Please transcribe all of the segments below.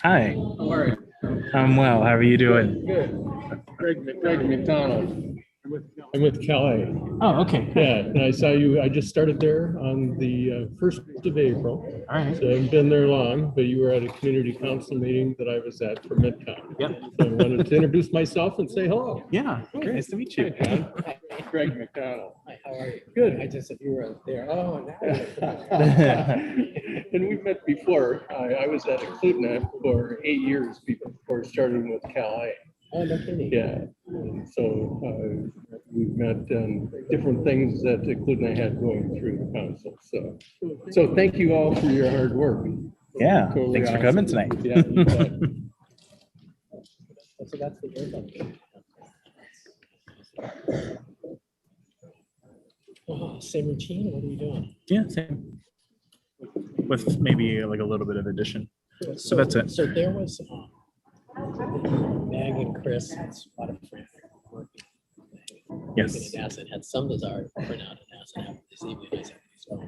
Hi. How are you? I'm well. How are you doing? Good. Greg McDonald. I'm with Calais. Oh, okay. Yeah, and I saw you, I just started there on the 1st of April. All right. So I haven't been there long, but you were at a community council meeting that I was at for MidCon. Yep. So I wanted to introduce myself and say hello. Yeah. Nice to meet you. Hi, John. Greg McDonald. Hi, how are you? Good. I just, if you were there, oh, now. And we've met before. I was at Eklutna for 8 years before starting with Calais. Oh, no kidding. Yeah, and so we've met different things that Eklutna had going through the council. So thank you all for your hard work. Yeah. Totally Thanks for awesome. coming tonight. Yeah, you bet. So that's the earbud. Oh, same routine. What are you doing? Yeah. Same. With maybe like a little bit of addition. So that's it. So there was Meg and Chris, it's a lot of friends working. Yes. An asset had some desire to print out an asset this evening. I said, so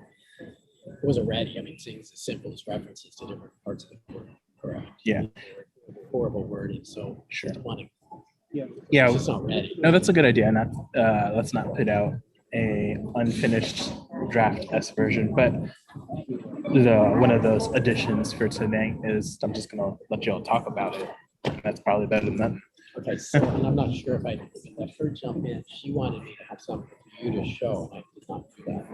it wasn't ready. I mean, things as simple as references to different parts of the word. Correct. Yeah. Horrible wording. So Sure. Yeah. Yeah. It's just not ready. No, that's a good idea. Not let's not put out a unfinished draft S version, but one of those additions for today is I'm just gonna let you all talk about it. That's probably better than that. Okay, so, and I'm not sure if I let her jump in. She wanted me to have something for you to show, and I did not do that.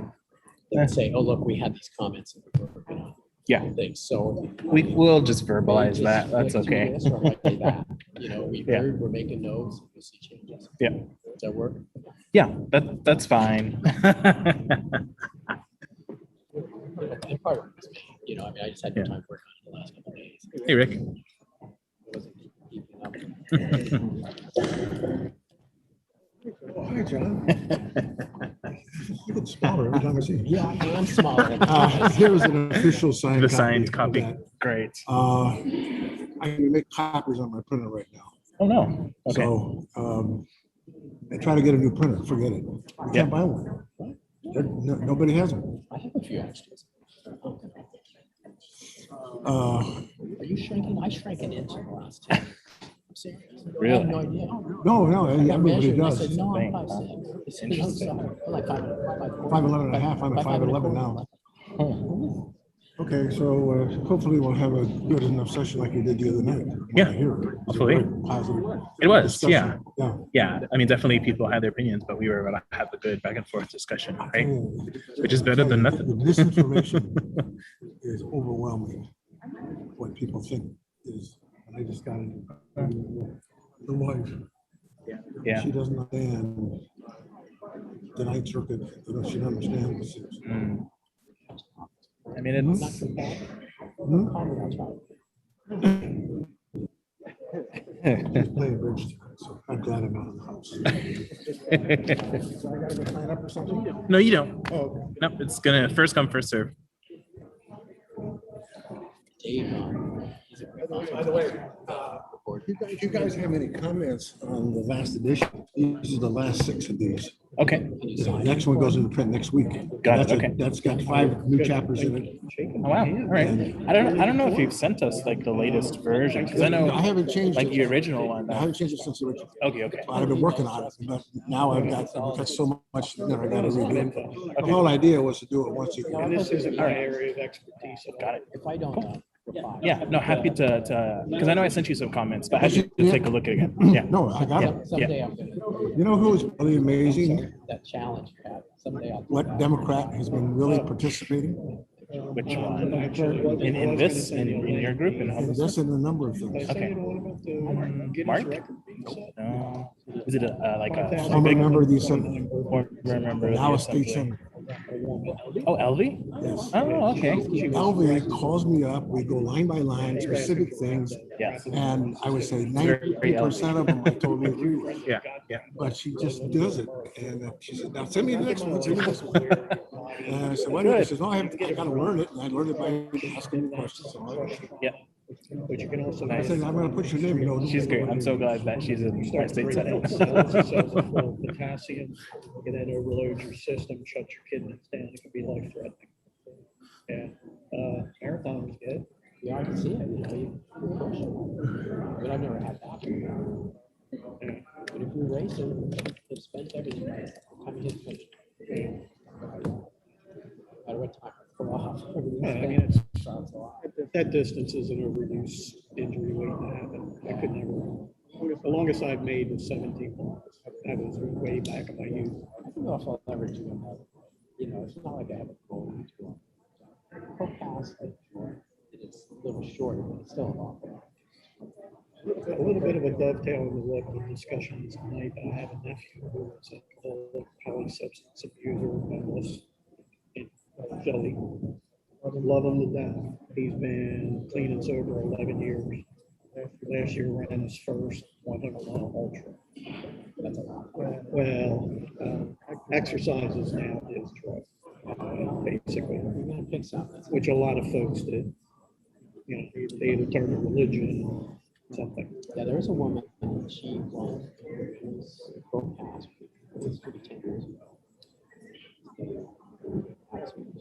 And say, oh, look, we had these comments and we're working on Yeah. things. So We'll just verbalize that. That's okay. This or like that. You know, we've Yeah. heard, we're making notes, we'll see changes. Yeah. Does that work? Yeah, that's fine. And part of it was me, you know, I mean, I just had no Yeah. time to work on it the last couple of days. Hey, Rick. I wasn't keeping up. Oh, hi, John. You get smaller every time I see you. Yeah, I'm smaller. Here is an official signed The copy. signed of copy. that. Great. I can make copies on my printer right now. Oh, no. Okay. So I try to get a new printer, forget it. You Yeah. can't buy one. Nobody has one. I have a few extras. Uh, Are you shrinking? I shrank an inch in the last 10. I'm serious. I Really? have no idea. no, I got everybody measured and I does. said, no, I'm Thanks. 5'6". He said, "No, Interesting. sorry." I'm like 5'11" and a half. I'm at 5'11" now. Okay, so hopefully we'll have a good enough session like we did the other night. Yeah, I hear it. It was a hopefully. very positive It was, yeah. discussion. Yeah. Yeah, I mean, definitely people had their opinions, but we were able to have a good back and forth discussion, right? Which is better than nothing. The misinformation is overwhelming. What people think is, and I just got it. The wife, Yeah. she doesn't understand the Ninth Circuit. She doesn't understand this. Mm. I mean, it's She's playing bridge tonight, so I'm glad I'm out of the house. So I gotta go sign up or something? no, you don't. Oh, okay. Nope, it's gonna first come, first serve. Dave, By the way, if you guys have any comments on the last edition, these are the last 6 of these. Okay. The next one goes into print next week. Got it, That's okay. That's got 5 new chapters in it. Oh, wow. All right. I don't know if you've sent us like the latest version because I know I haven't changed like it. the original one. I haven't changed it since the original. Okay. Okay. I've been working on it, but now I've got so much that I gotta redo it. The whole idea was to do it once a year. this isn't my area of expertise. Got it. if I don't reply. Yeah, no, happy to, because I know I sent you some comments, but happy to take a look at it again. Yeah. No, I got it. Someday I'm gonna. You know who is really amazing? That challenge you have. Someday I'll. do What that. Democrat has been really participating Which one? In this, in your group, in in homelessness? this and a number of things. Okay. Mark? No. Is it like a I'm a big member of the board member? of the Dallas State assembly? Senate. Oh, LV? Yes. Oh, okay. LV calls me up, we go line by line, specific things, Yes. and I would say 90% of them I totally agree with. Yeah, yeah. But she just does it, and she said, now send me the next one, send me the next one. And I said, what? She says, no, I gotta learn it, and I learned it by asking questions. Yeah. But you can also. I said, I'm gonna put your name, you know. She's great. I'm so glad that she's in my state senate. Potassium, and then overload your system, shut your kidneys down, it can be life threatening. Yeah, marathon is good. Yeah, I can see it, you know, but I've never had that. But if you're racing, it spends everything, right? Time you hit the finish. No matter what time you pull off. I mean, that distance is an overuse injury waiting to happen. I could never, the longest I've made was 17 miles. That was way back in my youth. I don't know if I'll ever do another. You know, it's not like I have a goal to do it. Go past like it's a little shorter, but it's still a long way. A little bit of a dovetail into what the discussion is tonight. I have a nephew who is a polysubstance abuser, homeless, in Philly. Love him to death. He's been clean and sober 11 years. Last year ran his first 100-mile ultra. That's a lot. Well, exercise is now his drug, basically, You're gonna pick something. which a lot of folks did. You know, they either turned to religion or something. Yeah, there was a woman, and she was broke past. It was maybe 10 years ago.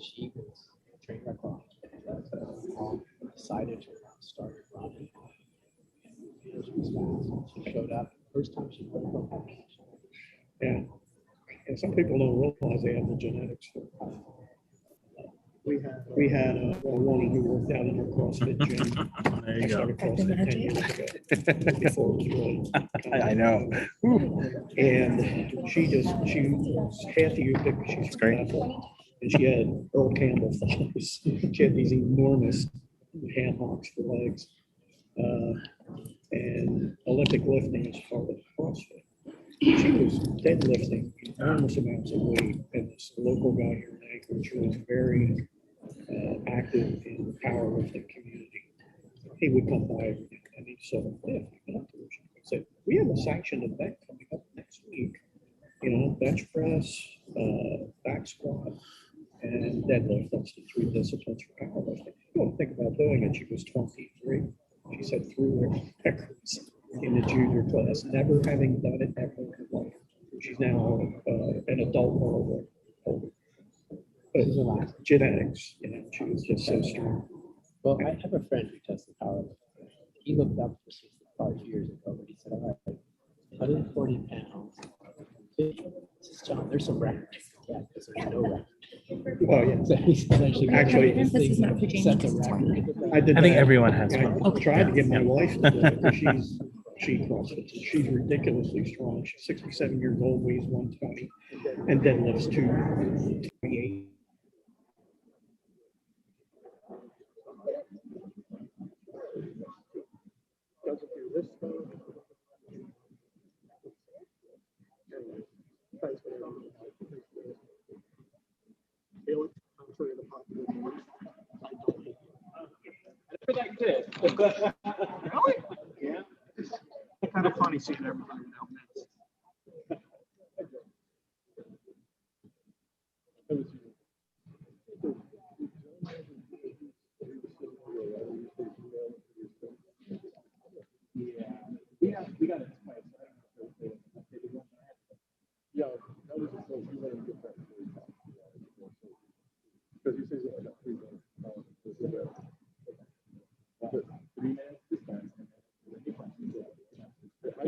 She was trained by college. Decided to start running. And she was fast. She showed up. First time she put her past. Yeah. And some people don't realize they have the genetics for it. We had a woman who worked out in our CrossFit gym. There I you go. started CrossFit 10 years ago. Before it was really. I know. And she was half the youth because she's from great. Bethel. And she had Earl Campbell thighs. She had these enormous ham hocks for legs. And Olympic lifting is part of CrossFit. She was deadlifting enormous amounts of weight, and this local guy here in Anchorage who was very active in the powerlifting community. He would come by and he said, I said, we have a sanctioned event coming up next week. You know, bench press, back squat, and deadlift. That's the 3 disciplines for powerlifting. You don't think about doing it. She was 23. She said 3 records in the junior class, never having done it ever in her life. She's now an adult world holder. But genetics, you know, she was just so strong. Well, I have a friend who does the powerlifting. He looked up for 65 years ago, but he said, all right, 140 pounds. He says, John, there's some record. Yeah, because there's no record. Oh, yeah. So he said, Actually, this This is thing not for Jamie, sets a because it's record. morning. I did. I think that. everyone has I one. tried to get my Yeah. wife to do it, because she CrossFits. She's ridiculously strong. She's 67 years old, weighs 120, and deadlifts 228. Really? Yeah. It's kind of funny seeing everybody now. Yeah, we got it. Yeah, that was just you let him get that. Because he says it like 3 minutes. But 3 minutes this time. I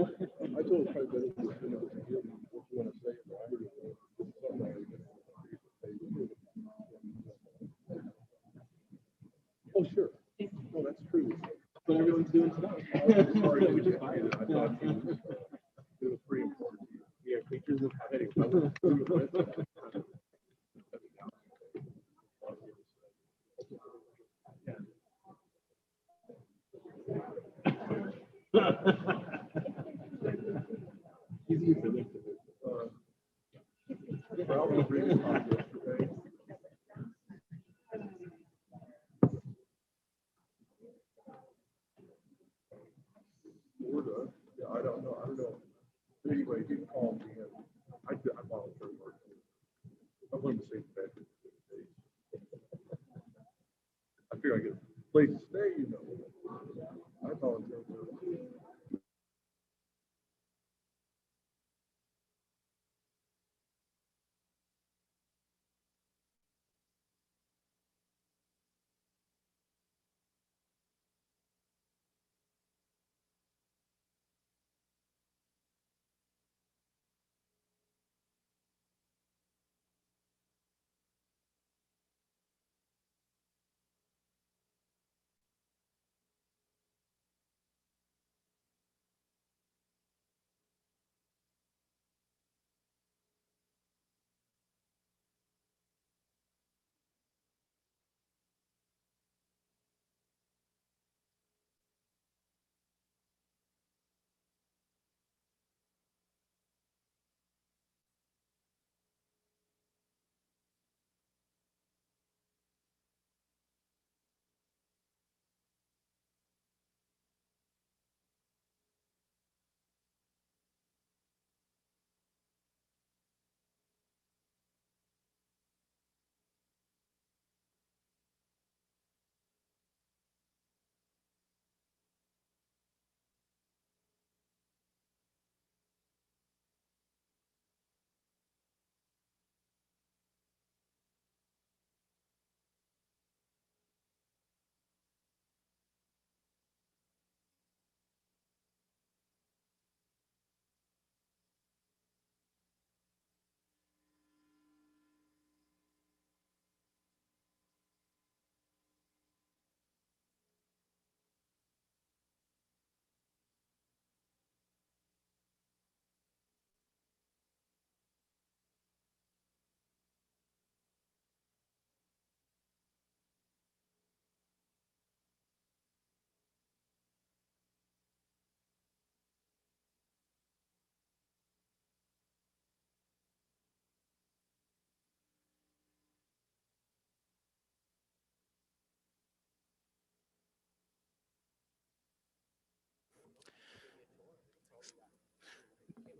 What everyone's doing tonight. Which is fine. It was pretty important. Yeah, pictures of easy for them to Well, we were reading about yesterday. Florida, yeah, I don't know. Anyway, he called me and I volunteered work. I wanted to say that. I figure I get a place to stay, you know. I volunteered work.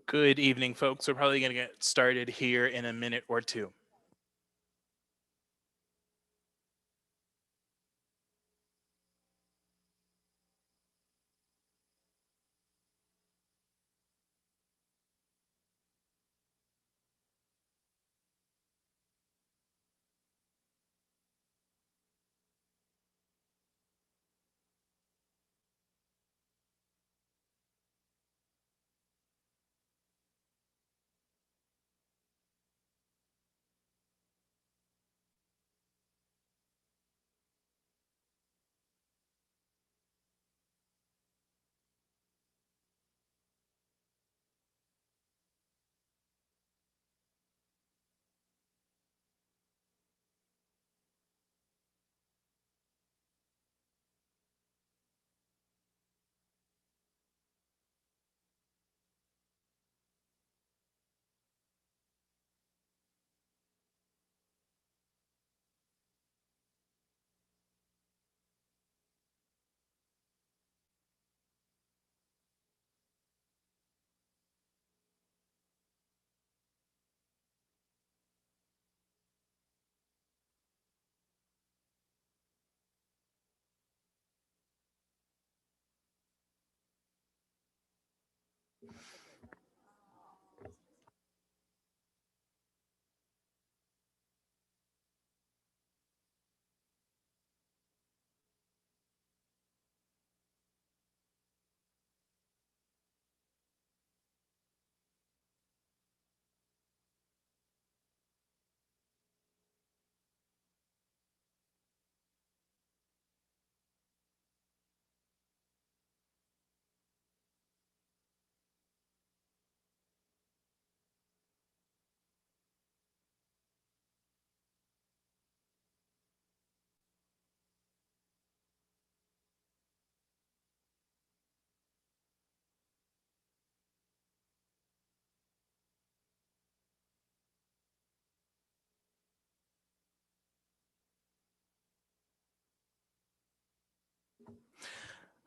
Good evening, folks. We're probably going to get started here in a minute or two.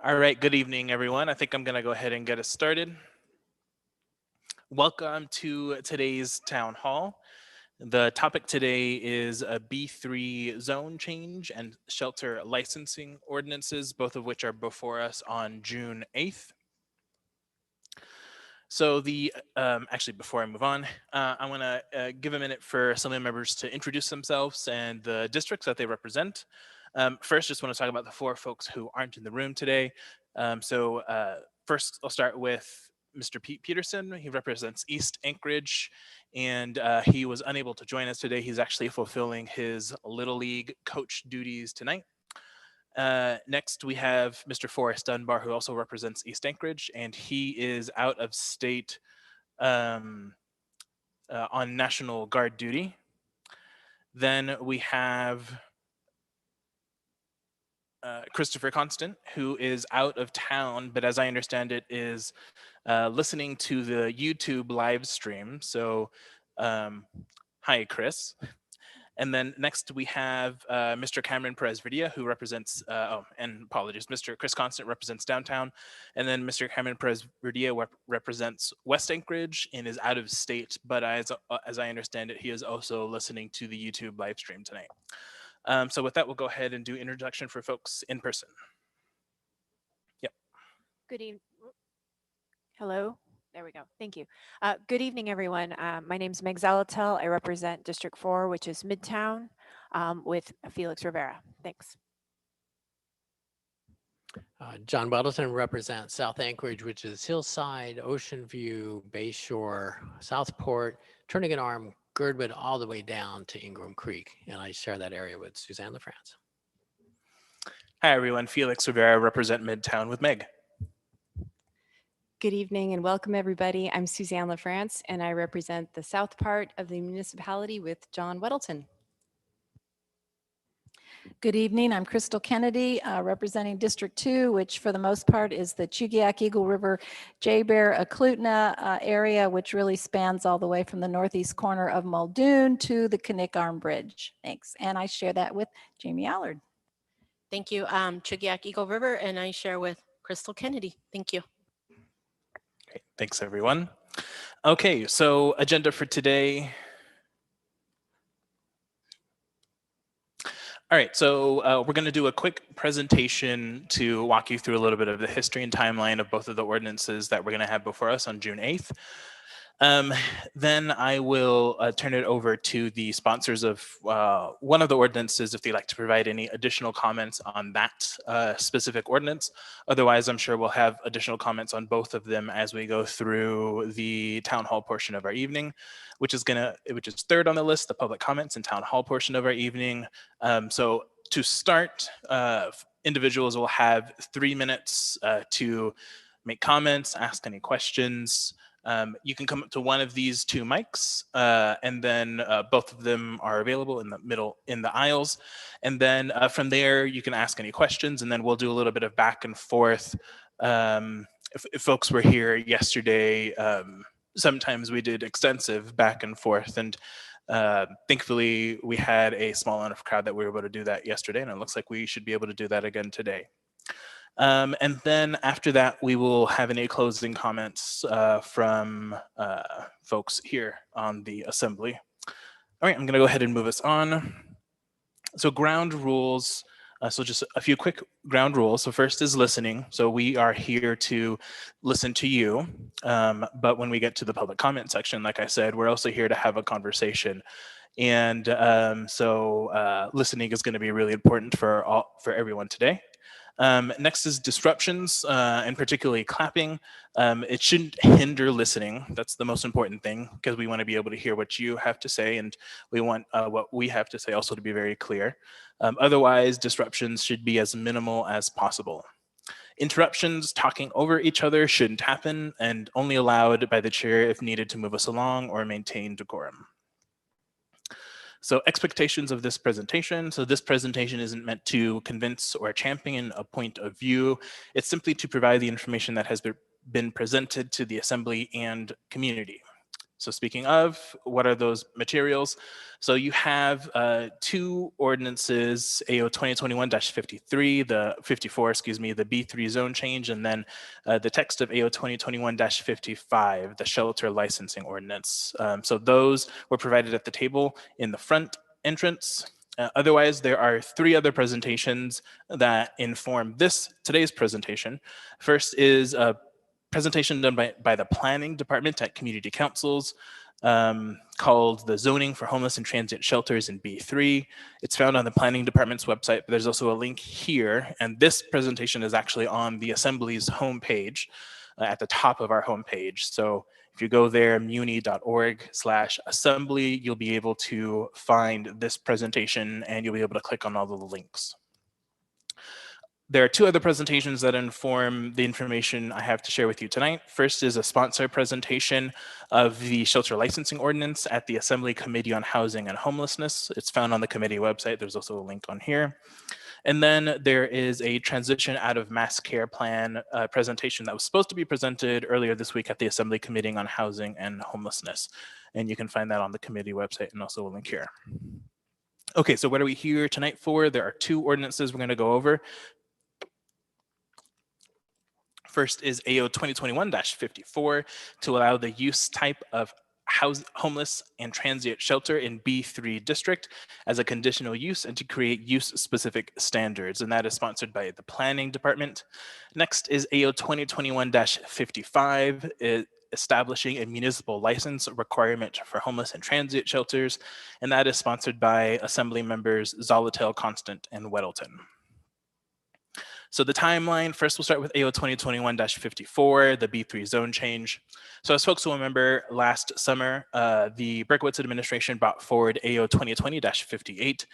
All right, good evening, everyone. I think I'm going to go ahead and get us started. Welcome to today's town hall. The topic today is a B3 zone change and shelter licensing ordinances, both of which are before us on June 8th. So actually, before I move on, I want to give a minute for Assembly members to introduce themselves and the districts that they represent. First, just want to talk about the four folks who aren't in the room today. First, I'll start with Mr. Pete Peterson. He represents East Anchorage, and he was unable to join us today. He's actually fulfilling his Little League coach duties tonight. Next, we have Mr. Forrest Dunbar, who also represents East Anchorage, and he is out of state on National Guard duty. Then we have Christopher Constant, who is out of town, but as I understand it, is listening to the YouTube live stream. So, hi, Chris. And then next we have Mr. Cameron Perez-Verdia, who represents, Mr. Chris Constant represents downtown. And then Mr. Cameron Perez-Verdia represents West Anchorage and is out of state, but as I understand it, he is also listening to the YouTube live stream tonight. So with that, we'll go ahead and do introduction for folks in person. Yep. Good evening. Hello. There we go. Thank you. Good evening, everyone. My name is Meg Zalatel. I represent District 4, which is Midtown, with Felix Rivera. Thanks. John Weddleton represents South Anchorage, which is Hillside, Ocean View, Bayshore, Southport, Turnagain Arm, Girdwood, all the way down to Ingram Creek. And I share that area with Suzanne LaFrance. Hi, everyone. Felix Rivera, represent Midtown with Meg. Good evening and welcome everybody. I'm Suzanne LaFrance and I represent the south part of the municipality with John Weddleton. Good evening. I'm Crystal Kennedy, representing District 2, which for the most part is the Chugiak, Eagle River, J-Bear, Eklutna area, which really spans all the way from the northeast corner of Muldoon to the Knik Arm Bridge. Thanks. And I share that with Jamie Allard. Thank you. Chugiak, Eagle River, and I share with Crystal Kennedy. Thank you. Great. Thanks, everyone. Okay, so agenda for today. All right, so we're going to do a quick presentation to walk you through a little bit of the history and timeline of both of the ordinances that we're going to have before us on June 8th. Then I will turn it over to the sponsors of one of the ordinances if they'd like to provide any additional comments on that specific ordinance. Otherwise, I'm sure we'll have additional comments on both of them as we go through the town hall portion of our evening, which is third on the list, the public comments and town hall portion of our evening. So to start, individuals will have 3 minutes to make comments, ask any questions. You can come up to one of these two mics, and then both of them are available in the middle in the aisles. And then from there, you can ask any questions, and then we'll do a little bit of back and forth. If folks were here yesterday, sometimes we did extensive back and forth, and thankfully we had a small enough crowd that we were able to do that yesterday, and it looks like we should be able to do that again today. And then after that, we will have any closing comments from folks here on the assembly. All right, I'm going to go ahead and move us on. So ground rules. So just a few quick ground rules. So first is listening. So we are here to listen to you. But when we get to the public comment section, like I said, we're also here to have a conversation. And so listening is going to be really important for everyone today. Next is disruptions, and particularly clapping. It shouldn't hinder listening. That's the most important thing, because we want to be able to hear what you have to say, and we want what we have to say also to be very clear. Otherwise, disruptions should be as minimal as possible. Interruptions, talking over each other, shouldn't happen, and only allowed by the chair if needed to move us along or maintain decorum. So expectations of this presentation. So this presentation isn't meant to convince or champion a point of view. It's simply to provide the information that has been presented to the assembly and community. So speaking of, what are those materials? So you have two ordinances, AO 2021-53, the 54, excuse me, the B3 zone change, and then the text of AO 2021-55, the shelter licensing ordinance. So those were provided at the table in the front entrance. Otherwise, there are three other presentations that inform today's presentation. First is a presentation done by the planning department at community councils called the Zoning for Homeless and Transient Shelters in B3. It's found on the planning department's website, but there's also a link here. And this presentation is actually on the Assembly's homepage at the top of our homepage. So if you go there, muni.org/assembly, you'll be able to find this presentation and you'll be able to click on all of the links. There are two other presentations that inform the information I have to share with you tonight. First is a sponsor presentation of the shelter licensing ordinance at the Assembly Committee on Housing and Homelessness. It's found on the committee website. There's also a link on here. And then there is a transition out of mass care plan presentation that was supposed to be presented earlier this week at the Assembly Committee on Housing and Homelessness. And you can find that on the committee website and also a link here. Okay, so what are we here tonight for? There are two ordinances we're going to go over. First is AO 2021-54 to allow the use type of homeless and transient shelter in B3 district as a conditional use and to create use-specific standards, and that is sponsored by the planning department. Next is AO 2021-55, establishing a municipal license requirement for homeless and transient shelters, and that is sponsored by Assembly members Zolotel, Constant, and Weddleton. So the timeline, first we'll start with AO 2021-54, the B3 zone change. So as folks will remember, last summer, the Berkowitz administration brought forward AO 2020-58,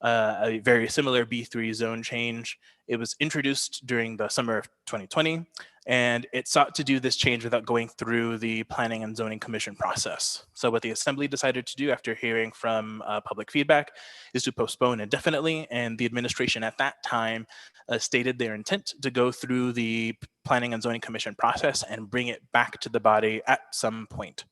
a very similar B3 zone change. It was introduced during the summer of 2020, and it sought to do this change without going through the Planning and Zoning Commission process. So what the Assembly decided to do after hearing from public feedback is to postpone indefinitely, and the administration at that time stated their intent to go through the Planning and Zoning Commission process and bring it back to the body at some point.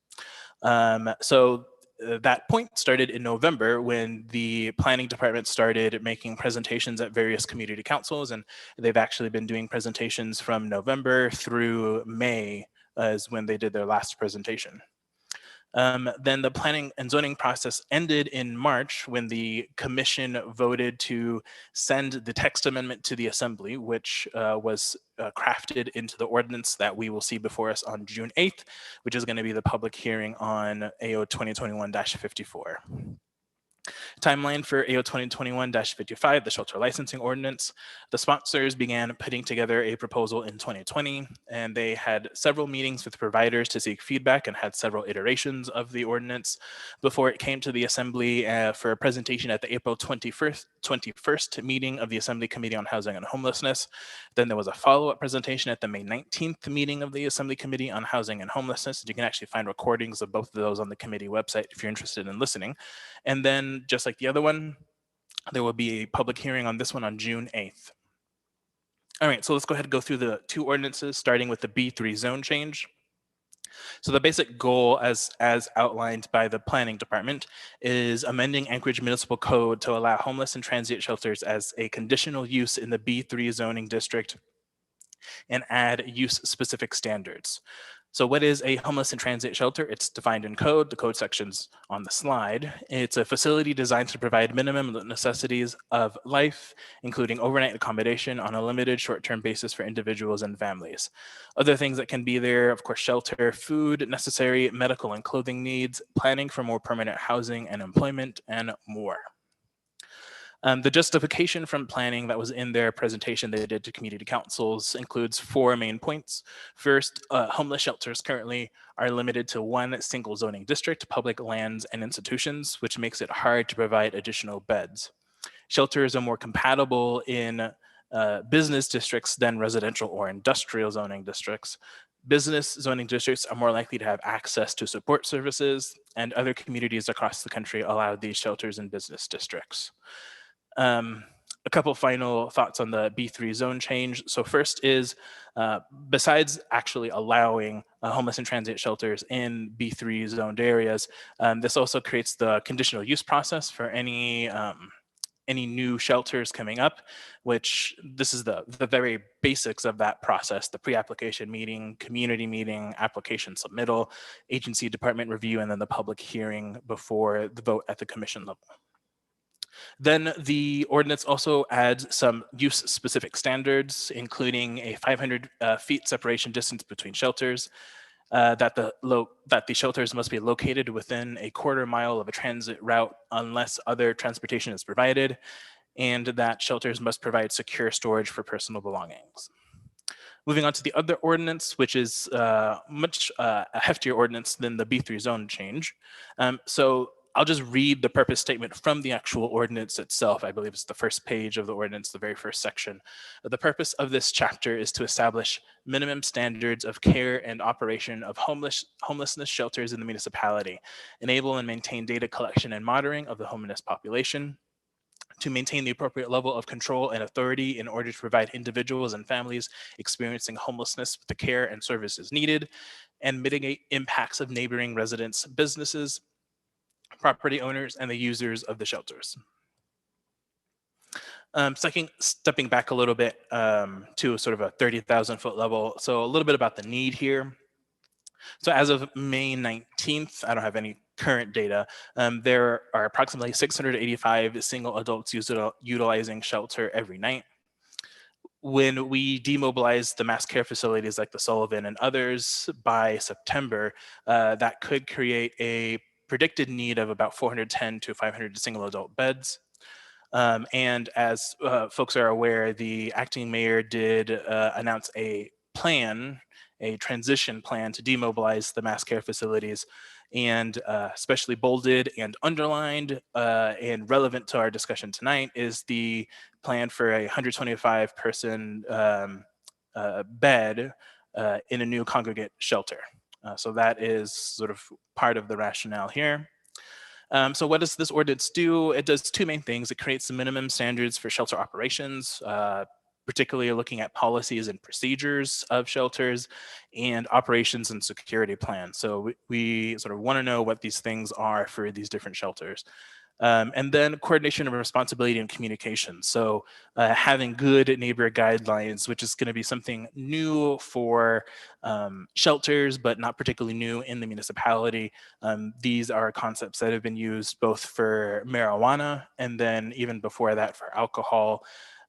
That point started in November when the planning department started making presentations at various community councils, and they've actually been doing presentations from November through May is when they did their last presentation. Then the planning and zoning process ended in March when the commission voted to send the text amendment to the Assembly, which was crafted into the ordinance that we will see before us on June 8th, which is going to be the public hearing on AO 2021-54. Timeline for AO 2021-55, the shelter licensing ordinance. The sponsors began putting together a proposal in 2020, and they had several meetings with providers to seek feedback and had several iterations of the ordinance before it came to the Assembly for a presentation at the April 21st meeting of the Assembly Committee on Housing and Homelessness. Then there was a follow-up presentation at the May 19th meeting of the Assembly Committee on Housing and Homelessness. You can actually find recordings of both of those on the committee website if you're interested in listening. And then, just like the other one, there will be a public hearing on this one on June 8th. All right, so let's go ahead and go through the two ordinances, starting with the B3 zone change. So the basic goal, as outlined by the planning department, is amending Anchorage Municipal Code to allow homeless and transient shelters as a conditional use in the B3 zoning district and add use-specific standards. So what is a homeless and transient shelter? It's defined in code, the code section's on the slide. It's a facility designed to provide minimum necessities of life, including overnight accommodation on a limited short-term basis for individuals and families. Other things that can be there, of course, shelter, food, necessary medical and clothing needs, planning for more permanent housing and employment, and more. The justification from planning that was in their presentation they did to community councils includes 4 main points. First, homeless shelters currently are limited to one single zoning district, public lands and institutions, which makes it hard to provide additional beds. Shelters are more compatible in business districts than residential or industrial zoning districts. Business zoning districts are more likely to have access to support services, and other communities across the country allow these shelters in business districts. a couple final thoughts on the B3 zone change. So first is, besides actually allowing homeless and transient shelters in B3 zoned areas, this also creates the conditional use process for any new shelters coming up, which this is the very basics of that process: the pre-application meeting, community meeting, application submittal, agency department review, and then the public hearing before the vote at the commission level. Then the ordinance also adds some use-specific standards, including a 500 feet separation distance between shelters, that the shelters must be located within a quarter mile of a transit route unless other transportation is provided, and that shelters must provide secure storage for personal belongings. Moving on to the other ordinance, which is much a heftier ordinance than the B3 zone change. So I'll just read the purpose statement from the actual ordinance itself. I believe it's the first page of the ordinance, the very first section. The purpose of this chapter is to establish minimum standards of care and operation of homelessness shelters in the municipality, enable and maintain data collection and monitoring of the homeless population, to maintain the appropriate level of control and authority in order to provide individuals and families experiencing homelessness with the care and services needed, and mitigate impacts of neighboring residents, businesses, property owners, and the users of the shelters. Stepping back a little bit to sort of a 30,000 foot level. So a little bit about the need here. So as of May 19th, I don't have any current data, there are approximately 685 single adults utilizing shelter every night. When we demobilize the mass care facilities like the Sullivan and others by September, that could create a predicted need of about 410 to 500 single adult beds. And as folks are aware, the acting mayor did announce a transition plan to demobilize the mass care facilities, and especially bolded and underlined and relevant to our discussion tonight is the plan for a 125 person bed in a new congregate shelter. So that is sort of part of the rationale here. So what does this ordinance do? It does two main things. It creates the minimum standards for shelter operations, particularly looking at policies and procedures of shelters and operations and security plans. So we sort of want to know what these things are for these different shelters. And then coordination of responsibility and communication. So having good neighbor guidelines, which is going to be something new for shelters, but not particularly new in the municipality. These are concepts that have been used both for marijuana and then even before that for alcohol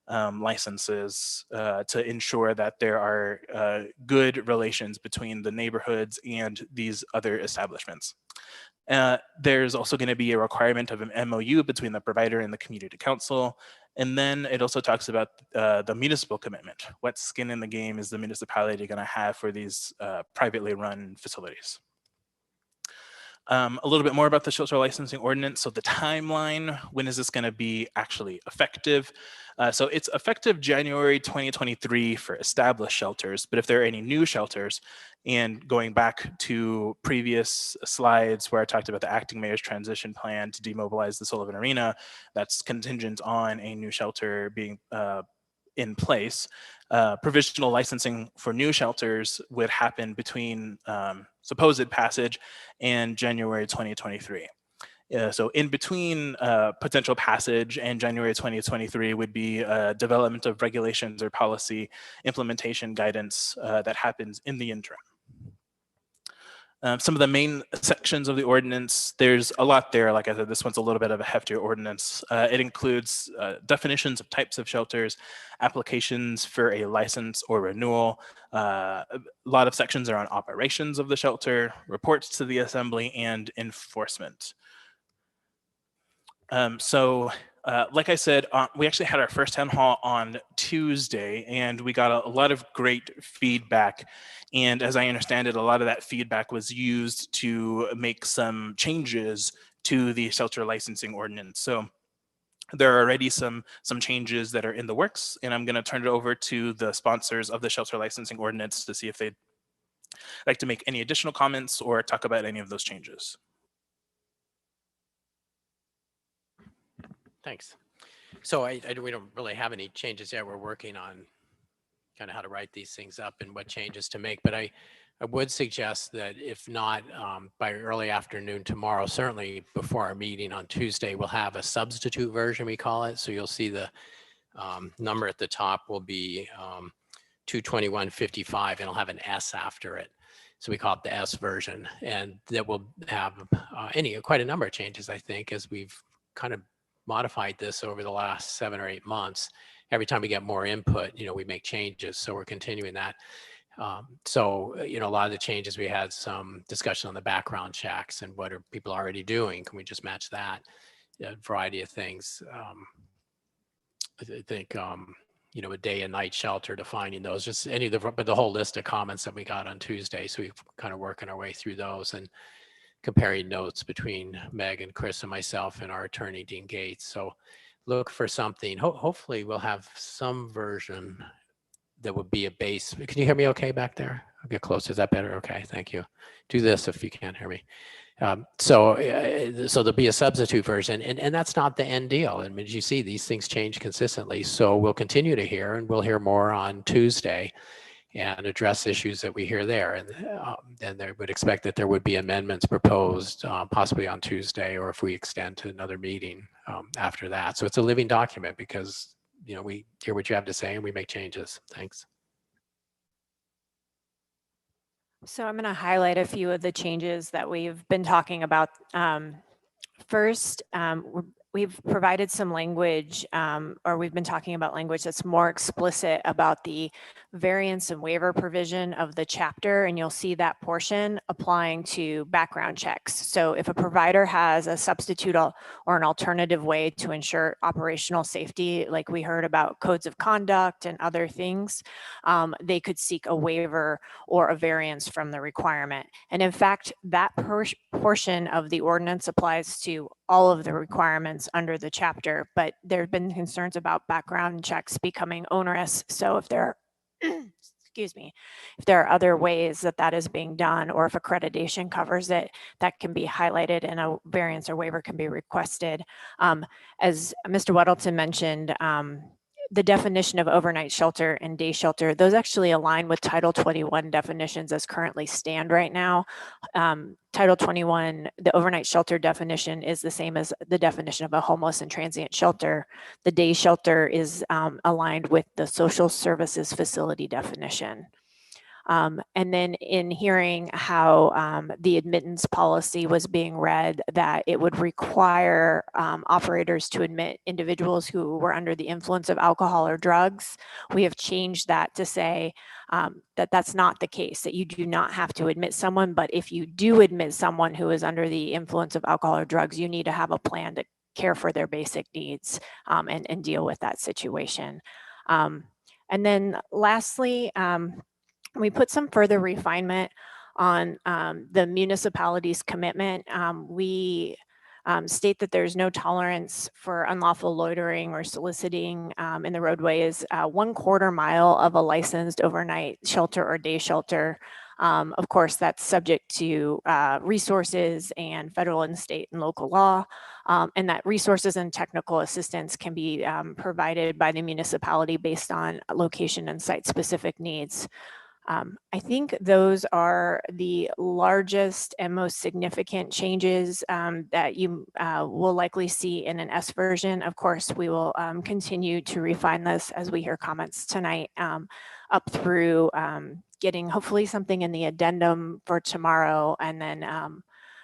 licenses to ensure that there are good relations between the neighborhoods and these other establishments. There's also going to be a requirement of an MOU between the provider and the community council. And then it also talks about the municipal commitment. What skin in the game is the municipality going to have for these privately run facilities? A little bit more about the shelter licensing ordinance. So the timeline, when is this going to be actually effective? So it's effective January 2023 for established shelters, but if there are any new shelters, and going back to previous slides where I talked about the acting mayor's transition plan to demobilize the Sullivan Arena, that's contingent on a new shelter being in place. Provisional licensing for new shelters would happen between supposed passage and January 2023. So in between potential passage and January 2023 would be development of regulations or policy implementation guidance that happens in the interim. Some of the main sections of the ordinance, there's a lot there. Like I said, this one's a little bit of a heftier ordinance. It includes definitions of types of shelters, applications for a license or renewal. A lot of sections are on operations of the shelter, reports to the assembly, and enforcement. Like I said, we actually had our first town hall on Tuesday, and we got a lot of great feedback. And as I understand it, a lot of that feedback was used to make some changes to the shelter licensing ordinance. So there are already some changes that are in the works, and I'm going to turn it over to the sponsors of the shelter licensing ordinance to see if they'd like to make any additional comments or talk about any of those changes. Thanks. So we don't really have any changes yet. We're working on kind of how to write these things up and what changes to make. But I would suggest that if not by early afternoon tomorrow, certainly before our meeting on Tuesday, we'll have a substitute version, we call it. So you'll see the number at the top will be 221.55 and it'll have an S after it. So we call it the S version, and that will have quite a number of changes, I think, as we've kind of modified this over the last 7 or 8 months. Every time we get more input, we make changes. So we're continuing that. A lot of the changes, we had some discussion on the background checks and what are people already doing? Can we just match that? A variety of things. I think, a day and night shelter, defining those, just but the whole list of comments that we got on Tuesday. So we've kind of working our way through those and comparing notes between Meg and Chris and myself and our attorney, Dean Gates. So look for something. Hopefully we'll have some version that would be a base. Can you hear me okay back there? I'll get close. Is that better? Okay, thank you. Do this if you can't hear me. So there'll be a substitute version, and that's not the end deal. I mean, as you see, these things change consistently. So we'll continue to hear, and we'll hear more on Tuesday and address issues that we hear there. And they would expect that there would be amendments proposed possibly on Tuesday, or if we extend to another meeting after that. So it's a living document because, we hear what you have to say and we make changes. Thanks. So I'm going to highlight a few of the changes that we've been talking about. First, we've provided some language, or we've been talking about language that's more explicit about the variance and waiver provision of the chapter, and you'll see that portion applying to background checks. So if a provider has a substitute or an alternative way to ensure operational safety, like we heard about codes of conduct and other things, they could seek a waiver or a variance from the requirement. And in fact, that portion of the ordinance applies to all of the requirements under the chapter, but there have been concerns about background checks becoming onerous. So if there are, excuse me, if there are other ways that is being done, or if accreditation covers it, that can be highlighted and a variance or waiver can be requested. As Mr. Weddleton mentioned, the definition of overnight shelter and day shelter, those actually align with Title 21 definitions as currently stand right now. Title 21, the overnight shelter definition is the same as the definition of a homeless and transient shelter. The day shelter is aligned with the social services facility definition. And then in hearing how the admittance policy was being read, that it would require operators to admit individuals who were under the influence of alcohol or drugs, we have changed that to say that that's not the case, that you do not have to admit someone, but if you do admit someone who is under the influence of alcohol or drugs, you need to have a plan to care for their basic needs and deal with that situation. And then lastly, we put some further refinement on the municipality's commitment. We state that there's no tolerance for unlawful loitering or soliciting in the roadways 1/4 mile of a licensed overnight shelter or day shelter. Of course, that's subject to resources and federal and state and local law, and that resources and technical assistance can be provided by the municipality based on location and site-specific needs. I think those are the largest and most significant changes that you will likely see in an S version. Of course, we will continue to refine this as we hear comments tonight up through getting hopefully something in the addendum for tomorrow, and then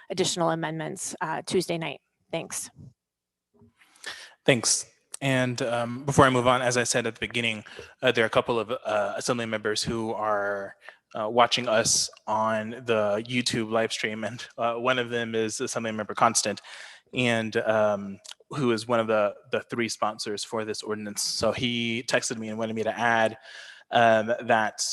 additional amendments Tuesday night. Thanks. Thanks. And before I move on, as I said at the beginning, there are a couple of Assembly members who are watching us on the YouTube live stream. And one of them is Assembly Member Constant, and who is one of the 3 sponsors for this ordinance. So he texted me and wanted me to add that,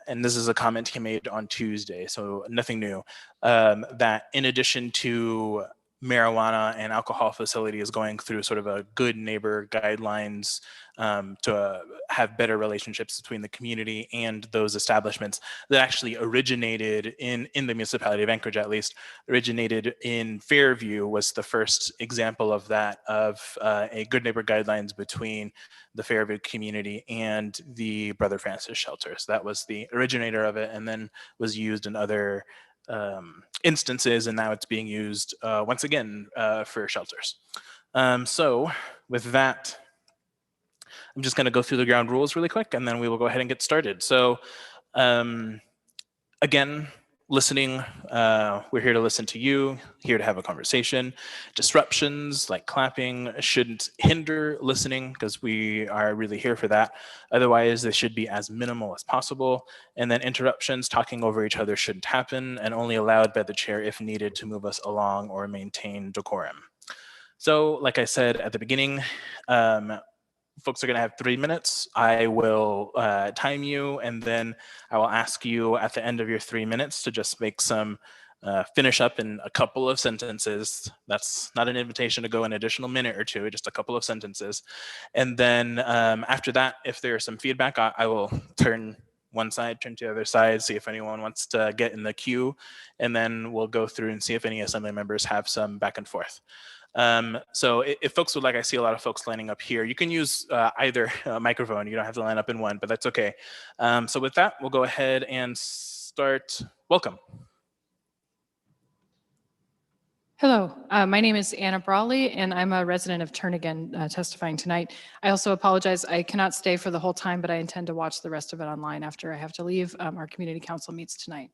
and this is a comment he made on Tuesday, so nothing new, that in addition to marijuana and alcohol facility is going through sort of a good neighbor guidelines to have better relationships between the community and those establishments that actually originated in the municipality of Anchorage, at least originated in Fairview, was the first example of that, of a good neighbor guidelines between the Fairview community and the Brother Francis shelter. So that was the originator of it, and then was used in other instances, and now it's being used once again for shelters. So with that, I'm just going to go through the ground rules really quick, and then we will go ahead and get started. So again, listening, we're here to listen to you, here to have a conversation. Disruptions like clapping shouldn't hinder listening, because we are really here for that. Otherwise, they should be as minimal as possible. And then interruptions, talking over each other, shouldn't happen, and only allowed by the chair if needed to move us along or maintain decorum. So like I said at the beginning, folks are going to have 3 minutes. I will time you, and then I will ask you at the end of your 3 minutes to just make some finish up in a couple of sentences. That's not an invitation to go an additional minute or two, just a couple of sentences. And then after that, if there's some feedback, I will turn one side, turn to the other side, see if anyone wants to get in the queue, and then we'll go through and see if any assembly members have some back and forth. So if folks would like, I see a lot of folks lining up here. You can use either microphone. You don't have to line up in one, but that's okay. So with that, we'll go ahead and start. Welcome. Hello, my name is Anna Brawley, and I'm a resident of Turnagain testifying tonight. I also apologize, I cannot stay for the whole time, but I intend to watch the rest of it online after I have to leave. Our community council meets tonight.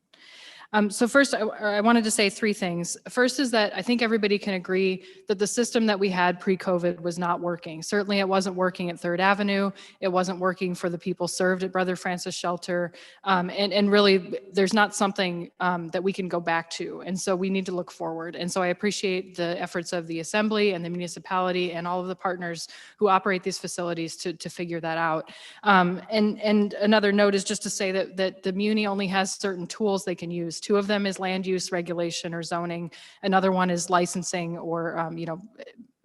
So first, I wanted to say 3 things. First is that I think everybody can agree that the system that we had pre-COVID was not working. Certainly it wasn't working at 3rd Avenue. It wasn't working for the people served at Brother Francis Shelter. And really, there's not something that we can go back to. And so we need to look forward. And so I appreciate the efforts of the Assembly and the municipality and all of the partners who operate these facilities to figure that out. And another note is just to say that the Muni only has certain tools they can use. 2 of them is land use regulation or zoning. Another one is licensing or,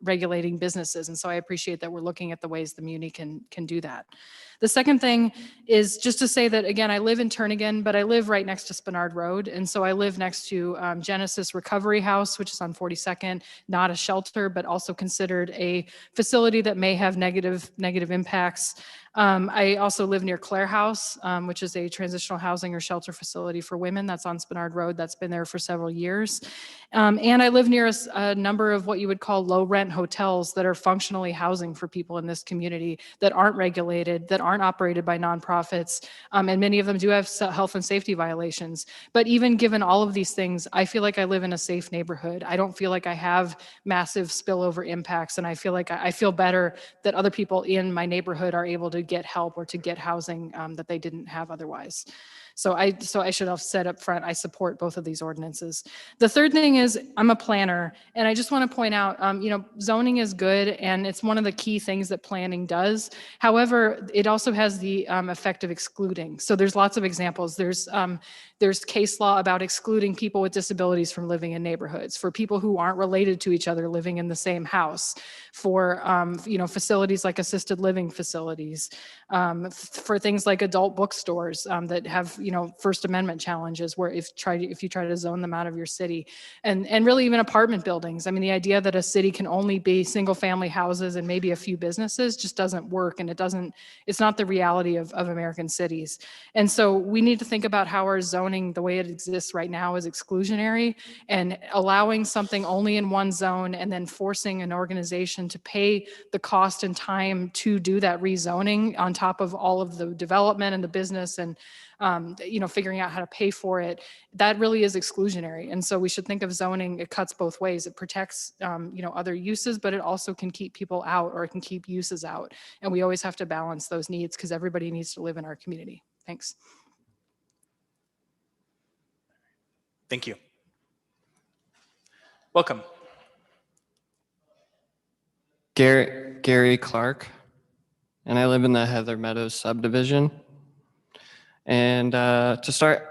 regulating businesses. And so I appreciate that we're looking at the ways the Muni can do that. The second thing is just to say that, again, I live in Turnagain, but I live right next to Spenard Road. And so I live next to Genesis Recovery House, which is on 42nd, not a shelter, but also considered a facility that may have negative impacts. I also live near Clare House, which is a transitional housing or shelter facility for women. That's on Spenard Road. That's been there for several years. And I live near a number of what you would call low rent hotels that are functionally housing for people in this community that aren't regulated, that aren't operated by nonprofits. And many of them do have health and safety violations. But even given all of these things, I feel like I live in a safe neighborhood. I don't feel like I have massive spillover impacts. And I feel like I feel better that other people in my neighborhood are able to get help or to get housing that they didn't have otherwise. So I should have said up front, I support both of these ordinances. The third thing is I'm a planner, and I just want to point out, zoning is good, and it's one of the key things that planning does. However, it also has the effect of excluding. So there's lots of examples. There's case law about excluding people with disabilities from living in neighborhoods, for people who aren't related to each other living in the same house, for facilities like assisted living facilities, for things like adult bookstores that have First Amendment challenges, where if you try to zone them out of your city, and really even apartment buildings. I mean, the idea that a city can only be single family houses and maybe a few businesses just doesn't work, and it's not the reality of American cities. And so we need to think about how our zoning, the way it exists right now, is exclusionary, and allowing something only in one zone and then forcing an organization to pay the cost and time to do that rezoning on top of all of the development and the business and figuring out how to pay for it, that really is exclusionary. And so we should think of zoning, it cuts both ways. It protects, other uses, but it also can keep people out, or it can keep uses out. And we always have to balance those needs, because everybody needs to live in our community. Thanks. Thank you. Welcome. Gary Clark, and I live in the Heather Meadows subdivision. And to start,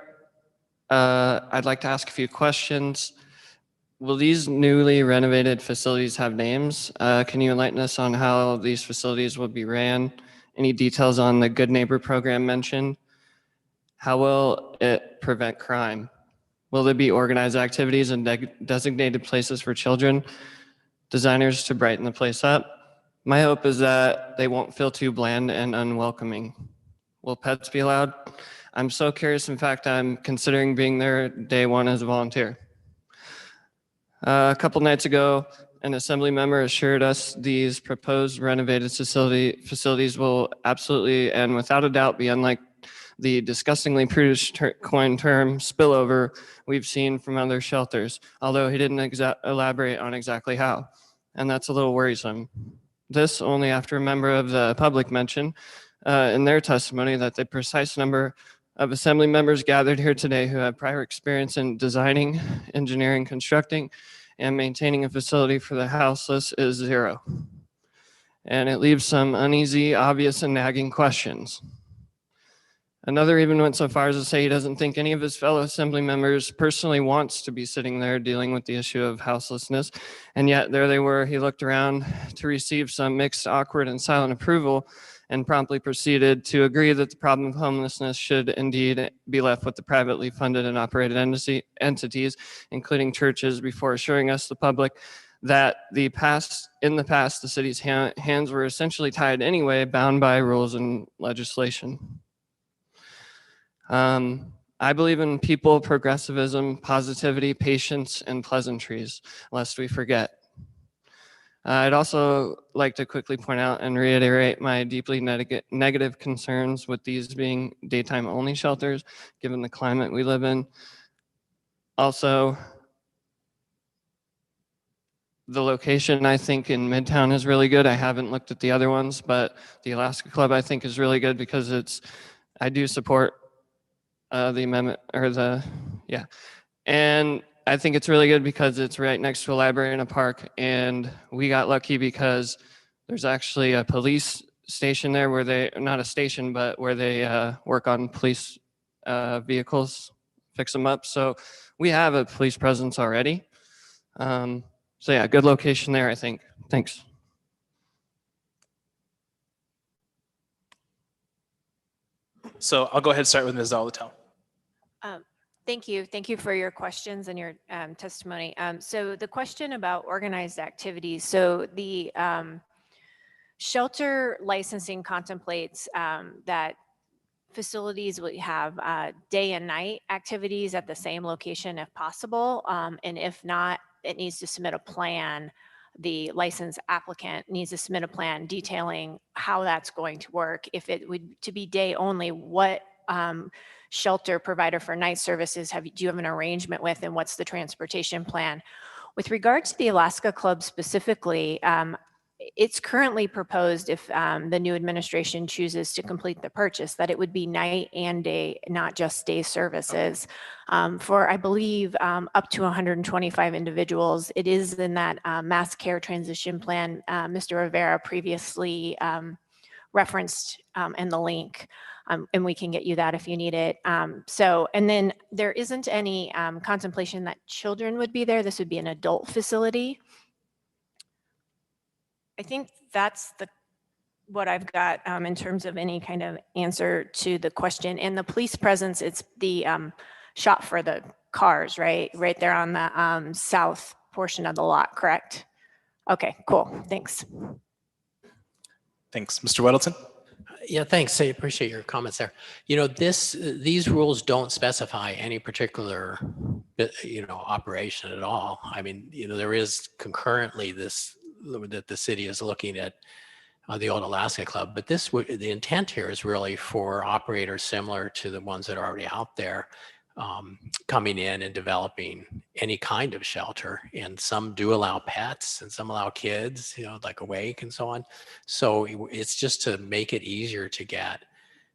I'd like to ask a few questions. will these newly renovated facilities have names? Can you enlighten us on how these facilities will be ran? Any details on the Good Neighbor program mentioned? How will it prevent crime? Will there be organized activities and designated places for children, designers to brighten the place up? My hope is that they won't feel too bland and unwelcoming. Will pets be allowed? I'm so curious. In fact, I'm considering being there day one as a volunteer. A couple nights ago, an assembly member assured us these proposed renovated facilities will absolutely and without a doubt be unlike the disgustingly prudish coined term spillover we've seen from other shelters, although he didn't elaborate on exactly how. And that's a little worrisome. This only after a member of the public mentioned in their testimony that the precise number of assembly members gathered here today who have prior experience in designing, engineering, constructing, and maintaining a facility for the houseless is 0. And it leaves some uneasy, obvious, and nagging questions. Another even went so far as to say he doesn't think any of his fellow assembly members personally wants to be sitting there dealing with the issue of houselessness. And yet there they were. He looked around to receive some mixed, awkward, and silent approval and promptly proceeded to agree that the problem of homelessness should indeed be left with the privately funded and operated entities, including churches, before assuring us, the public, that in the past, the city's hands were essentially tied anyway, bound by rules and legislation. I believe in people, progressivism, positivity, patience, and pleasantries, lest we forget. I'd also like to quickly point out and reiterate my deeply negative concerns with these being daytime-only shelters, given the climate we live in. Also, the location, I think, in Midtown is really good. I haven't looked at the other ones, but the Alaska Club, I think, is really good because I do support the amendment, and I think it's really good because it's right next to a library and a park, and we got lucky because there's actually a police station there where not a station, but where they work on police vehicles, fix them up. So we have a police presence already. So yeah, good location there, I think. Thanks. So I'll go ahead and start with Ms. Zolotel. Thank you. Thank you for your questions and your testimony. So the question about organized activities. So the shelter licensing contemplates that facilities will have day and night activities at the same location if possible. And if not, it needs to submit a plan. The license applicant needs to submit a plan detailing how that's going to work. If it would to be day only, what shelter provider for night services do you have an arrangement with, and what's the transportation plan? With regard to the Alaska Club specifically, it's currently proposed, if the new administration chooses to complete the purchase, that it would be night and day, not just day services, for, I believe, up to 125 individuals. It is in that mass care transition plan Mr. Rivera previously referenced in the link. And we can get you that if you need it. And then there isn't any contemplation that children would be there. This would be an adult facility. I think that's what I've got in terms of any kind of answer to the question. And the police presence, it's the shop for the cars, right? Right there on the south portion of the lot, correct? Okay, cool, thanks. Thanks. Mr. Weddleton? Yeah, thanks. I appreciate your comments there. You know, these rules don't specify any particular, operation at all. I mean, there is concurrently that the city is looking at the old Alaska Club, but the intent here is really for operators similar to the ones that are already out there, coming in and developing any kind of shelter. And some do allow pets and some allow kids, like awake and so on. So it's just to make it easier to get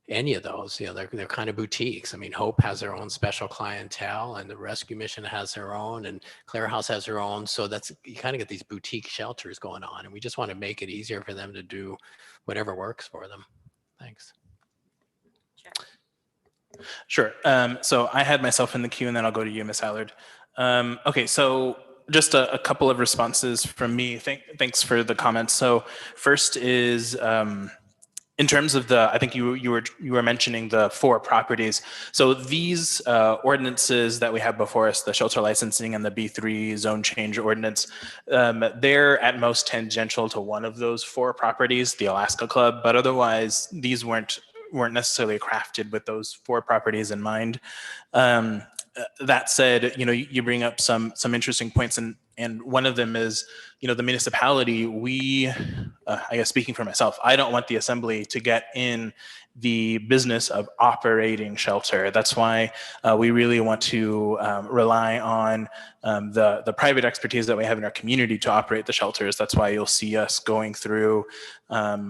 any of those. They're kind of boutiques. I mean, Hope has their own special clientele, and the Rescue Mission has their own, and Clare House has their own. So you kind of get these boutique shelters going on, and we just want to make it easier for them to do whatever works for them. Thanks. Sure. So I had myself in the queue, and then I'll go to you, Ms. Allard. Okay, so just a couple of responses from me. Thanks for the comments. So first is in terms of I think you were mentioning the 4 properties. So these ordinances that we have before us, the shelter licensing and the B3 zone change ordinance, they're at most tangential to one of those 4 properties, the Alaska Club, but otherwise these weren't necessarily crafted with those 4 properties in mind. That said, you bring up some interesting points, and one of them is, the municipality, I guess speaking for myself, I don't want the assembly to get in the business of operating shelter. That's why we really want to rely on the private expertise that we have in our community to operate the shelters. That's why you'll see us going through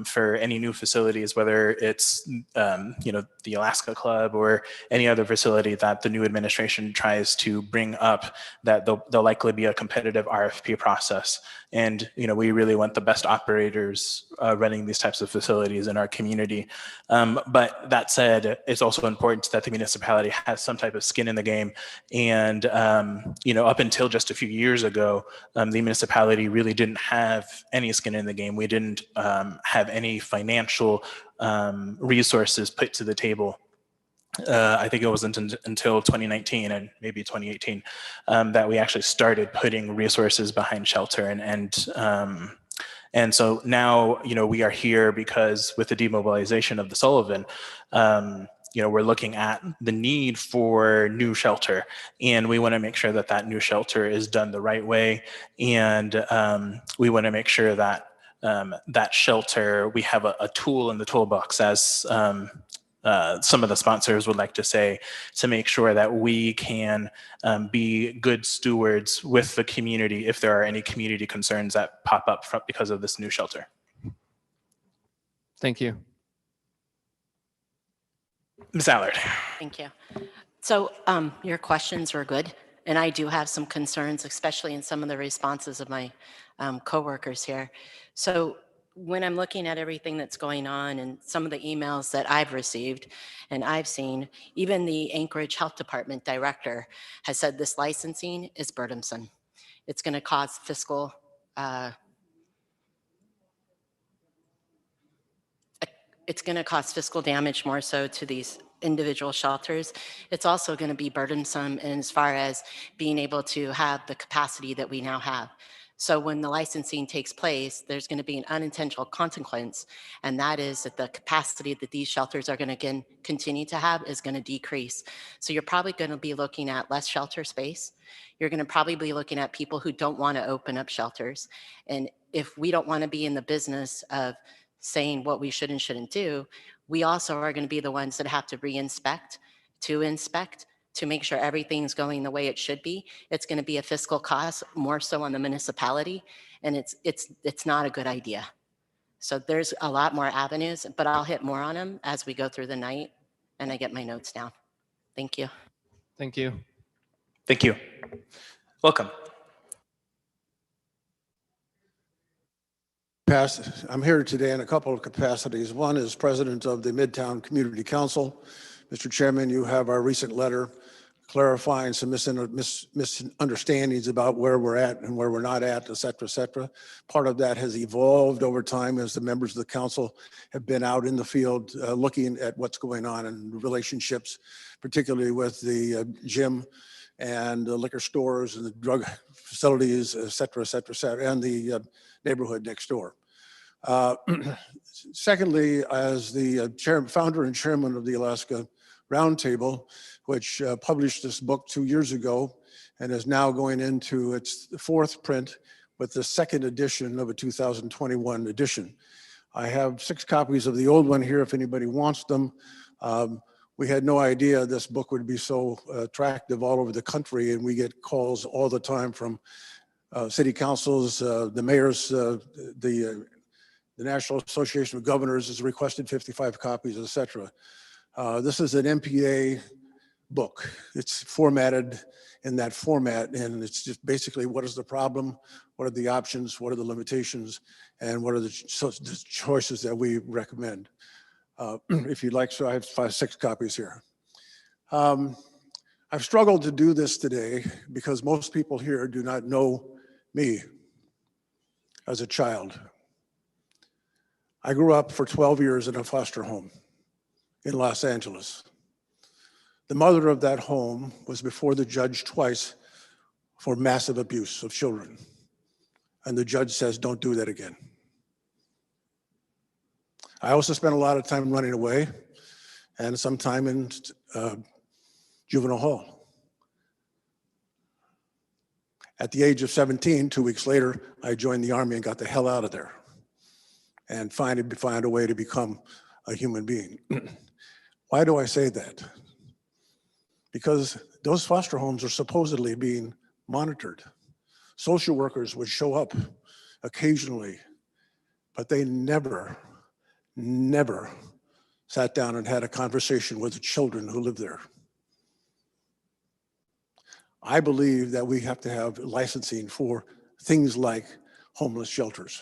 for any new facilities, whether it's the Alaska Club or any other facility that the new administration tries to bring up, that there'll likely be a competitive RFP process. And we really want the best operators running these types of facilities in our community. But that said, it's also important that the municipality has some type of skin in the game. And up until just a few years ago, the municipality really didn't have any skin in the game. We didn't have any financial resources put to the table. I think it wasn't until 2019 and maybe 2018 that we actually started putting resources behind shelter. And so now, we are here because with the demobilization of the Sullivan, we're looking at the need for new shelter, and we want to make sure that that new shelter is done the right way. And we want to make sure that that shelter, we have a tool in the toolbox, as some of the sponsors would like to say, to make sure that we can be good stewards with the community if there are any community concerns that pop up because of this new shelter. Thank you. Ms. Allard. Thank you. So your questions were good, and I do have some concerns, especially in some of the responses of my coworkers here. So when I'm looking at everything that's going on and some of the emails that I've received and I've seen, even the Anchorage Health Department director has said this licensing is burdensome. It's going to cause fiscal damage more so to these individual shelters. It's also going to be burdensome in as far as being able to have the capacity that we now have. So when the licensing takes place, there's going to be an unintentional consequence, and that is that the capacity that these shelters are going to continue to have is going to decrease. So you're probably going to be looking at less shelter space. You're going to probably be looking at people who don't want to open up shelters. And if we don't want to be in the business of saying what we should and shouldn't do, we also are going to be the ones that have to re-inspect, to make sure everything's going the way it should be. It's going to be a fiscal cost, more so on the municipality, and it's not a good idea. So there's a lot more avenues, but I'll hit more on them as we go through the night and I get my notes down. Thank you. Thank you. Thank you. Welcome. I'm here today in a couple of capacities. One is president of the Midtown Community Council. Mr. Chairman, you have our recent letter clarifying some misunderstandings about where we're at and where we're not at, et cetera, et cetera. Part of that has evolved over time as the members of the council have been out in the field looking at what's going on in relationships, particularly with the gym and the liquor stores and the drug facilities, et cetera, and the neighborhood next door. Secondly, as the founder and chairman of the Alaska Roundtable, which published this book 2 years ago and is now going into its 4th print with the 2nd edition of a 2021 edition. I have 6 copies of the old one here if anybody wants them. We had no idea this book would be so attractive all over the country, and we get calls all the time from city councils, the mayors, the National Association of Governors has requested 55 copies, et cetera. This is an MPA book. It's formatted in that format, and it's just basically what is the problem, what are the options, what are the limitations, and what are the choices that we recommend. If you'd like, so I have 6 copies here. I I've struggled to do this today because most people here do not know me as a child. I grew up for 12 years in a foster home in Los Angeles. The mother of that home was before the judge twice for massive abuse of children. And the judge says, don't do that again. I also spent a lot of time running away and some time in juvenile hall. At the age of 17, 2 weeks later, I joined the Army and got the hell out of there and finally found a way to become a human being. Why do I say that? Because those foster homes are supposedly being monitored. Social workers would show up occasionally, but they never sat down and had a conversation with the children who live there. I believe that we have to have licensing for things like homeless shelters.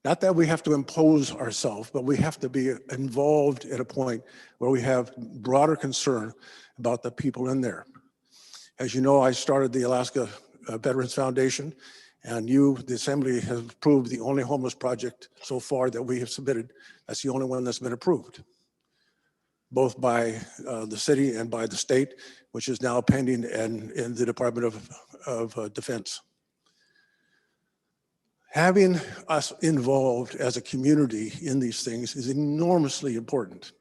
Not that we have to impose ourselves, but we have to be involved at a point where we have broader concern about the people in there. As you know, I started the Alaska Veterans Foundation, and you, the Assembly, has approved the only homeless project so far that we have submitted. That's the only one that's been approved, both by the city and by the state, which is now pending in the Department of Defense. Having us involved as a community in these things is enormously important.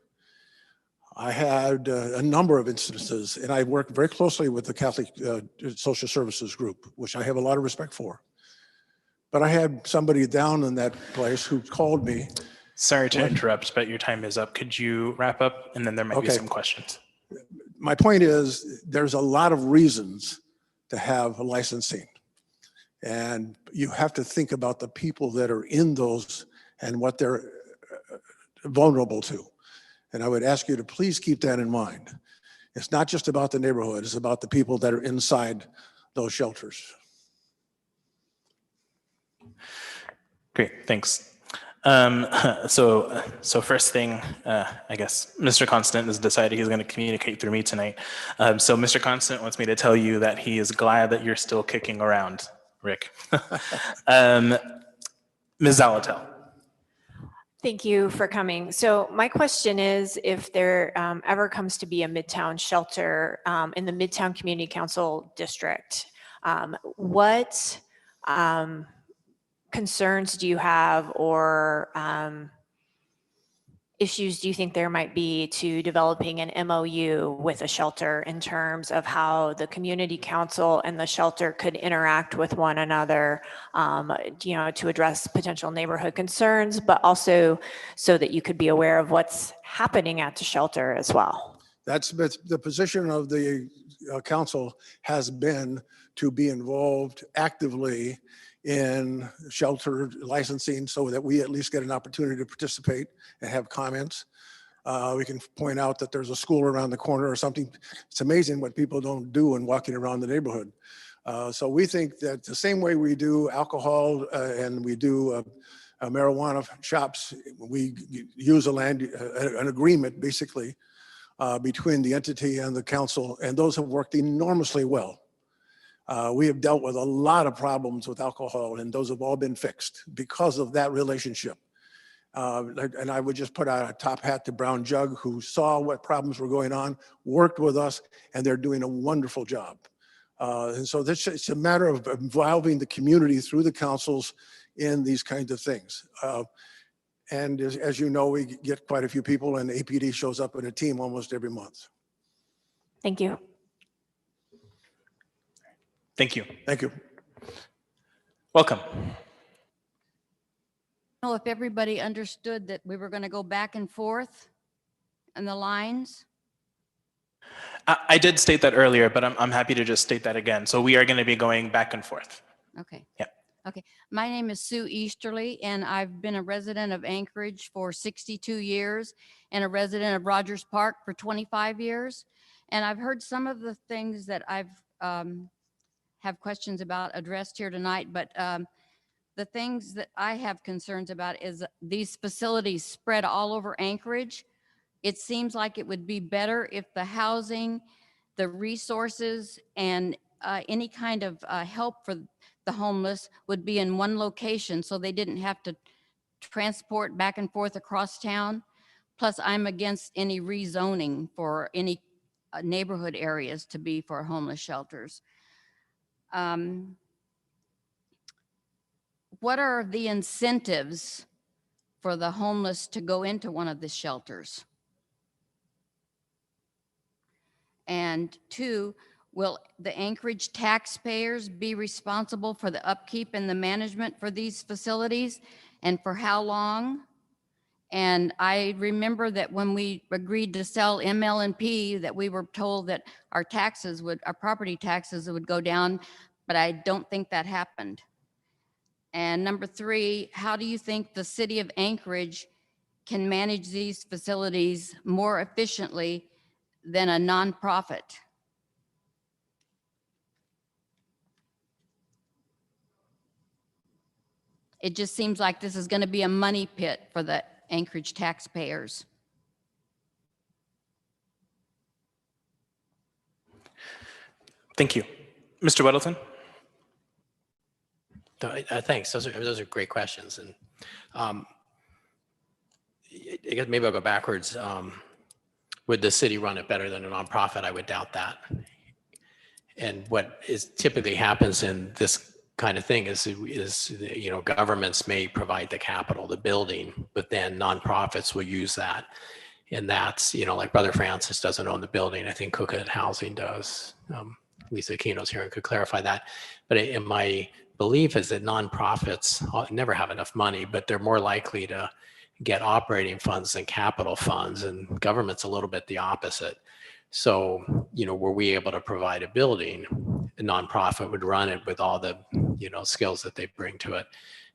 I had a number of instances, and I worked very closely with the Catholic Social Services group, which I have a lot of respect for. But I had somebody down in that place who called me. Sorry to interrupt, but your time is up. Could you wrap up? And then there might be some questions. My point is, there's a lot of reasons to have licensing. And you have to think about the people that are in those and what they're vulnerable to. And I would ask you to please keep that in mind. It's not just about the neighborhood, it's about the people that are inside those shelters. Great, thanks. So first thing, I guess Mr. Constant has decided he's going to communicate through me tonight. So Mr. Constant wants me to tell you that he is glad that you're still kicking around, Rick. Ms. Zalatel. Thank you for coming. So my question is, if there ever comes to be a Midtown shelter in the Midtown Community Council District, what concerns do you have, or issues do you think there might be to developing an MOU with a shelter in terms of how the community council and the shelter could interact with one another, to address potential neighborhood concerns, but also so that you could be aware of what's happening at the shelter as well? That's the position of the council has been to be involved actively in shelter licensing so that we at least get an opportunity to participate and have comments. We can point out that there's a school around the corner or something. It's amazing what people don't do when walking around the neighborhood. So we think that the same way we do alcohol and we do marijuana shops, we use an agreement basically between the entity and the council, and those have worked enormously well. We have dealt with a lot of problems with alcohol, and those have all been fixed because of that relationship. And I would just put out a top hat to Brown Jug, who saw what problems were going on, worked with us, and they're doing a wonderful job. And so it's a matter of involving the community through the councils in these kinds of things. And as you know, we get quite a few people, and APD shows up in a team almost every month. Thank you. Thank you. Thank you. Welcome. Know if everybody understood that we were going to go back and forth in the lines. I did state that earlier, but I'm happy to just state that again. So we are going to be going back and forth. Okay. Yeah. Okay. My name is Sue Easterly, and I've been a resident of Anchorage for 62 years and a resident of Rogers Park for 25 years. And I've heard some of the things that I've have questions about addressed here tonight, but the things that I have concerns about is these facilities spread all over Anchorage. It seems like it would be better if the housing the resources and any kind of help for the homeless would be in one location, so they didn't have to transport back and forth across town. Plus, I'm against any rezoning for any neighborhood areas to be for homeless shelters. What are the incentives for the homeless to go into one of the shelters? And two, will the Anchorage taxpayers be responsible for the upkeep and the management for these facilities, and for how long? And I remember that when we agreed to sell ML&P, that we were told that our property taxes would go down, but I don't think that happened. And number three, how do you think the city of Anchorage can manage these facilities more efficiently than a nonprofit? It just seems like this is going to be a money pit for the Anchorage taxpayers. Thank you. Mr. Weddleton? Thanks. Those are great questions. And I guess maybe I'll go backwards. Would the city run it better than a nonprofit? I would doubt that. And what typically happens in this kind of thing is governments may provide the capital, the building, but then nonprofits will use that. And that's, like Brother Francis doesn't own the building. I think Cookett Housing does. Lisa Aquino's here and could clarify that. But in my belief is that nonprofits never have enough money, but they're more likely to get operating funds than capital funds, and government's a little bit the opposite. So, were we able to provide a building, a nonprofit would run it with all the, skills that they bring to it.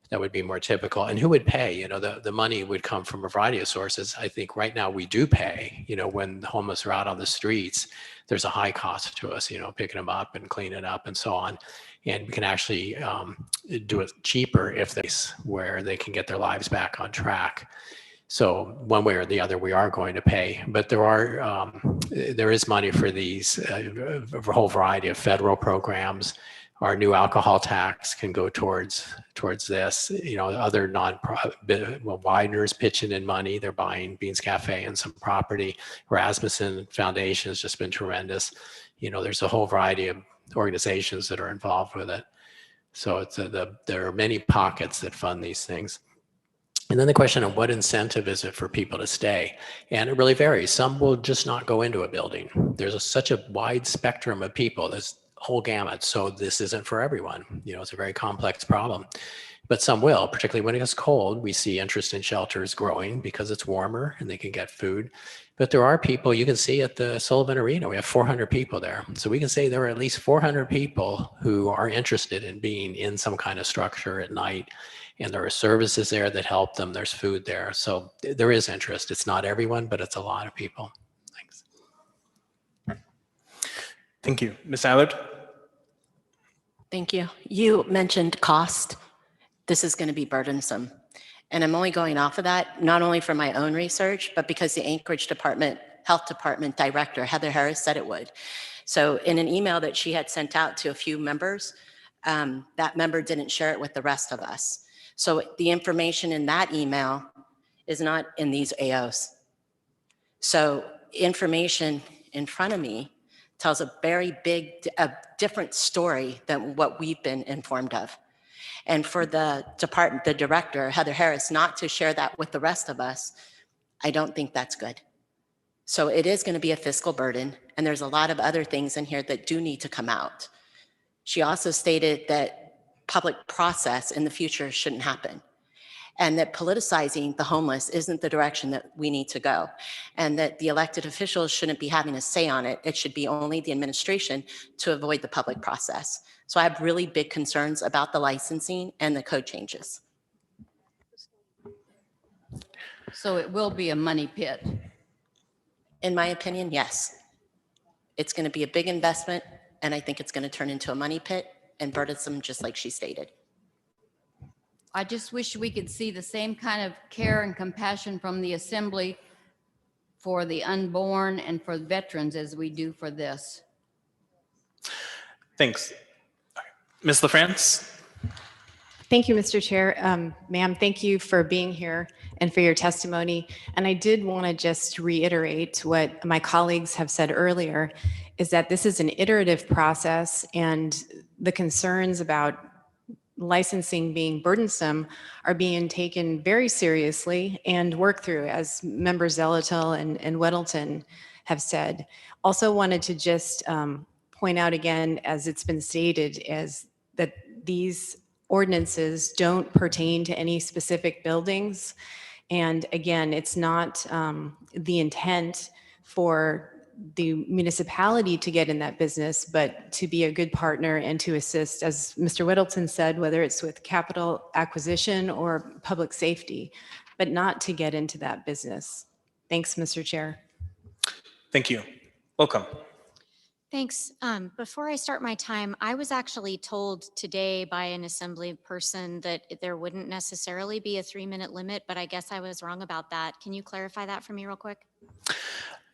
That would be more typical. And who would pay? The money would come from a variety of sources. I think right now we do pay, when the homeless are out on the streets, there's a high cost to us, picking them up and cleaning it up and so on. And we can actually do it cheaper where they can get their lives back on track. So one way or the other, we are going to pay, but there is money for these, a whole variety of federal programs. Our new alcohol tax can go towards this. Other nonprofit, Widener's pitching in money. They're buying Beans Cafe and some property. Rasmussen Foundation has just been tremendous. There's a whole variety of organizations that are involved with it. So there are many pockets that fund these things. And then the question of what incentive is it for people to stay? And it really varies. Some will just not go into a building. There's such a wide spectrum of people. There's whole gamut. So this isn't for everyone. It's a very complex problem, but some will, particularly when it gets cold. We see interest in shelters growing because it's warmer and they can get food. But there are people, you can see at the Sullivan Arena, we have 400 people there. So we can say there are at least 400 people who are interested in being in some kind of structure at night. And there are services there that help them. There's food there. So there is interest. It's not everyone, but it's a lot of people. Thanks. Thank you. Ms. Allard? Thank you. You mentioned cost. This is going to be burdensome. And I'm only going off of that, not only for my own research, but because the Anchorage Health Department Director, Heather Harris, said it would. So in an email that she had sent out to a few members, that member didn't share it with the rest of us. So the information in that email is not in these AOs. So information in front of me tells a very different story than what we've been informed of. And for the director, Heather Harris, not to share that with the rest of us, I don't think that's good. So it is going to be a fiscal burden, and there's a lot of other things in here that do need to come out. She also stated that public process in the future shouldn't happen, and that politicizing the homeless isn't the direction that we need to go, and that the elected officials shouldn't be having a say on it. It should be only the administration to avoid the public process. So I have really big concerns about the licensing and the code changes. So it will be a money pit. In my opinion, yes. It's going to be a big investment, and I think it's going to turn into a money pit and burdensome, just like she stated. I just wish we could see the same kind of care and compassion from the Assembly for the unborn and for veterans as we do for this. Thanks. Ms. LaFrance? Thank you, Mr. Chair. Ma'am, thank you for being here and for your testimony. And I did want to just reiterate what my colleagues have said earlier, is that this is an iterative process, and the concerns about licensing being burdensome are being taken very seriously and worked through, as members Zelatil and Weddleton have said. Also wanted to just point out again, as it's been stated, as that these ordinances don't pertain to any specific buildings. And again, it's not the intent for the municipality to get in that business, but to be a good partner and to assist, as Mr. Whittleton said, whether it's with capital acquisition or public safety, but not to get into that business. Thanks, Mr. Chair. Thank you. Welcome. Thanks. Before I start my time, I was actually told today by an assembly person that there wouldn't necessarily be a 3-minute limit, but I guess I was wrong about that. Can you clarify that for me real quick?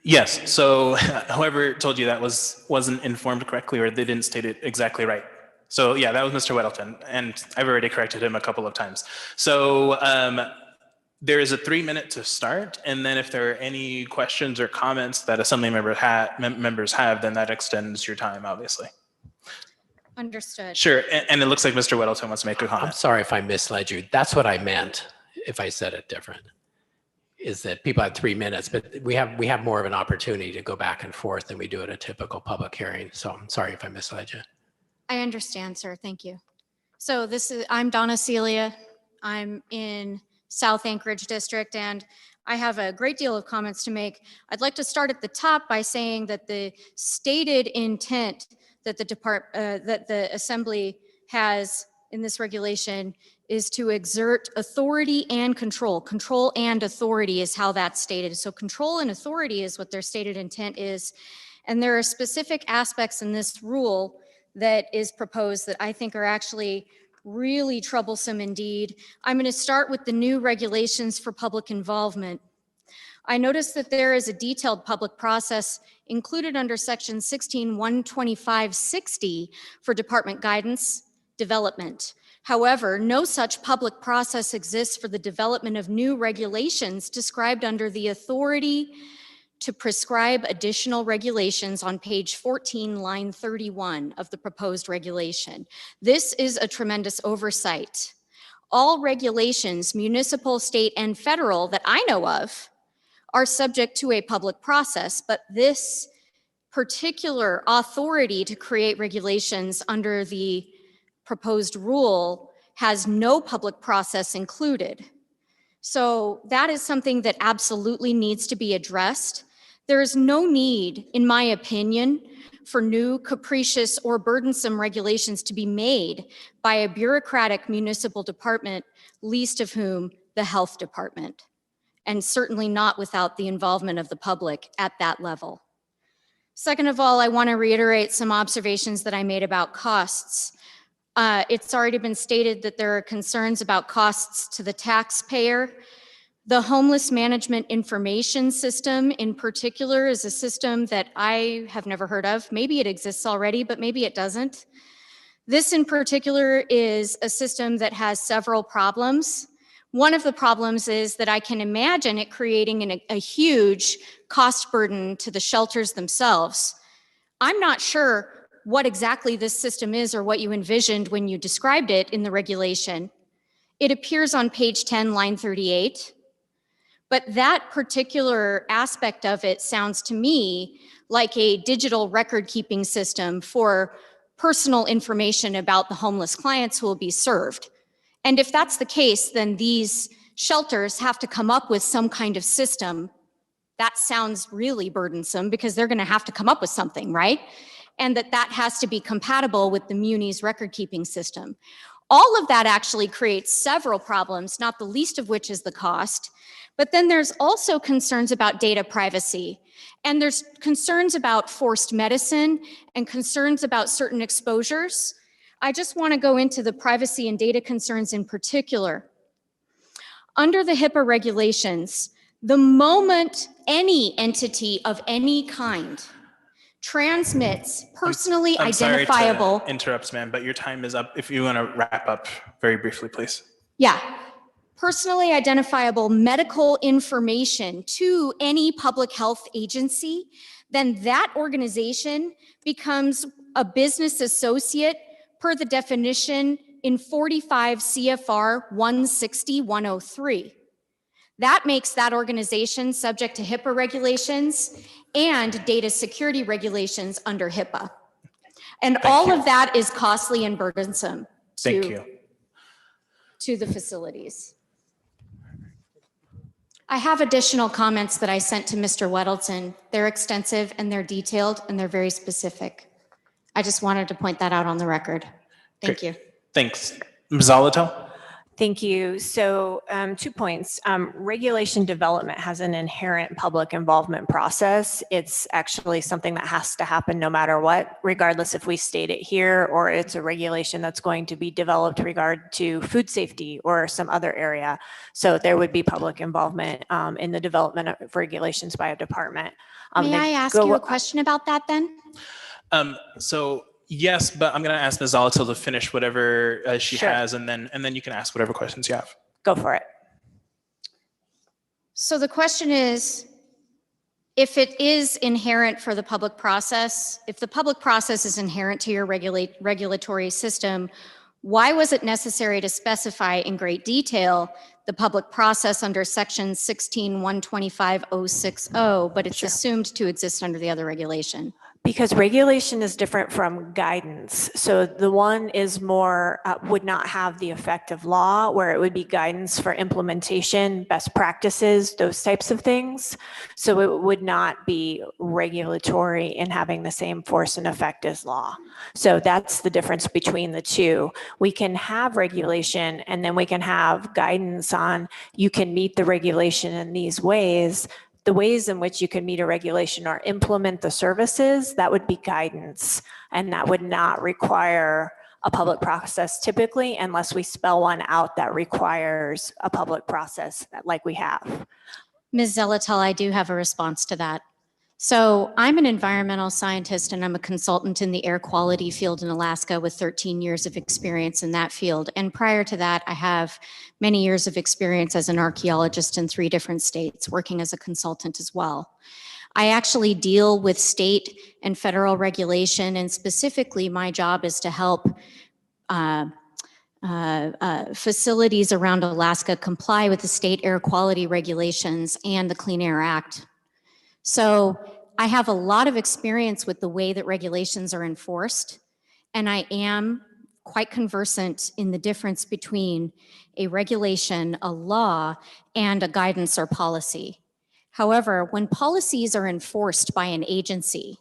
Yes, so whoever told you that wasn't informed correctly, or they didn't state it exactly right. So yeah, that was Mr. Weddleton, and I've already corrected him a couple of times. So there is a 3-minute to start, and then if there are any questions or comments that assembly members have, then that extends your time, obviously. Understood. Sure, and it looks like Mr. Weddleton wants to make a comment. I'm sorry if I misled you. That's what I meant if I said it different, is that people have 3 minutes, but we have more of an opportunity to go back and forth than we do at a typical public hearing. So I'm sorry if I misled you. I understand, sir. Thank you. So I'm Donna Celia. I'm in South Anchorage District, and I have a great deal of comments to make. I'd like to start at the top by saying that the stated intent that the Assembly has in this regulation is to exert authority and control. Control and authority is how that's stated. So control and authority is what their stated intent is. And there are specific aspects in this rule that is proposed that I think are actually really troublesome indeed. I'm going to start with the new regulations for public involvement. I noticed that there is a detailed public process included under section 16-125-60 for department guidance development. However, no such public process exists for the development of new regulations described under the authority to prescribe additional regulations on page 14, line 31 of the proposed regulation. This is a tremendous oversight. All regulations, municipal, state, and federal that I know of are subject to a public process, but this particular authority to create regulations under the proposed rule has no public process included. So that is something that absolutely needs to be addressed. There is no need, in my opinion, for new, capricious, or burdensome regulations to be made by a bureaucratic municipal department, least of whom the health department, and certainly not without the involvement of the public at that level. Second of all, I want to reiterate some observations that I made about costs. It's already been stated that there are concerns about costs to the taxpayer. The Homeless Management Information System in particular is a system that I have never heard of. Maybe it exists already, but maybe it doesn't. This in particular is a system that has several problems. One of the problems is that I can imagine it creating a huge cost burden to the shelters themselves. I'm not sure what exactly this system is or what you envisioned when you described it in the regulation. It appears on page 10, line 38. But that particular aspect of it sounds to me like a digital record-keeping system for personal information about the homeless clients who will be served. And if that's the case, then these shelters have to come up with some kind of system. That sounds really burdensome because they're going to have to come up with something, right? And that has to be compatible with the Muni's record-keeping system. All of that actually creates several problems, not the least of which is the cost. But then there's also concerns about data privacy. And there's concerns about forced medicine and concerns about certain exposures. I just want to go into the privacy and data concerns in particular. Under the HIPAA regulations, the moment any entity of any kind transmits personally I'm identifiable. Sorry to interrupt, ma'am, but your time is up. If you want to wrap up very briefly, please. Yeah. Personally identifiable medical information to any public health agency, then that organization becomes a business associate per the definition in 45 CFR 160-103. That makes that organization subject to HIPAA regulations and data security regulations under HIPAA. And all of that is costly and burdensome to the facilities. I have additional comments that I sent to Mr. Weddleton. They're extensive and they're detailed and they're very specific. I just wanted to point that out on the record. Thank you. Thanks. Ms. Zolotel? Thank you. So 2 points. Regulation development has an inherent public involvement process. It's actually something that has to happen no matter what, regardless if we state it here or it's a regulation that's going to be developed regard to food safety or some other area. So there would be public involvement in the development of regulations by a department. May I ask you a question about that then? Yes, but I'm going to ask Ms. Zolotel to finish whatever she Sure. has, and then you can ask whatever questions you have. Go for it. So the question is, if it is inherent for the public process, if the public process is inherent to your regulatory system, why was it necessary to specify in great detail the public process under section 16-125-060, but it's assumed to exist under the other regulation? Because regulation is different from guidance. So the one is more, would not have the effect of law, where it would be guidance for implementation, best practices, those types of things. So it would not be regulatory in having the same force and effect as law. So that's the difference between the two. We can have regulation and then we can have guidance on you can meet the regulation in these ways. The ways in which you can meet a regulation or implement the services, that would be guidance, and that would not require a public process typically, unless we spell one out that requires a public process like we have. Ms. Zolotel, I do have a response to that. So I'm an environmental scientist and I'm a consultant in the air quality field in Alaska with 13 years of experience in that field. And prior to that, I have many years of experience as an archaeologist in 3 different states, working as a consultant as well. I actually deal with state and federal regulation, and specifically my job is to help facilities around Alaska comply with the state air quality regulations and the Clean Air Act. So I have a lot of experience with the way that regulations are enforced, and I am quite conversant in the difference between a regulation, a law, and a guidance or policy. However, when policies are enforced by an agency,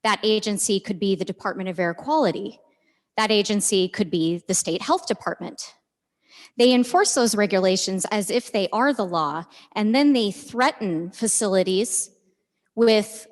that agency could be the Department of Air Quality. That agency could be the State Health Department. They enforce those regulations as if they are the law, and then they threaten facilities with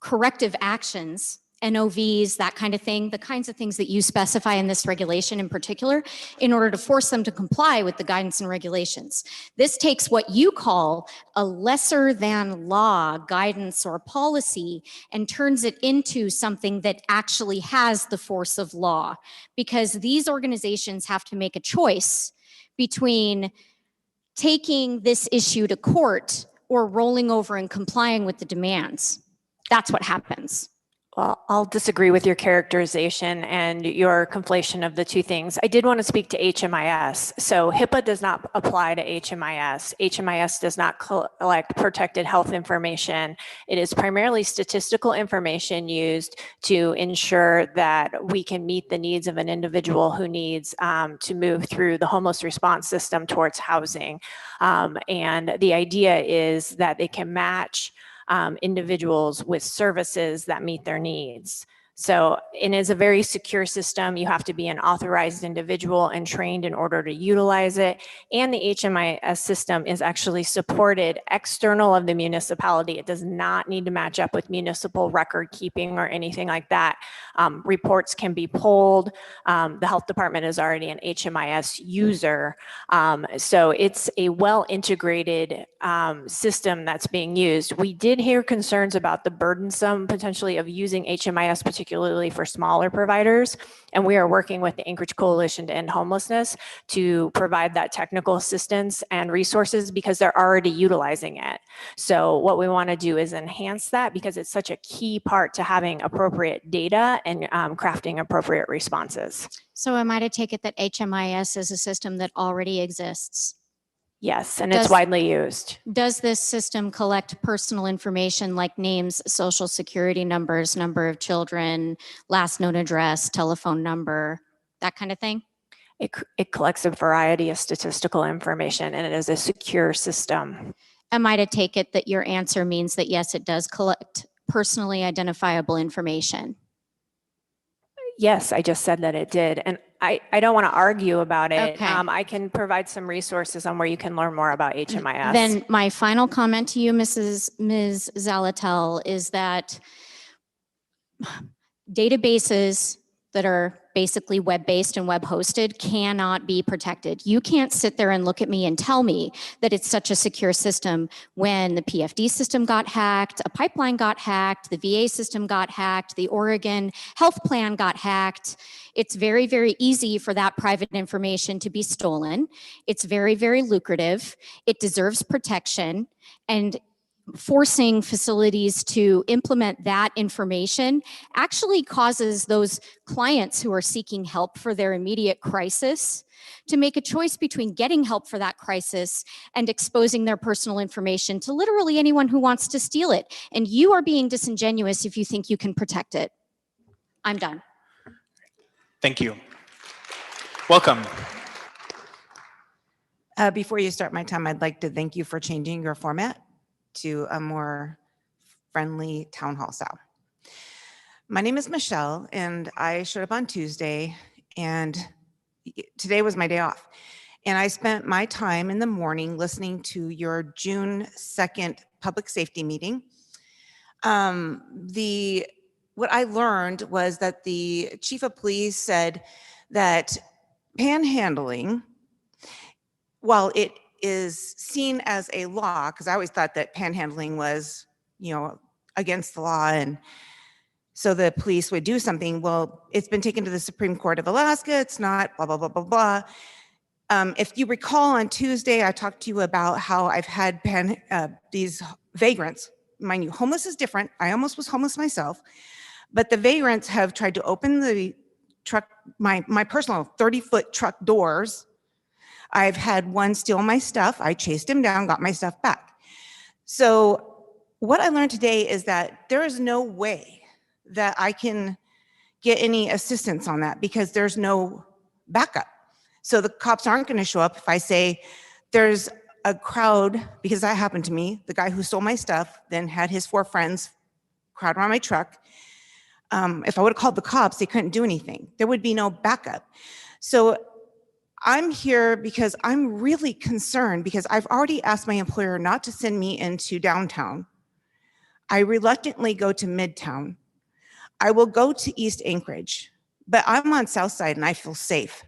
corrective actions, NOVs, that kind of thing, the kinds of things that you specify in this regulation in particular, in order to force them to comply with the guidance and regulations. This takes what you call a lesser than law guidance or policy and turns it into something that actually has the force of law, because these organizations have to make a choice between taking this issue to court or rolling over and complying with the demands. That's what happens. Well, I'll disagree with your characterization and your conflation of the two things. I did want to speak to HMIS. So HIPAA does not apply to HMIS. HMIS does not collect protected health information. It is primarily statistical information used to ensure that we can meet the needs of an individual who needs to move through the homeless response system towards housing. And the idea is that they can match individuals with services that meet their needs. So it is a very secure system. You have to be an authorized individual and trained in order to utilize it. And the HMIS system is actually supported external of the municipality. It does not need to match up with municipal record keeping or anything like that. Reports can be pulled. The health department is already an HMIS user. So it's a well-integrated system that's being used. We did hear concerns about the burdensome potentially of using HMIS, particularly for smaller providers. And we are working with the Anchorage Coalition to End Homelessness to provide that technical assistance and resources because they're already utilizing it. So what we want to do is enhance that because it's such a key part to having appropriate data and crafting appropriate responses. So am I to take it that HMIS is a system that already exists? Yes, and it's widely used. Does this system collect personal information like names, social security numbers, number of children, last known address, telephone number, that kind of thing? It collects a variety of statistical information, and it is a secure system. Am I to take it that your answer means that yes, it does collect personally identifiable information? Yes, I just said that it did. And I don't want to argue about it. Okay. I can provide some resources on where you can learn more about HMIS. Then my final comment to you, Ms. Zalatel, is that databases that are basically web-based and web-hosted cannot be protected. You can't sit there and look at me and tell me that it's such a secure system when the PFD system got hacked, a pipeline got hacked, the VA system got hacked, the Oregon health plan got hacked. It's very, very easy for that private information to be stolen. It's very, very lucrative. It deserves protection. And forcing facilities to implement that information actually causes those clients who are seeking help for their immediate crisis to make a choice between getting help for that crisis and exposing their personal information to literally anyone who wants to steal it. And you are being disingenuous if you think you can protect it. I'm done. Thank you. Welcome. Before you start my time, I'd like to thank you for changing your format to a more friendly town hall style. My name is Michelle, and I showed up on Tuesday, and today was my day off. And I spent my time in the morning listening to your June 2nd public safety meeting. What I learned was that the chief of police said that panhandling, while it is seen as a law, because I always thought that panhandling was, against the law, and so the police would do something. Well, it's been taken to the Supreme Court of Alaska. It's not, blah, blah, blah, blah, blah. If you recall, on Tuesday, I talked to you about how I've had these vagrants. Mind you, homeless is different. I almost was homeless myself. But the vagrants have tried to open the truck, my personal 30-foot truck doors. I've had one steal my stuff. I chased him down, got my stuff back. So what I learned today is that there is no way that I can get any assistance on that because there's no backup. So the cops aren't going to show up if I say there's a crowd, because that happened to me. The guy who stole my stuff then had his 4 friends crowd around my truck. If I would have called the cops, they couldn't do anything. There would be no backup. So I'm here because I'm really concerned because I've already asked my employer not to send me into downtown. I reluctantly go to Midtown. I will go to East Anchorage, but I'm on South Side and I feel safe.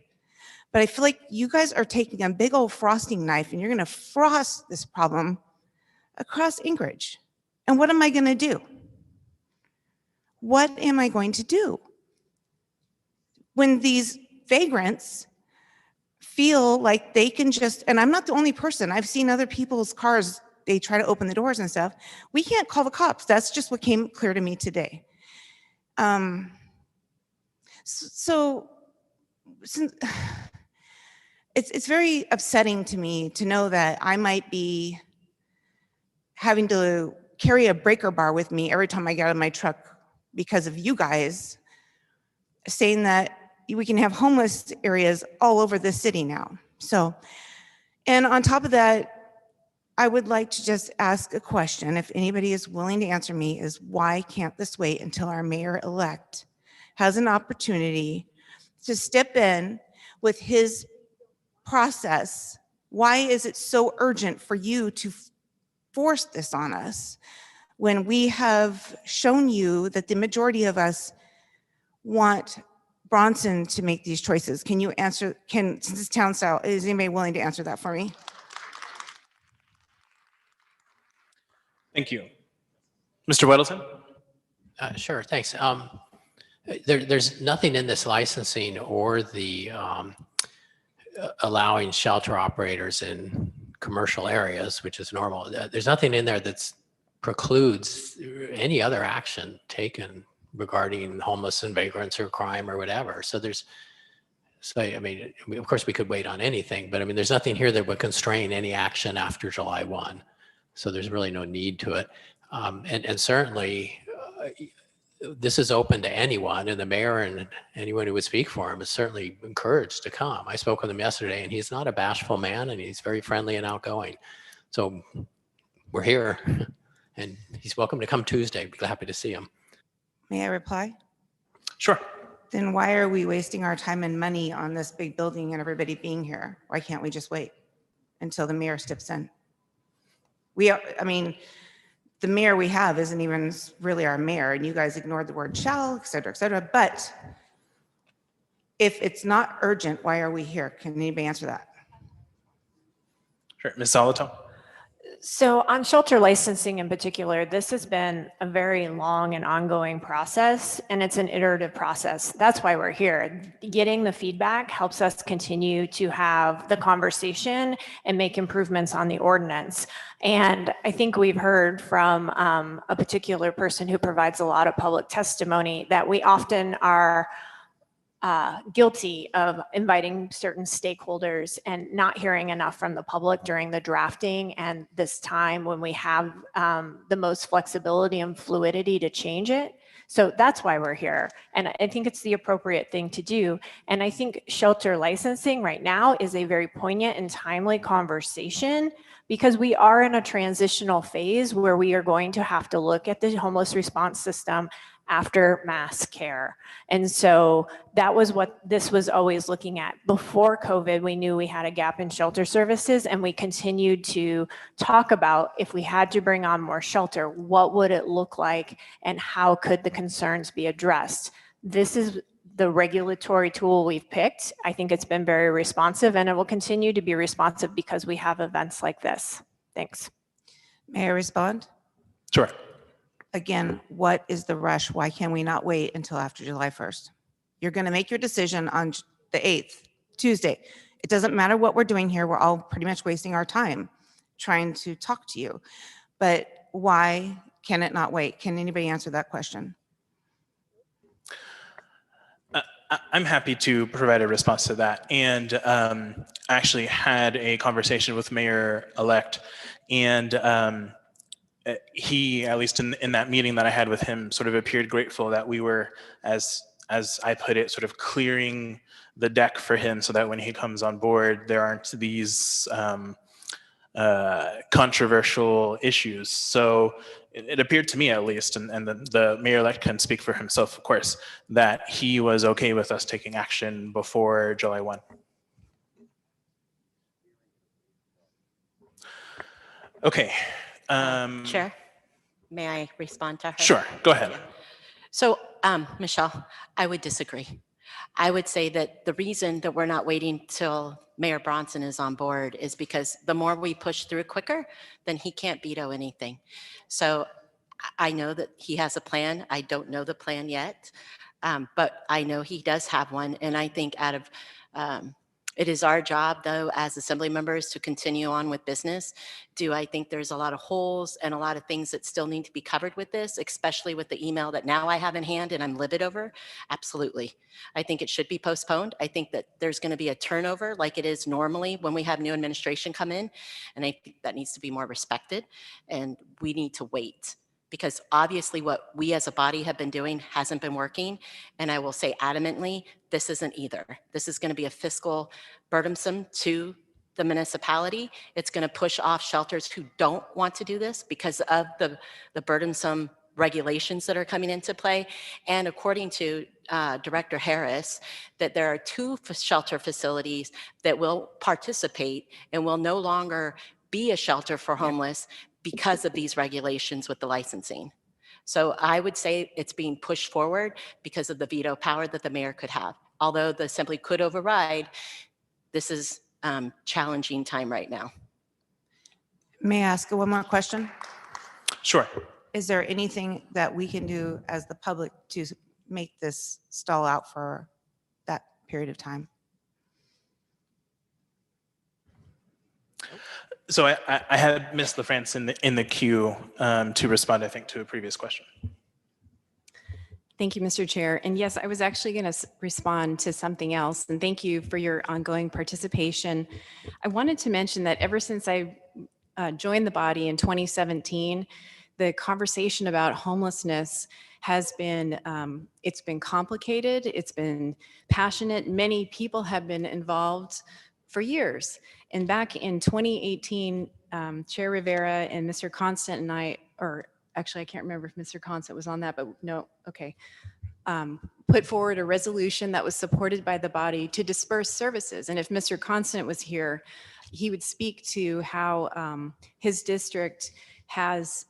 But I feel like you guys are taking a big old frosting knife and you're gonna frost this problem across Anchorage. And what am I gonna do? What am I going to do? When these vagrants feel like they can just, and I'm not the only person, I've seen other people's cars, they try to open the doors and stuff. We can't call the cops. That's just what came clear to me today. It's very upsetting to me to know that I might be having to carry a breaker bar with me every time I get out of my truck because of you guys saying that we can have homeless areas all over the city now. So, and on top of that, I would like to just ask a question, if anybody is willing to answer me, is why can't this wait until our mayor-elect has an opportunity to step in with his process. Why is it so urgent for you to force this on us when we have shown you that the majority of us want Bronson to make these choices? Can you answer, since it's town style, is anybody willing to answer that for me? Thank you. Mr. Weddleton? Sure, thanks. There's nothing in this licensing or the allowing shelter operators in commercial areas, which is normal. There's nothing in there that precludes any other action taken regarding homeless and vagrants or crime or whatever. So I mean, of course we could wait on anything, but I mean, there's nothing here that would constrain any action after July 1. So there's really no need to it. And certainly this is open to anyone, and the mayor and anyone who would speak for him is certainly encouraged to come. I spoke with him yesterday, and he's not a bashful man, and he's very friendly and outgoing. So we're here, and he's welcome to come Tuesday. We'd be happy to see him. May I reply? Sure. Then why are we wasting our time and money on this big building and everybody being here? Why can't we just wait until the mayor steps in? I mean, the mayor we have isn't even really our mayor, and you guys ignored the word shall, et cetera, et cetera. But if it's not urgent, why are we here? Can anybody answer that? Sure. Ms. Zoloto? So on shelter licensing in particular, this has been a very long and ongoing process, and it's an iterative process. That's why we're here. Getting the feedback helps us continue to have the conversation and make improvements on the ordinance. And I think we've heard from a particular person who provides a lot of public testimony that we often are guilty of inviting certain stakeholders and not hearing enough from the public during the drafting and this time when we have the most flexibility and fluidity to change it. So that's why we're here. And I think it's the appropriate thing to do. And I think shelter licensing right now is a very poignant and timely conversation because we are in a transitional phase where we are going to have to look at the homeless response system after mass care. And so that was what this was always looking at. Before COVID, we knew we had a gap in shelter services, and we continued to talk about if we had to bring on more shelter, what would it look like and how could the concerns be addressed? This is the regulatory tool we've picked. I think it's been very responsive, and it will continue to be responsive because we have events like this. Thanks. May I respond? Sure. Again, what is the rush? Why can we not wait until after July 1st? You're going to make your decision on the 8th, Tuesday. It doesn't matter what we're doing here. We're all pretty much wasting our time trying to talk to you. But why can it not wait? Can anybody answer that question? I'm happy to provide a response to that. And I actually had a conversation with Mayor-elect, and he, at least in that meeting that I had with him, sort of appeared grateful that we were, as I put it, sort of clearing the deck for him so that when he comes on board, there aren't these controversial issues. So it appeared to me, at least, and the mayor-elect can speak for himself, of course, that he was okay with us taking action before July 1. Okay. Chair, may I respond to her? Sure, go ahead. So, Michelle, I would disagree. I would say that the reason that we're not waiting till Mayor Bronson is on board is because the more we push through quicker, then he can't veto anything. So I know that he has a plan. I don't know the plan yet, but I know he does have one. And I think it is our job, though, as assembly members to continue on with business. Do I think there's a lot of holes and a lot of things that still need to be covered with this, especially with the email that now I have in hand and I'm livid over? Absolutely. I think it should be postponed. I think that there's going to be a turnover like it is normally when we have new administration come in, and I think that needs to be more respected, and we need to wait. Because obviously what we as a body have been doing hasn't been working. And I will say adamantly, this isn't either. This is going to be a fiscal burdensome to the municipality. It's going to push off shelters who don't want to do this because of the burdensome regulations that are coming into play. And according to Director Harris that there are 2 shelter facilities that will participate and will no longer be a shelter for homeless because of these regulations with the licensing. So I would say it's being pushed forward because of the veto power that the mayor could have. Although the assembly could override, this is challenging time right now. May I ask one more question? Sure. Is there anything that we can do as the public to make this stall out for that period of time? So I had Ms. LaFrance in the queue to respond, I think, to a previous question. Thank you, Mr. Chair. And yes, I was actually going to respond to something else. And thank you for your ongoing participation. I wanted to mention that ever since I joined the body in 2017, the conversation about homelessness has been, it's been complicated, it's been passionate. Many people have been involved for years. And back in 2018, Chair Rivera and Mr. Constant and I, or actually I can't remember if Mr. Constant was on that, but no, okay. Put forward a resolution that was supported by the body to disperse services. And if Mr. Constant was here, he would speak to how his district has,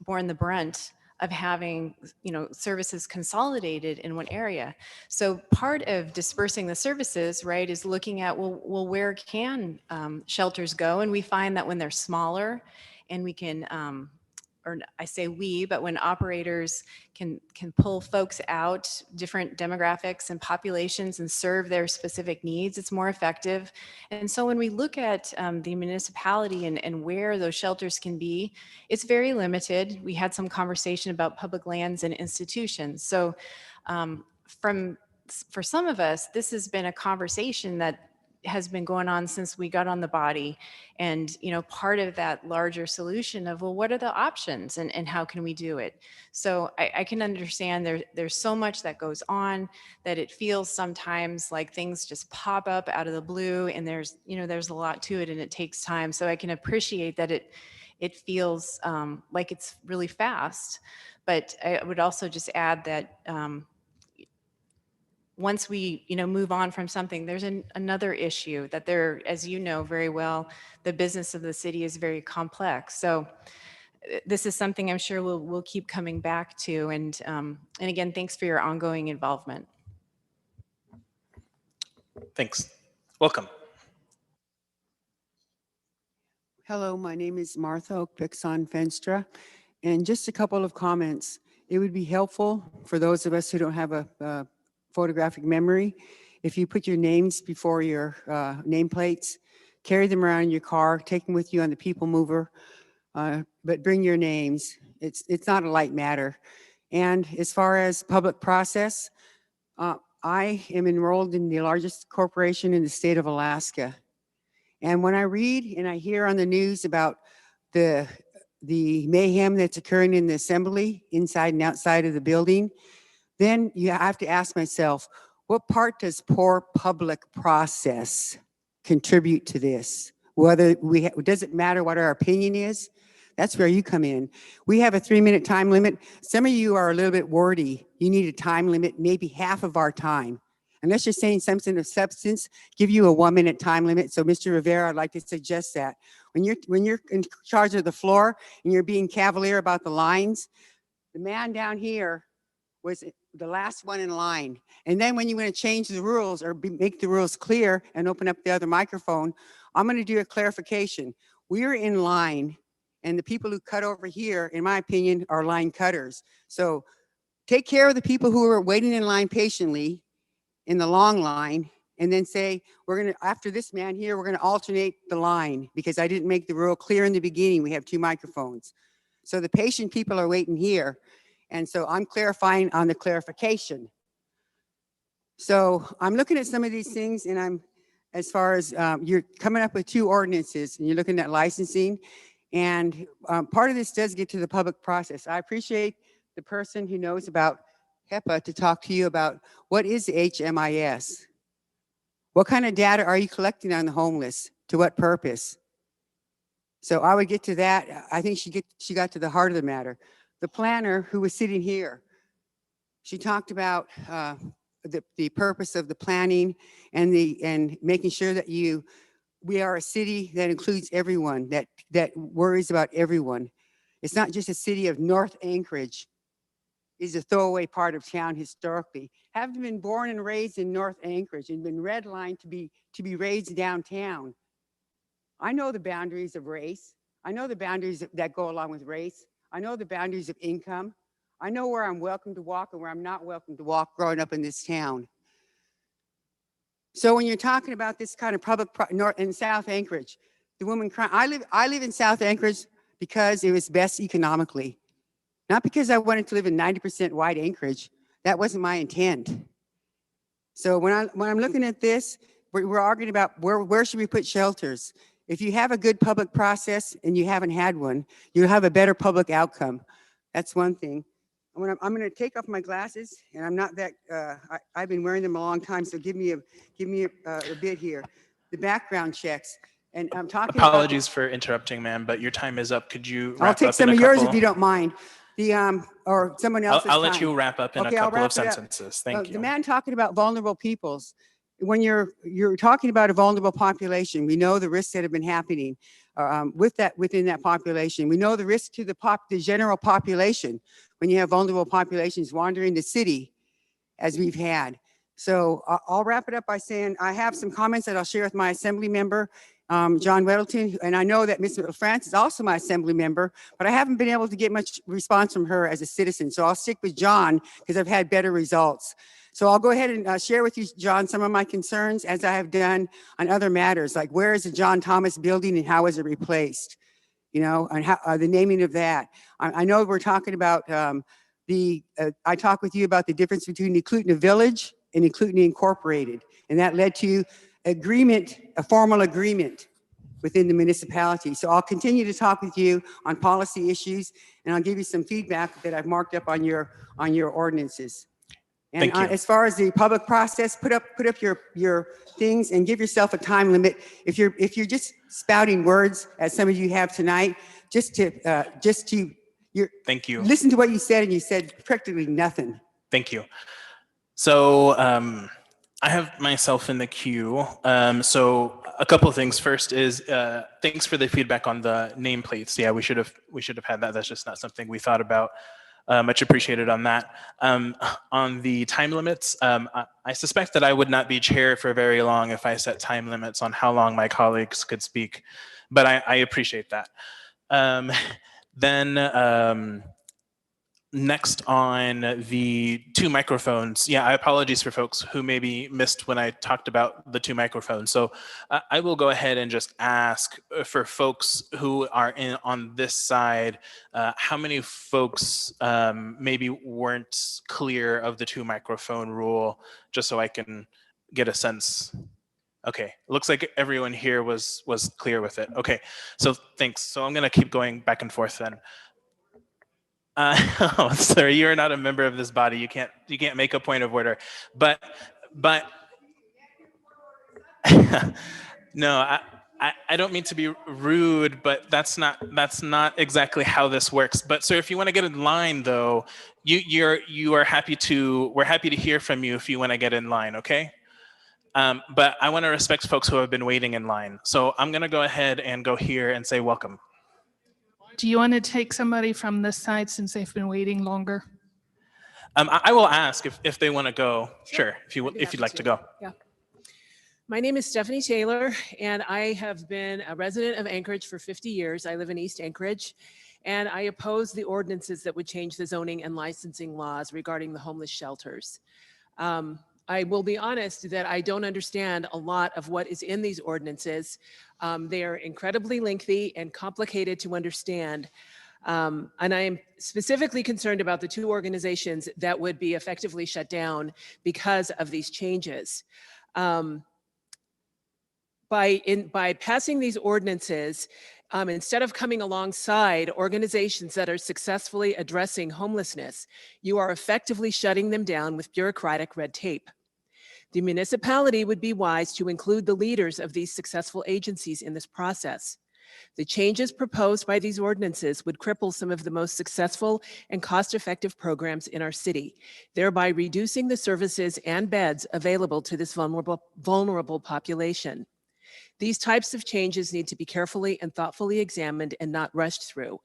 borne the brunt of having, services consolidated in one area. So part of dispersing the services, right, is looking at, well, where can shelters go? And we find that when they're smaller and we can, or I say we, but when operators can pull folks out, different demographics and populations and serve their specific needs, it's more effective. And so when we look at the municipality and where those shelters can be, it's very limited. We had some conversation about public lands and institutions. So for some of us, this has been a conversation that has been going on since we got on the body. And, part of that larger solution of, well, what are the options and how can we do it? So I can understand there's so much that goes on that it feels sometimes like things just pop up out of the blue and there's a lot to it and it takes time. So I can appreciate that it feels like it's really fast. But I would also just add that once we move on from something, there's another issue that there, as you know very well, the business of the city is very complex. So this is something I'm sure we'll keep coming back to. And again, thanks for your ongoing involvement. Thanks. Welcome. Hello, my name is Martha Okpixon Fenstra, and just a couple of comments. It would be helpful for those of us who don't have a photographic memory if you put your names before your nameplates, carry them around in your car, take them with you on the people mover, but bring your names. It's not a light matter. And as far as public process, I am enrolled in the largest corporation in the state of Alaska. And when I read and I hear on the news about the mayhem that's occurring in the assembly, inside and outside of the building, then you have to ask myself, what part does poor public process contribute to this? Does it matter what our opinion is? That's where you come in. We have a 3-minute time limit. Some of you are a little bit wordy. You need a time limit, maybe half of our time. Unless you're saying something of substance, give you a 1-minute time limit. So Mr. Rivera, I'd like to suggest that. When you're in charge of the floor and you're being cavalier about the lines, the man down here was the last one in line. And then when you want to change the rules or make the rules clear and open up the other microphone, I'm going to do a clarification. We're in line, and the people who cut over here, in my opinion, are line cutters. So take care of the people who are waiting in line patiently in the long line, and then say, after this man here, we're going to alternate the line because I didn't make the rule clear in the beginning. We have 2 microphones. So the patient people are waiting here. And so I'm clarifying on the clarification. So I'm looking at some of these things, and as far as you're coming up with 2 ordinances, and you're looking at licensing, and part of this does get to the public process. I appreciate the person who knows about HEPA to talk to you about what is the HMIS? What kind of data are you collecting on the homeless? To what purpose? So I would get to that. I think she got to the heart of the matter. The planner who was sitting here She talked about the purpose of the planning and making sure that we are a city that includes everyone, that worries about everyone. It's not just a city of North Anchorage is a throwaway part of town historically. Having been born and raised in North Anchorage and been redlined to be raised downtown, I know the boundaries of race. I know the boundaries that go along with race. I know the boundaries of income. I know where I'm welcome to walk and where I'm not welcome to walk growing up in this town. So when you're talking about this kind of public north in South Anchorage, the woman crying, I live in South Anchorage because it was best economically, not because I wanted to live in 90% white Anchorage. That wasn't my intent. So when I'm looking at this, we're arguing about where should we put shelters. If you have a good public process and you haven't had one, you'll have a better public outcome. That's one thing. I'm going to take off my glasses, and I'm not that. I've been wearing them a long time, so give me a bit here. The background checks, and I'm talking. Apologies for interrupting, ma'am, but your time is up. Could you wrap I'll take up some in of a yours couple? if you don't mind. Or someone else's. I'll let you wrap up in a Okay, I'll couple of wrap it up. sentences. Thank you. The man talking about vulnerable peoples. When you're talking about a vulnerable population, we know the risks that have been happening within that population. We know the risk to the general population when you have vulnerable populations wandering the city, as we've had. So I'll wrap it up by saying I have some comments that I'll share with my assembly member, John Weddleton, and I know that Ms. France is also my assembly member, but I haven't been able to get much response from her as a citizen. So I'll stick with John because I've had better results. So I'll go ahead and share with you, John, some of my concerns as I have done on other matters, like where is the John Thomas building and how is it replaced? You know, and how the naming of that. I know we're talking about I talked with you about the difference between Eklutna Village and Eklutna Incorporated, and that led to a formal agreement within the municipality. So I'll continue to talk with you on policy issues, and I'll give you some feedback that I've marked up on your ordinances. And as far as the public process, put up your things and give yourself a time limit. If you're just spouting words, as some of you have tonight, Thank you. Listen to what you said, and you said practically nothing. Thank you. So I have myself in the queue. So a couple of things. First is thanks for the feedback on the nameplates. Yeah, we should have had that. That's just not something we thought about. Much appreciated on that. On the time limits, I suspect that I would not be chair for very long if I set time limits on how long my colleagues could speak, but I appreciate that. Then next on the 2 microphones, yeah, I apologize for folks who maybe missed when I talked about the 2 microphones. So I will go ahead and just ask for folks who are on this side, how many folks maybe weren't clear of the 2 microphone rule, just so I can get a sense. Okay, looks like everyone here was clear with it. Okay, so thanks. So I'm gonna keep going back and forth then. Oh, sorry, you are not a member of this body. You can't make a point of order. But no, I don't mean to be rude, but that's not exactly how this works. But sir, if you want to get in line though, we're happy to hear from you if you want to get in line, okay? But I want to respect folks who have been waiting in line. So I'm gonna go ahead and go here and say welcome. Do you want to take somebody from this side since they've been waiting longer? I will ask if they want to go. Sure, if you'd like to go. Yeah. My name is Stephanie Taylor, and I have been a resident of Anchorage for 50 years. I live in East Anchorage, and I oppose the ordinances that would change the zoning and licensing laws regarding the homeless shelters. I will be honest that I don't understand a lot of what is in these ordinances. They are incredibly lengthy and complicated to understand. And I am specifically concerned about the 2 organizations that would be effectively shut down because of these changes. By passing these ordinances, instead of coming alongside organizations that are successfully addressing homelessness, you are effectively shutting them down with bureaucratic red tape. The municipality would be wise to include the leaders of these successful agencies in this process. The changes proposed by these ordinances would cripple some of the most successful and cost-effective programs in our city, thereby reducing the services and beds available to this vulnerable population. These types of changes need to be carefully and thoughtfully examined and not rushed through.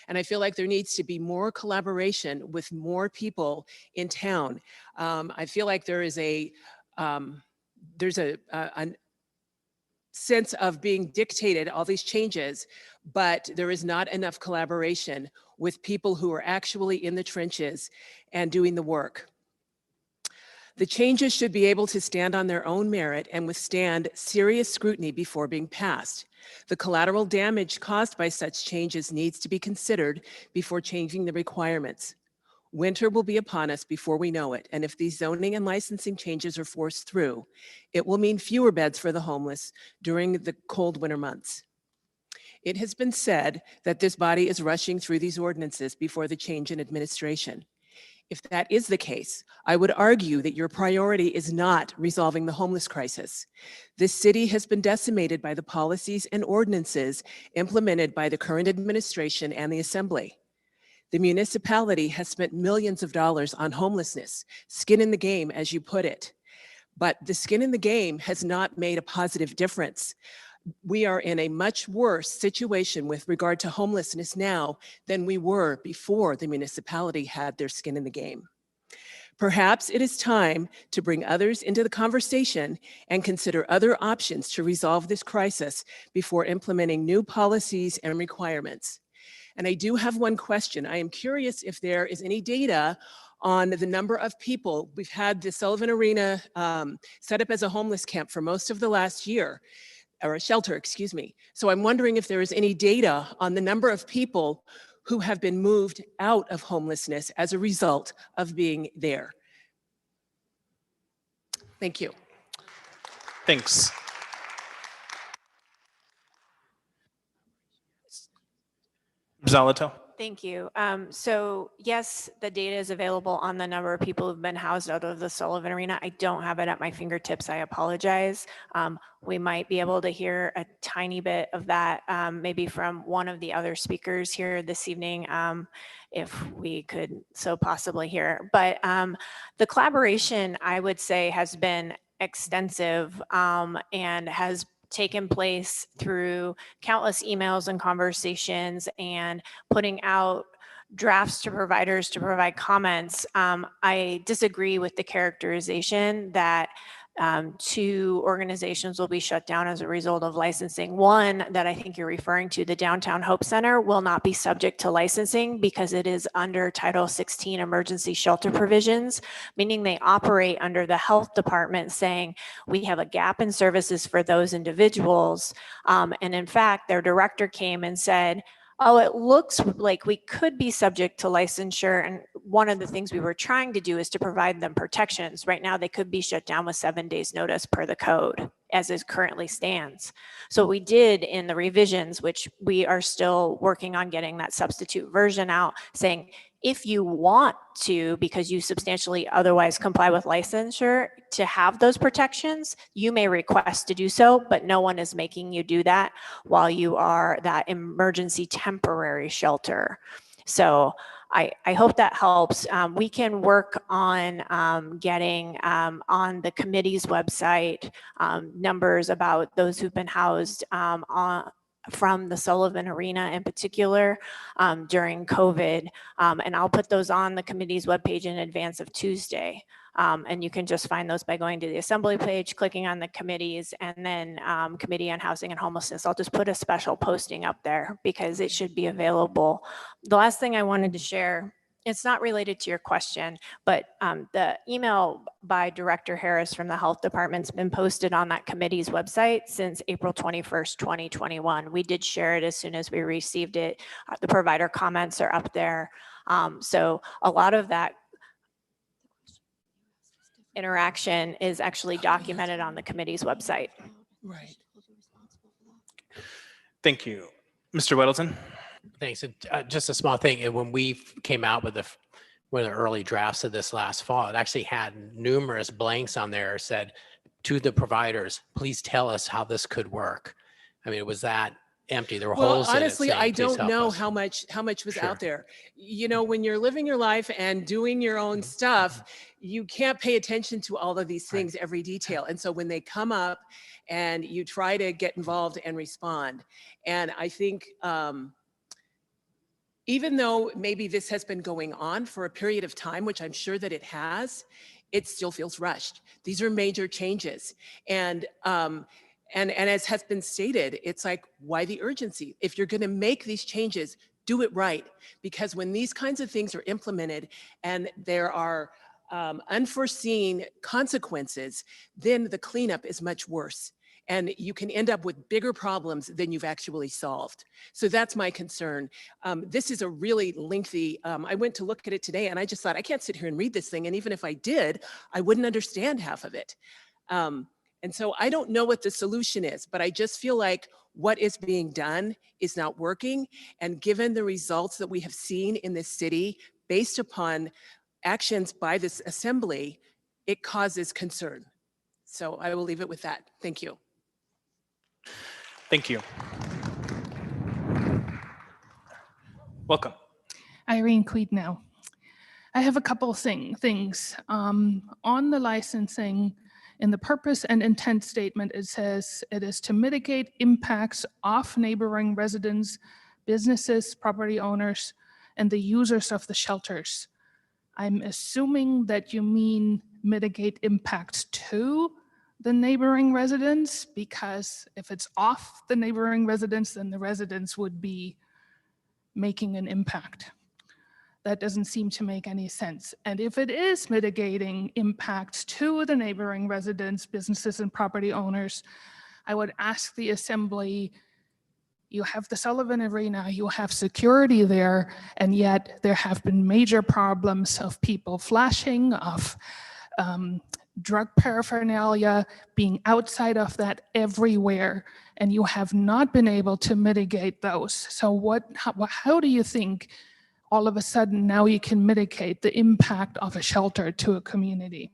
And I feel like there needs to be more collaboration with more people in town. I feel like there's a sense of being dictated, all these changes, but there is not enough collaboration with people who are actually in the trenches and doing the work. The changes should be able to stand on their own merit and withstand serious scrutiny before being passed. The collateral damage caused by such changes needs to be considered before changing the requirements. Winter will be upon us before we know it, and if these zoning and licensing changes are forced through, it will mean fewer beds for the homeless during the cold winter months. It has been said that this body is rushing through these ordinances before the change in administration. If that is the case, I would argue that your priority is not resolving the homeless crisis. This city has been decimated by the policies and ordinances implemented by the current administration and the Assembly. The municipality has spent millions of dollars on homelessness, skin in the game, as you put it. But the skin in the game has not made a positive difference. We are in a much worse situation with regard to homelessness now than we were before the municipality had their skin in the game. Perhaps it is time to bring others into the conversation and consider other options to resolve this crisis before implementing new policies and requirements. And I do have one question. I am curious if there is any data on the number of people. We've had the Sullivan Arena set up as a homeless camp for most of the last year, or a shelter, excuse me. So I'm wondering if there is any data on the number of people who have been moved out of homelessness as a result of being there. Thank you. Thanks. Zalato. Thank you. So yes, the data is available on the number of people who've been housed out of the Sullivan Arena. I don't have it at my fingertips. I apologize. We might be able to hear a tiny bit of that, maybe from one of the other speakers here this evening, if we could so possibly hear. But the collaboration, I would say, has been extensive and has taken place through countless emails and conversations and putting out drafts to providers to provide comments. I disagree with the characterization that 2 organizations will be shut down as a result of licensing. One that I think you're referring to, the Downtown Hope Center, will not be subject to licensing because it is under Title 16 emergency shelter provisions, meaning they operate under the health department saying we have a gap in services for those individuals. And in fact, their director came and said, oh, it looks like we could be subject to licensure. And one of the things we were trying to do is to provide them protections. Right now, they could be shut down with 7 days notice per the code as it currently stands. So we did in the revisions, which we are still working on getting that substitute version out, saying, if you want to, because you substantially otherwise comply with licensure, to have those protections, you may request to do so, but no one is making you do that while you are that emergency temporary shelter. So I hope that helps. We can work on getting on the committee's website numbers about those who've been housed from the Sullivan Arena in particular during COVID. And I'll put those on the committee's webpage in advance of Tuesday. And you can just find those by going to the assembly page, clicking on the committees, and then Committee on Housing and Homelessness. I'll just put a special posting up there because it should be available. The last thing I wanted to share, it's not related to your question, but the email by Director Harris from the Health Department's been posted on that committee's website since April 21st, 2021. We did share it as soon as we received it. The provider comments are up there. So a lot of that interaction is actually documented on the committee's website. Right. Thank you. Mr. Weddleton. Thanks. And, just a small thing. And when we came out with one of the early drafts of this last fall, it actually had numerous blanks on there, said to the providers, please tell us how this could work. I mean, it was that empty. There were Well, holes in it honestly, saying, I "Please don't help know us." how much was Sure. out there. You know, when you're living your life and doing your own stuff, you can't pay attention to all of these things, every detail. And so when they come up and you try to get involved and respond, and I think even though maybe this has been going on for a period of time, which I'm sure that it has, it still feels rushed. These are major changes. And as has been stated, it's like, why the urgency? If you're gonna make these changes, do it right. Because when these kinds of things are implemented and there are unforeseen consequences, then the cleanup is much worse. And you can end up with bigger problems than you've actually solved. So that's my concern. This is a really lengthy, I went to look at it today and I just thought, I can't sit here and read this thing. And even if I did, I wouldn't understand half of it. And so I don't know what the solution is, but I just feel like what is being done is not working. And given the results that we have seen in this city based upon actions by this assembly, it causes concern. So I will leave it with that. Thank you. Thank you. Welcome. Irene Queednow. I have a couple of things. On the licensing, in the purpose and intent statement, it says it is to mitigate impacts off neighboring residents, businesses, property owners, and the users of the shelters. I'm assuming that you mean mitigate impacts to the neighboring residents, because if it's off the neighboring residents, then the residents would be making an impact. That doesn't seem to make any sense. And if it is mitigating impacts to the neighboring residents, businesses, and property owners, I would ask the assembly, you have the Sullivan Arena, you have security there, and yet there have been major problems of people flashing, of drug paraphernalia being outside of that everywhere, and you have not been able to mitigate those. So how do you think all of a sudden now you can mitigate the impact of a shelter to a community?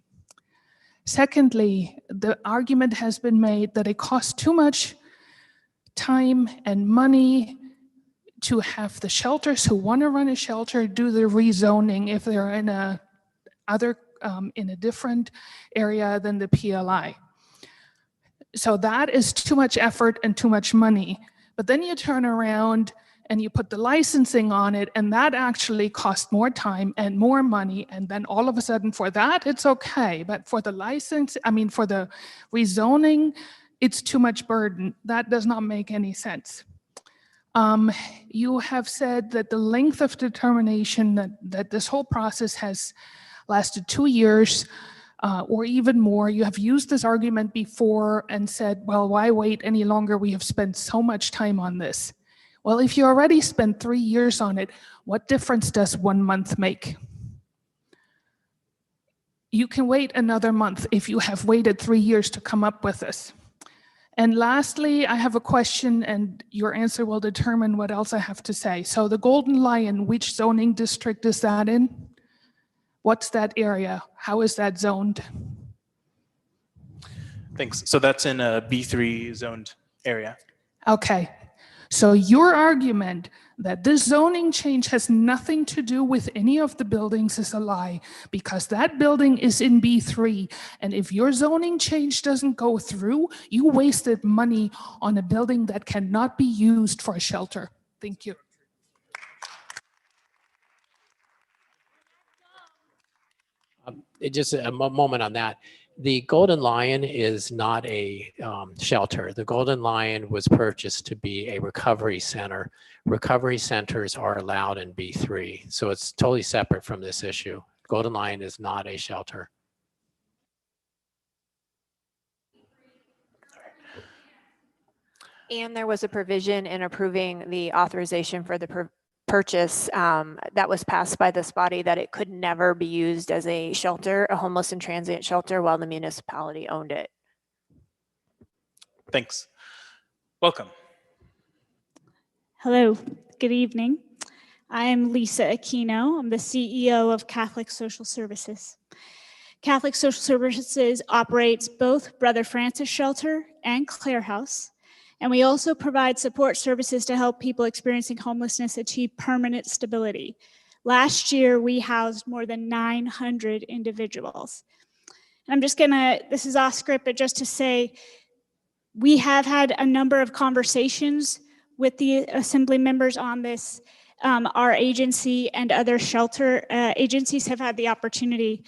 Secondly, the argument has been made that it costs too much time and money to have the shelters who want to run a shelter do the rezoning if they're in a different area than the PLI. So that is too much effort and too much money. But then you turn around and you put the licensing on it, and that actually costs more time and more money. And then all of a sudden for that, it's okay. But for the for the rezoning, it's too much burden. That does not make any sense. You have said that the length of determination that this whole process has lasted 2 years or even more. You have used this argument before and said, well, why wait any longer? We have spent so much time on this. Well, if you already spent 3 years on it, what difference does 1 month make? You can wait another month if you have waited 3 years to come up with this. And lastly, I have a question, and your answer will determine what else I have to say. So the Golden Lion, which zoning district is that in? What's that area? How is that zoned? Thanks. So that's in a B3 zoned area. Okay. So your argument that this zoning change has nothing to do with any of the buildings is a lie, because that building is in B3. And if your zoning change doesn't go through, you wasted money on a building that cannot be used for a shelter. Thank you. Just a moment on that. The Golden Lion is not a shelter. The Golden Lion was purchased to be a recovery center. Recovery centers are allowed in B3, so it's totally separate from this issue. Golden Lion is not a shelter. And there was a provision in approving the authorization for the purchase that was passed by this body that it could never be used as a shelter, a homeless and transient shelter, while the municipality owned it. Thanks. Welcome. Hello, good evening. I'm Lisa Aquino. I'm the CEO of Catholic Social Services. Catholic Social Services operates both Brother Francis Shelter and Clare House. And we also provide support services to help people experiencing homelessness achieve permanent stability. Last year, we housed more than 900 individuals. And I'm just gonna, this is off script, but just to say, we have had a number of conversations with the assembly members on this. Our agency and other shelter agencies have had the opportunity.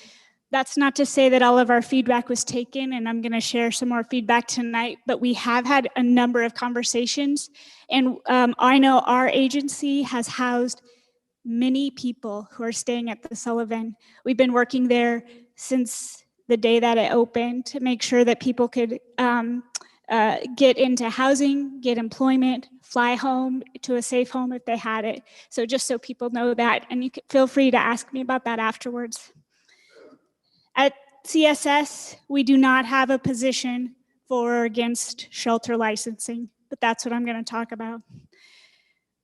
That's not to say that all of our feedback was taken, and I'm going to share some more feedback tonight, but we have had a number of conversations. And I know our agency has housed many people who are staying at the Sullivan. We've been working there since the day that it opened to make sure that people could get into housing, get employment, fly home to a safe home if they had it. So just so people know that, and you can feel free to ask me about that afterwards. At CSS, we do not have a position for or against shelter licensing, but that's what I'm going to talk about.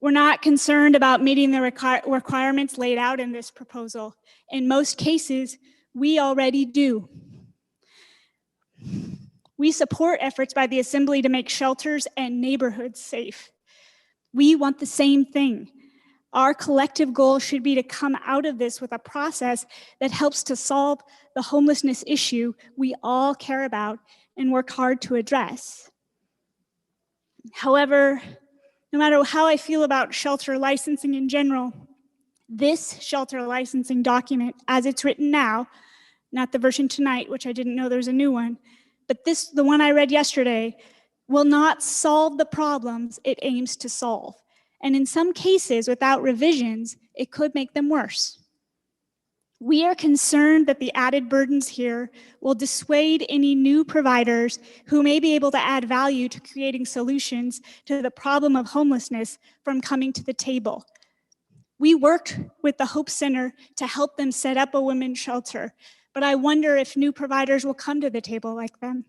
We're not concerned about meeting the requirements laid out in this proposal. In most cases, we already do. We support efforts by the Assembly to make shelters and neighborhoods safe. We want the same thing. Our collective goal should be to come out of this with a process that helps to solve the homelessness issue we all care about and work hard to address. However, no matter how I feel about shelter licensing in general, this shelter licensing document, as it's written now, not the version tonight, which I didn't know there's a new one, but the one I read yesterday, will not solve the problems it aims to solve. And in some cases, without revisions, it could make them worse. We are concerned that the added burdens here will dissuade any new providers who may be able to add value to creating solutions to the problem of homelessness from coming to the table. We worked with the Hope Center to help them set up a women's shelter, but I wonder if new providers will come to the table like them.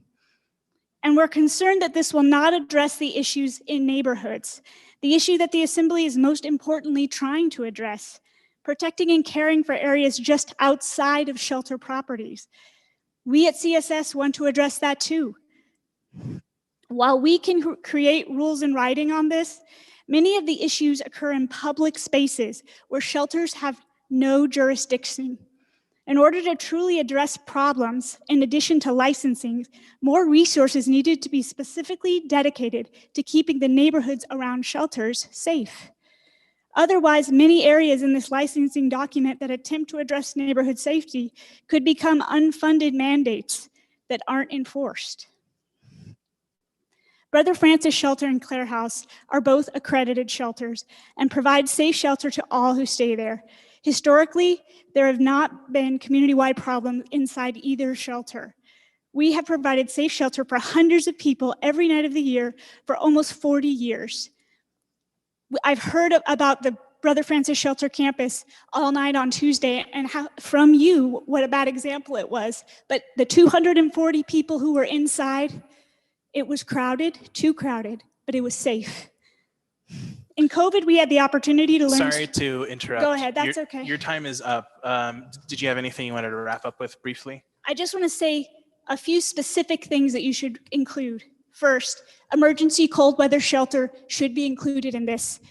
And we're concerned that this will not address the issues in neighborhoods, the issue that the Assembly is most importantly trying to address, protecting and caring for areas just outside of shelter properties. We at CSS want to address that too. While we can create rules in writing on this, many of the issues occur in public spaces where shelters have no jurisdiction. In order to truly address problems, in addition to licensing, more resources needed to be specifically dedicated to keeping the neighborhoods around shelters safe. Otherwise, many areas in this licensing document that attempt to address neighborhood safety could become unfunded mandates that aren't enforced. Brother Francis Shelter and Clare House are both accredited shelters and provide safe shelter to all who stay there. Historically, there have not been community-wide problems inside either shelter. We have provided safe shelter for hundreds of people every night of the year for almost 40 years. I've heard about the Brother Francis Shelter campus all night on Tuesday and from you what a bad example it was. But the 240 people who were inside, it was crowded, too crowded, but it was safe. In COVID, we had the opportunity to learn. Sorry to interrupt. Go ahead, that's okay. Your time is up. Did you have anything you wanted to wrap up with briefly? I just want to say a few specific things that you should include. First, emergency cold weather shelter should be included in this.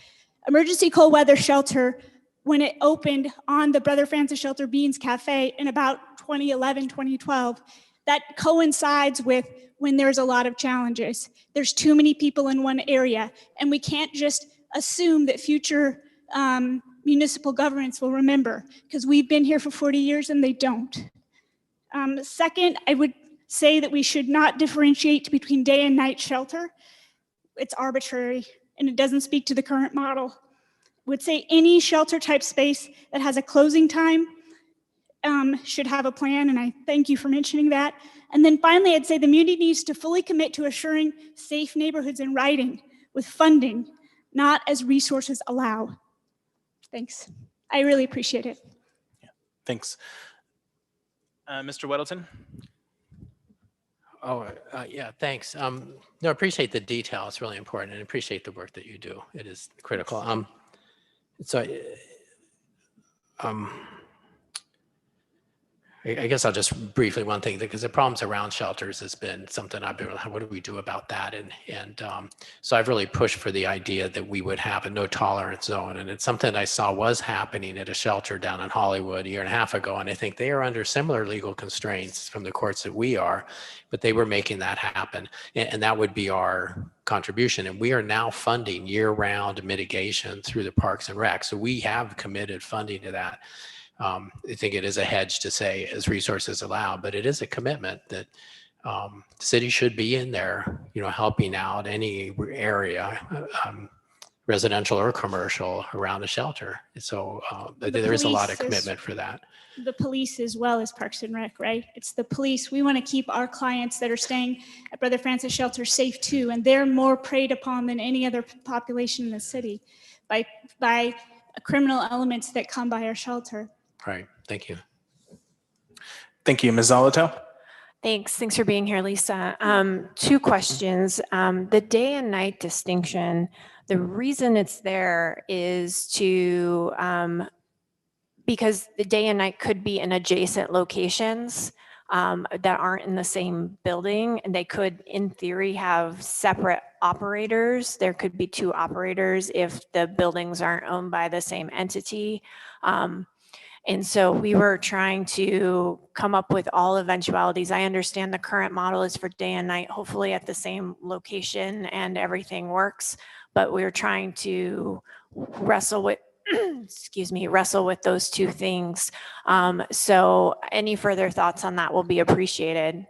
Emergency cold weather shelter, when it opened on the Brother Francis Shelter Beans Cafe in about 2011, 2012, that coincides with when there's a lot of challenges. There's too many people in one area, and we can't just assume that future municipal governments will remember, because we've been here for 40 years and they don't. Second, I would say that we should not differentiate between day and night shelter. It's arbitrary and it doesn't speak to the current model. I would say any shelter type space that has a closing time should have a plan, and I thank you for mentioning that. And then finally, I'd say the community needs to fully commit to assuring safe neighborhoods in writing with funding, not as resources allow. Thanks. I really appreciate it. Yeah, thanks. Mr. Weddleton? Yeah, thanks. No, I appreciate the detail. It's really important, and I appreciate the work that you do. It is critical. I guess I'll just briefly one thing, because the problems around shelters has been something I've been, what do we do about that? And so I've really pushed for the idea that we would have a no tolerance zone. And it's something I saw was happening at a shelter down in Hollywood a year and a half ago. And I think they are under similar legal constraints from the courts that we are, but they were making that happen. And that would be our contribution. And we are now funding year-round mitigation through the Parks and Rec. So we have committed funding to that. I think it is a hedge to say as resources allow, but it is a commitment that the city should be in there, helping out any area, residential or commercial, around the shelter. So there is a lot of commitment for that. The police as well as Parks and Rec, right? It's the police. We want to keep our clients that are staying at Brother Francis Shelter safe too, and they're more preyed upon than any other population in the city by criminal elements that come by our shelter. Right. Thank you. Thank you, Ms. Zolotel. Thanks for being here, Lisa. 2 questions. The day and night distinction, the reason it's there is to, because the day and night could be in adjacent locations that aren't in the same building, and they could, in theory, have separate operators. There could be 2 operators if the buildings aren't owned by the same entity. And so we were trying to come up with all eventualities. I understand the current model is for day and night, hopefully at the same location and everything works, but we're trying to wrestle with, wrestle with those 2 things. So any further thoughts on that will be appreciated.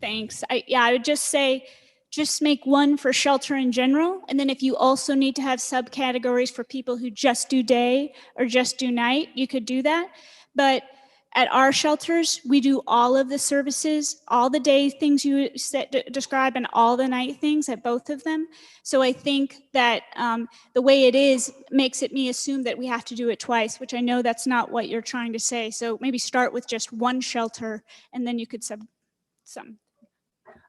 Thanks. I would just say, just make one for shelter in general. And then if you also need to have subcategories for people who just do day or just do night, you could do that. But at our shelters, we do all of the services, all the day things you describe and all the night things at both of them. So I think that the way it is makes me assume that we have to do it twice, which I know that's not what you're trying to say. So maybe start with just one shelter and then you could sub some.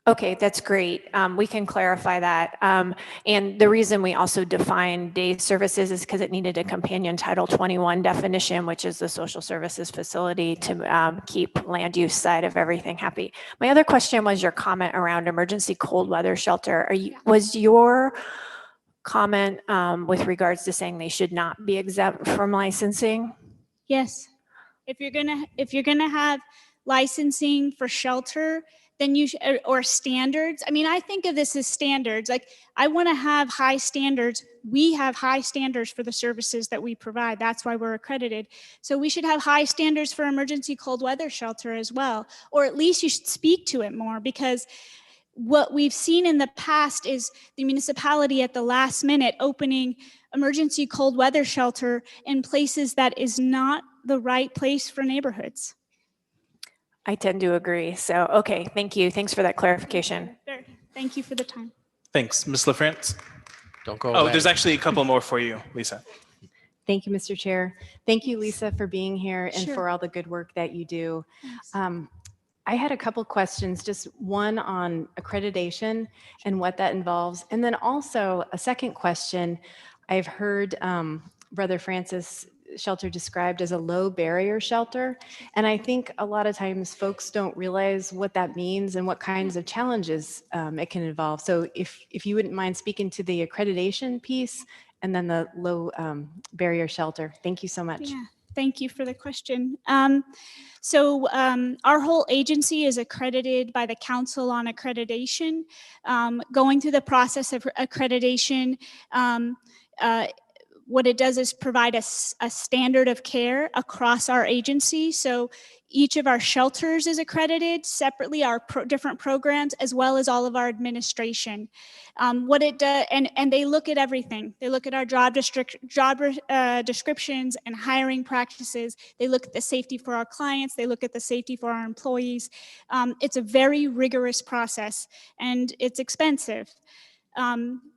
Okay, that's great. We can clarify that. And the reason we also define day services is because it needed a companion Title 21 definition, which is the social services facility, to keep land use side of everything happy. My other question was your comment around emergency cold weather shelter. Was your comment with regards to saying they should not be exempt from licensing? Yes. If you're gonna have licensing for shelter, then you or standards. I mean, I think of this as standards. Like, I want to have high standards. We have high standards for the services that we provide. That's why we're accredited. So we should have high standards for emergency cold weather shelter as well, or at least you should speak to it more, because what we've seen in the past is the municipality at the last minute opening emergency cold weather shelter in places that is not the right place for neighborhoods. I tend to agree. So, okay, thank you. Thanks for that clarification. Sure. Thank you for the time. Thanks, Ms. LaFrance. Don't go away. There's actually a couple more for you, Lisa. Thank you, Mr. Chair. Thank you, Lisa, for being here and Sure. for all the good work that you do. I had a couple questions, just one on accreditation and what that involves. And then also a second question. I've heard Brother Francis Shelter described as a low barrier shelter. And I think a lot of times folks don't realize what that means and what kinds of challenges it can involve. So if you wouldn't mind speaking to the accreditation piece and then the low barrier shelter. Thank you so much. Yeah, thank you for the question. So our whole agency is accredited by the Council on Accreditation. Going through the process of accreditation, what it does is provide a standard of care across our agency. So each of our shelters is accredited separately, our different programs, as well as all of our administration. What it does, and they look at everything. They look at our job descriptions and hiring practices. They look at the safety for our clients. They look at the safety for our employees. It's a very rigorous process, and it's expensive.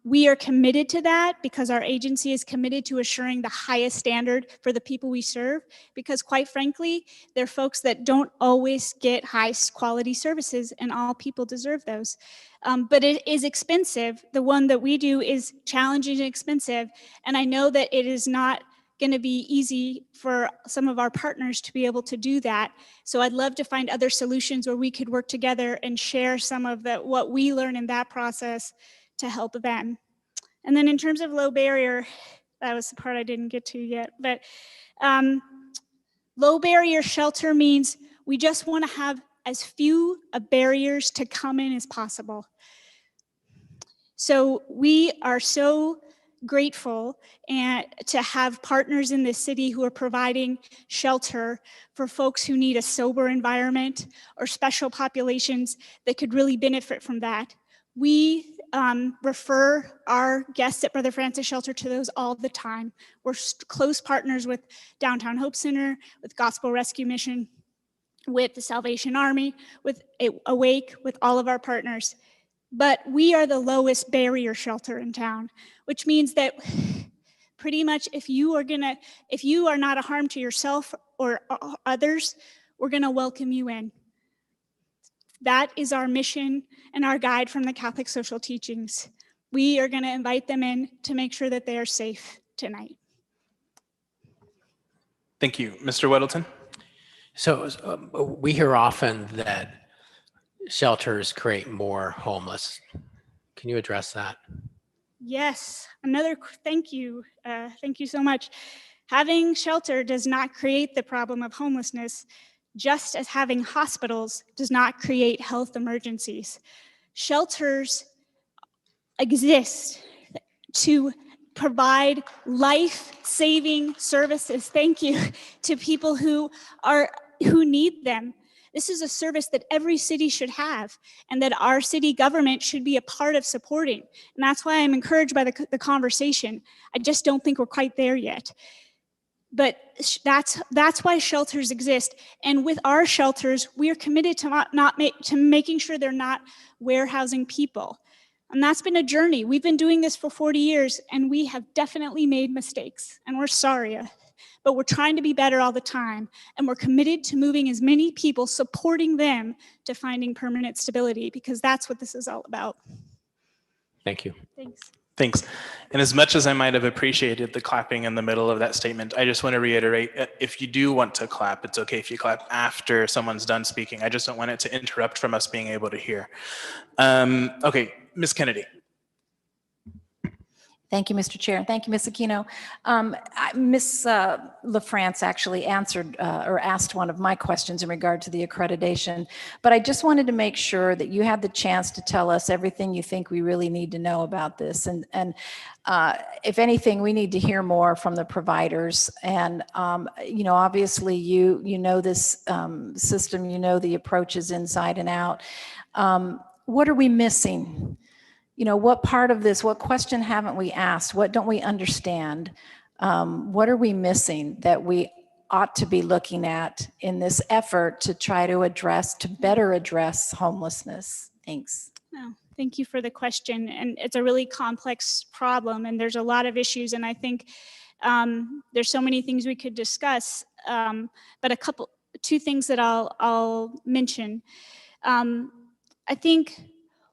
We are committed to that because our agency is committed to assuring the highest standard for the people we serve, because quite frankly, they're folks that don't always get high quality services, and all people deserve those. But it is expensive. The one that we do is challenging and expensive, and I know that it is not going to be easy for some of our partners to be able to do that. So I'd love to find other solutions where we could work together and share some of what we learn in that process to help them. And then in terms of low barrier, that was the part I didn't get to yet, but low barrier shelter means we just want to have as few barriers to come in as possible. So we are so grateful to have partners in this city who are providing shelter for folks who need a sober environment or special populations that could really benefit from that. We refer our guests at Brother Francis Shelter to those all the time. We're close partners with Downtown Hope Center, with Gospel Rescue Mission, with the Salvation Army, with Awake, with all of our partners. But we are the lowest barrier shelter in town, which means that pretty much if you are not a harm to yourself or others, we're gonna welcome you in. That is our mission and our guide from the Catholic social teachings. We are gonna invite them in to make sure that they are safe tonight. Thank you. Mr. Weddleton? So we hear often that shelters create more homeless. Can you address that? Yes, thank you. Thank you so much. Having shelter does not create the problem of homelessness, just as having hospitals does not create health emergencies. Shelters exist to provide life-saving services, thank you, to people who need them. This is a service that every city should have and that our city government should be a part of supporting. And that's why I'm encouraged by the conversation. I just don't think we're quite there yet. But that's why shelters exist. And with our shelters, we are committed to making sure they're not warehousing people. And that's been a journey. We've been doing this for 40 years and we have definitely made mistakes and we're sorry. But we're trying to be better all the time. And we're committed to moving as many people, supporting them to finding permanent stability, because that's what this is all about. Thank you. Thanks. And as much as I might have appreciated the clapping in the middle of that statement, I just want to reiterate, if you do want to clap, it's okay if you clap after someone's done speaking. I just don't want it to interrupt from us being able to hear. Okay, Ms. Kennedy. Thank you, Mr. Chair. Thank you, Ms. Aquino. Ms. LaFrance actually answered or asked one of my questions in regard to the accreditation, but I just wanted to make sure that you had the chance to tell us everything you think we really need to know about this. And if anything, we need to hear more from the providers. And, you know, obviously you know this system, you know the approaches inside and out. What are we missing? You know, what part of this, what question haven't we asked? What don't we understand? What are we missing that we ought to be looking at in this effort to try to better address homelessness? Thanks. Oh, thank you for the question. And it's a really complex problem and there's a lot of issues. And I think there's so many things we could discuss, but two things that I'll mention. I think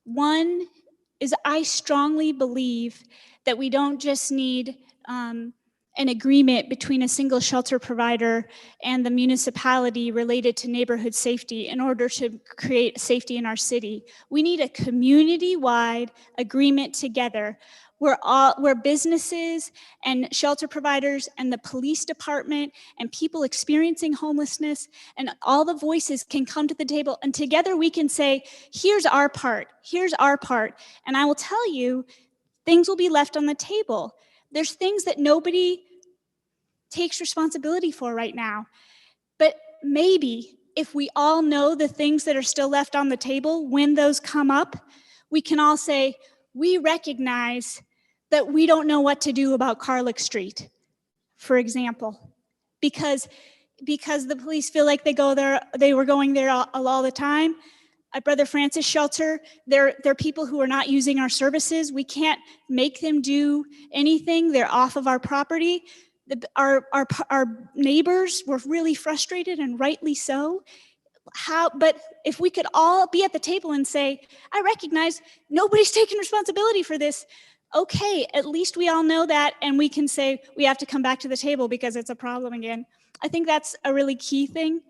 one is I strongly believe that we don't just need an agreement between a single shelter provider and the municipality related to neighborhood safety in order to create safety in our city. We need a community-wide agreement together where businesses and shelter providers and the police department and people experiencing homelessness and all the voices can come to the table, and together we can say, here's our part. And I will tell you, things will be left on the table. There's things that nobody takes responsibility for right now. But maybe if we all know the things that are still left on the table, when those come up, we can all say, we recognize that we don't know what to do about Carlick Street, for example, because the police feel like they were going there all the time. At Brother Francis Shelter, there are people who are not using our services. We can't make them do anything. They're off of our property. Our neighbors were really frustrated, and rightly so. But if we could all be at the table and say, I recognize nobody's taking responsibility for this, Okay, at least we all know that, and we can say we have to come back to the table because it's a problem again. I think that's a really key thing.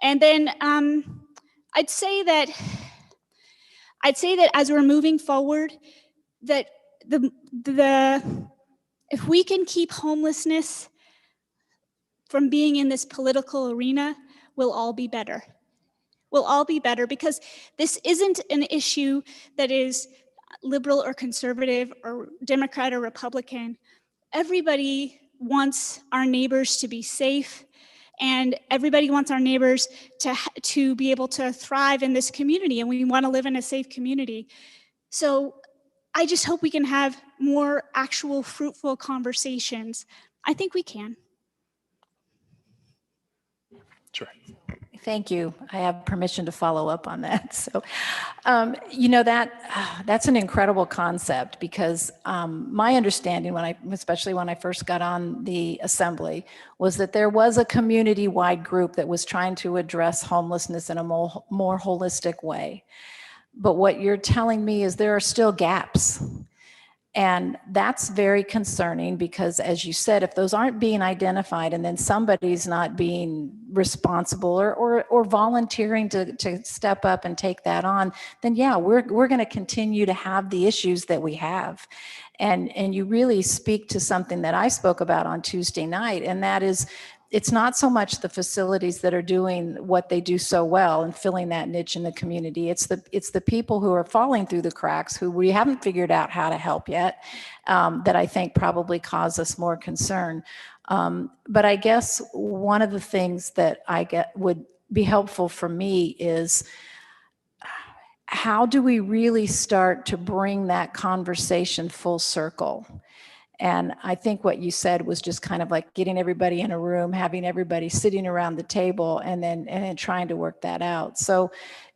And then I'd say that as we're moving forward, that if we can keep homelessness from being in this political arena, we'll all be better. We'll all be better because this isn't an issue that is liberal or conservative or Democrat or Republican. Everybody wants our neighbors to be safe, and everybody wants our neighbors to be able to thrive in this community, and we want to live in a safe community. So I just hope we can have more actual fruitful conversations. I think we can. Sure. Thank you. I have permission to follow up on that. So, that's an incredible concept because my understanding, especially when I first got on the assembly, was that there was a community-wide group that was trying to address homelessness in a more holistic way. But what you're telling me is there are still gaps. And that's very concerning because, as you said, if those aren't being identified and then somebody's not being responsible or volunteering to step up and take that on, then yeah, we're going to continue to have the issues that we have. And you really speak to something that I spoke about on Tuesday night, and that is, it's not so much the facilities that are doing what they do so well and filling that niche in the community. It's the people who are falling through the cracks, who we haven't figured out how to help yet, that I think probably cause us more concern. But I guess one of the things that would be helpful for me is, how do we really start to bring that conversation full circle? And I think what you said was just kind of like getting everybody in a room, having everybody sitting around the table, and then trying to work that out. So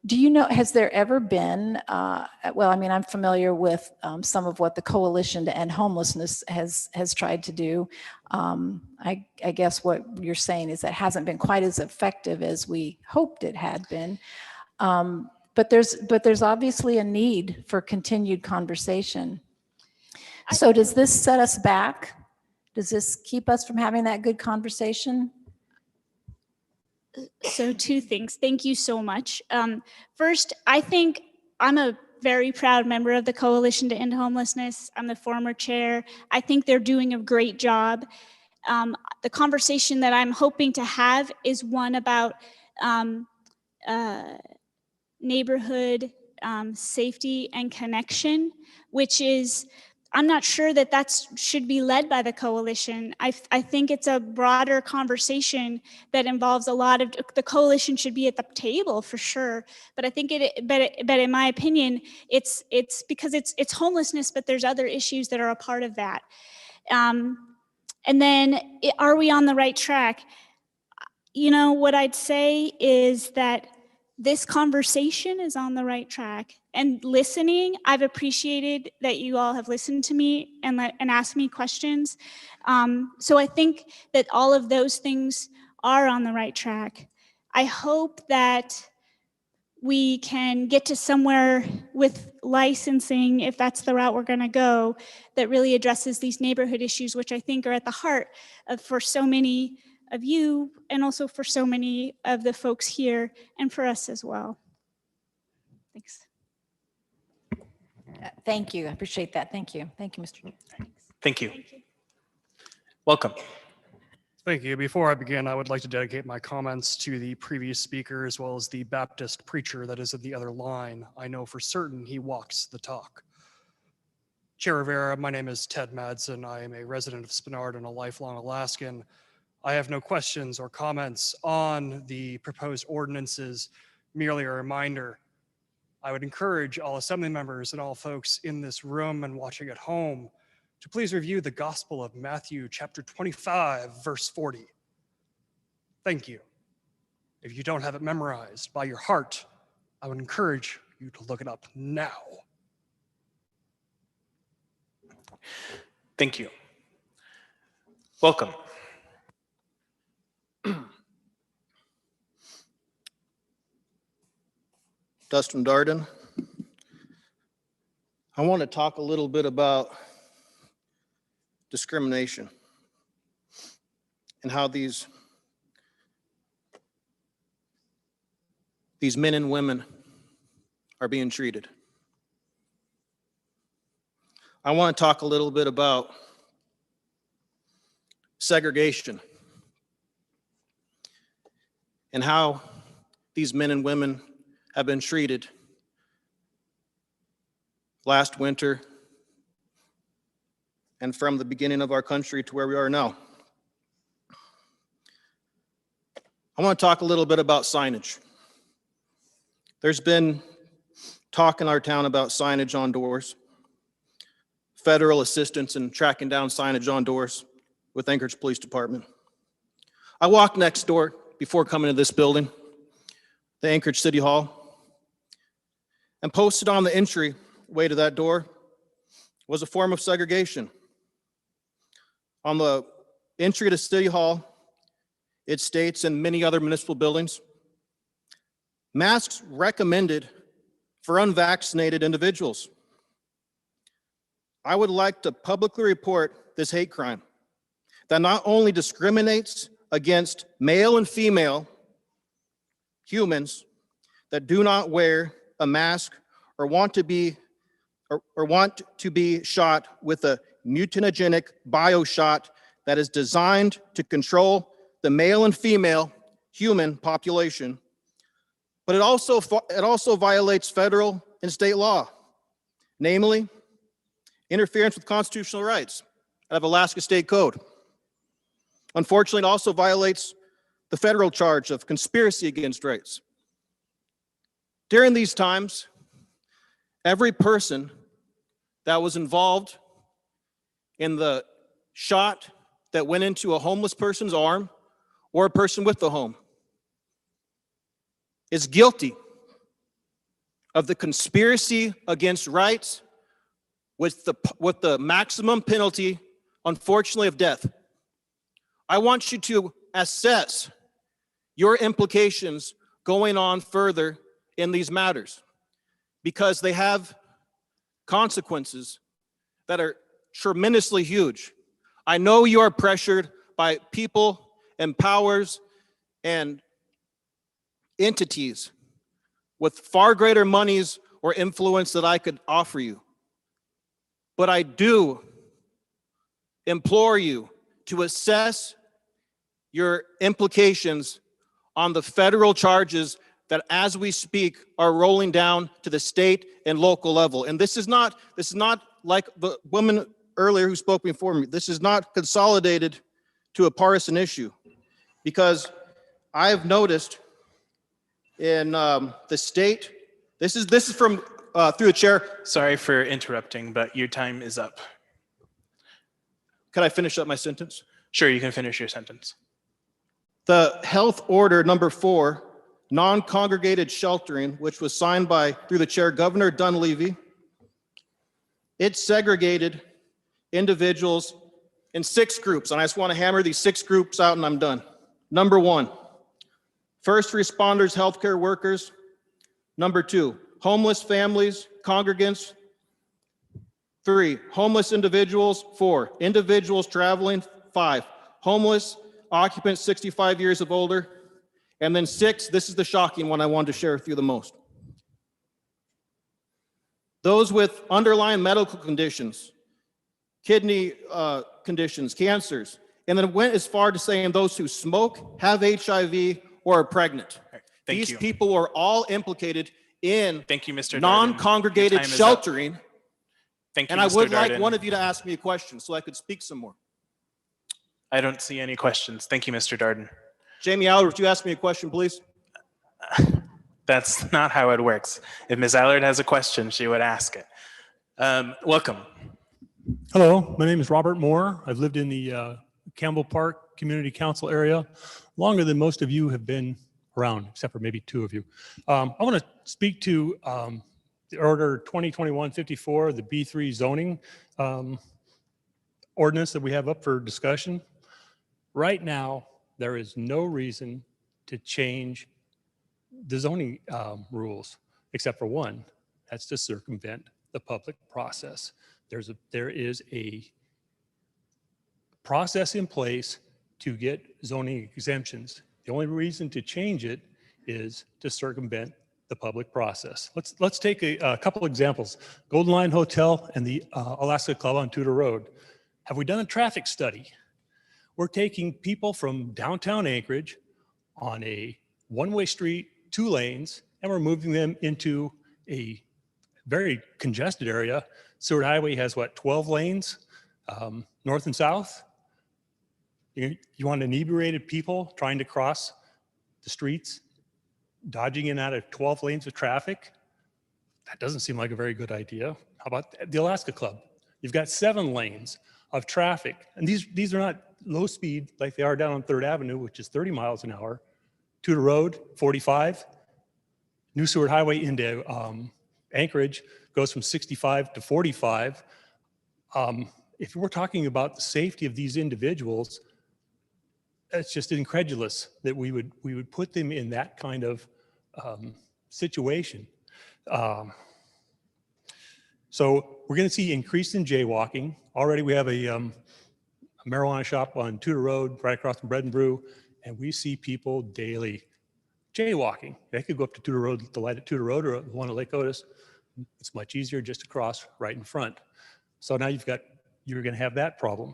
do you know, has there ever been, well, I mean, I'm familiar with some of what the Coalition to End Homelessness has tried to do. I guess what you're saying is that hasn't been quite as effective as we hoped it had been. But there's obviously a need for continued conversation. So does this set us back? Does this keep us from having that good conversation? So two things. Thank you so much. First, I think I'm a very proud member of the Coalition to End Homelessness. I'm the former chair. I think they're doing a great job. The conversation that I'm hoping to have is one about neighborhood safety and connection, which is, I'm not sure that should be led by the coalition. I think it's a broader conversation that involves a lot of, the coalition should be at the table for sure. But I think but in my opinion, it's because it's homelessness, but there's other issues that are a part of that. And then are we on the right track? You know, what I'd say is that this conversation is on the right track. And listening, I've appreciated that you all have listened to me and asked me questions. So I think that all of those things are on the right track. I hope that we can get to somewhere with licensing, if that's the route we're going to go, that really addresses these neighborhood issues, which I think are at the heart of, for so many of you, and also for so many of the folks here, and for us as well. Thanks. Thank you. I appreciate that. Thank you. Thank you, Mr. Chair. Thank you. Welcome. Thank you. Before I begin, I would like to dedicate my comments to the previous speaker as well as the Baptist preacher that is at the other line. I know for certain he walks the talk. Chair Rivera, my name is Ted Madsen. I am a resident of Spenard and a lifelong Alaskan. I have no questions or comments on the proposed ordinances, merely a reminder. I would encourage all assembly members and all folks in this room and watching at home to please review the Gospel of Matthew, chapter 25, verse 40. Thank you. If you don't have it memorized by your heart, I would encourage you to look it up now. Thank you. Welcome. Dustin Darden. I want to talk a little bit about discrimination and how these men and women are being treated. I want to talk a little bit about segregation and how these men and women have been treated last winter and from the beginning of our country to where we are now. I want to talk a little bit about signage. There's been talk in our town about signage on doors, federal assistance in tracking down signage on doors with Anchorage Police Department. I walked next door before coming to this building, the Anchorage City Hall, and posted on the entryway to that door was a form of segregation. On the entry to City Hall, it states, in many other municipal buildings, masks recommended for unvaccinated individuals. I would like to publicly report this hate crime that not only discriminates against male and female humans that do not wear a mask or want to be shot with a mutagenic bioshot that is designed to control the male and female human population, but it also violates federal and state law, namely interference with constitutional rights out of Alaska State Code. Unfortunately, it also violates the federal charge of conspiracy against rights. During these times, every person that was involved in the shot that went into a homeless person's arm or a person with the home is guilty of the conspiracy against rights with the maximum penalty, unfortunately, of death. I want you to assess your implications going on further in these matters, because they have consequences that are tremendously huge. I know you are pressured by people and powers and entities with far greater monies or influence that I could offer you. But I do implore you to assess your implications on the federal charges that, as we speak, are rolling down to the state and local level. And this is not like the woman earlier who spoke before me. This is not consolidated to a partisan issue, because I've noticed in the state, this is from through the chair. Sorry for interrupting, but your time is up. Could I finish up my sentence? Sure, you can finish your sentence. The health order number 4, non-congregated sheltering, which was signed by, through the chair, Governor Dunleavy, it segregated individuals in 6 groups. And I just want to hammer these 6 groups out and I'm done. Number 1, first responders, healthcare workers. Number 2, homeless families, congregants. 3, homeless individuals. 4, individuals traveling. 5, homeless occupants 65 years of older. And then 6, this is the shocking one I wanted to share with you the most. Those with underlying medical conditions, kidney conditions, cancers, and then went as far to saying those who smoke, have HIV, or are pregnant. These people were all implicated in non-congregated sheltering. Thank you, and I Mr. would like Darden. one of you to ask me a question so I could speak some more. I don't see any questions. Thank you, Mr. Darden. Jamie Allard, would you ask me a question, please? That's not how it works. If Ms. Allard has a question, she would ask it. Welcome. Hello, my name is Robert Moore. I've lived in the Campbell Park Community Council area longer than most of you have been around, except for maybe 2 of you. I want to speak to the Order 2021-54, the B3 zoning ordinance that we have up for discussion. Right now, there is no reason to change the zoning rules, except for one. That's to circumvent the public process. There is a process in place to get zoning exemptions. The only reason to change it is to circumvent the public process. Let's take a couple examples. Golden Lion Hotel and the Alaska Club on Tudor Road. Have we done a traffic study? We're taking people from downtown Anchorage on a one-way street, 2 lanes, and we're moving them into a very congested area. Seward Highway has what, 12 lanes, north and south? You want inebriated people trying to cross the streets, dodging in and out of 12 lanes of traffic? That doesn't seem like a very good idea. How about the Alaska Club? You've got 7 lanes of traffic, and these are not low speed like they are down on 3rd Avenue, which is 30 miles an hour. Tudor Road, 45. New Seward Highway into Anchorage goes from 65 to 45. If we're talking about the safety of these individuals, it's just incredulous that we would put them in that kind of situation. So we're going to see increase in jaywalking. Already we have a marijuana shop on Tudor Road right across from Bread and Brew, and we see people daily jaywalking. They could go up to Tudor Road, the light at Tudor Road, or the one at Lake Otis. It's much easier just to cross right in front. So now you're going to have that problem.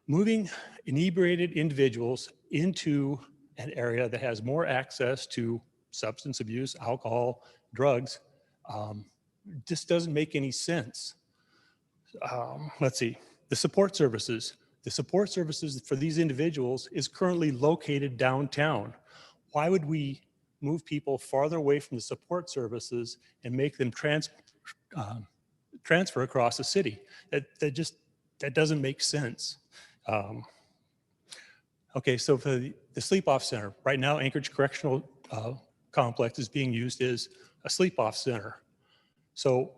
Moving inebriated individuals into an area that has more access to substance abuse, alcohol, drugs, just doesn't make any sense. Let's see, the support services. The support services for these individuals is currently located downtown. Why would we move people farther away from the support services and make them transfer across the city? That doesn't make sense. Okay, so for the sleep-off center, right now Anchorage Correctional Complex is being used as a sleep-off center. So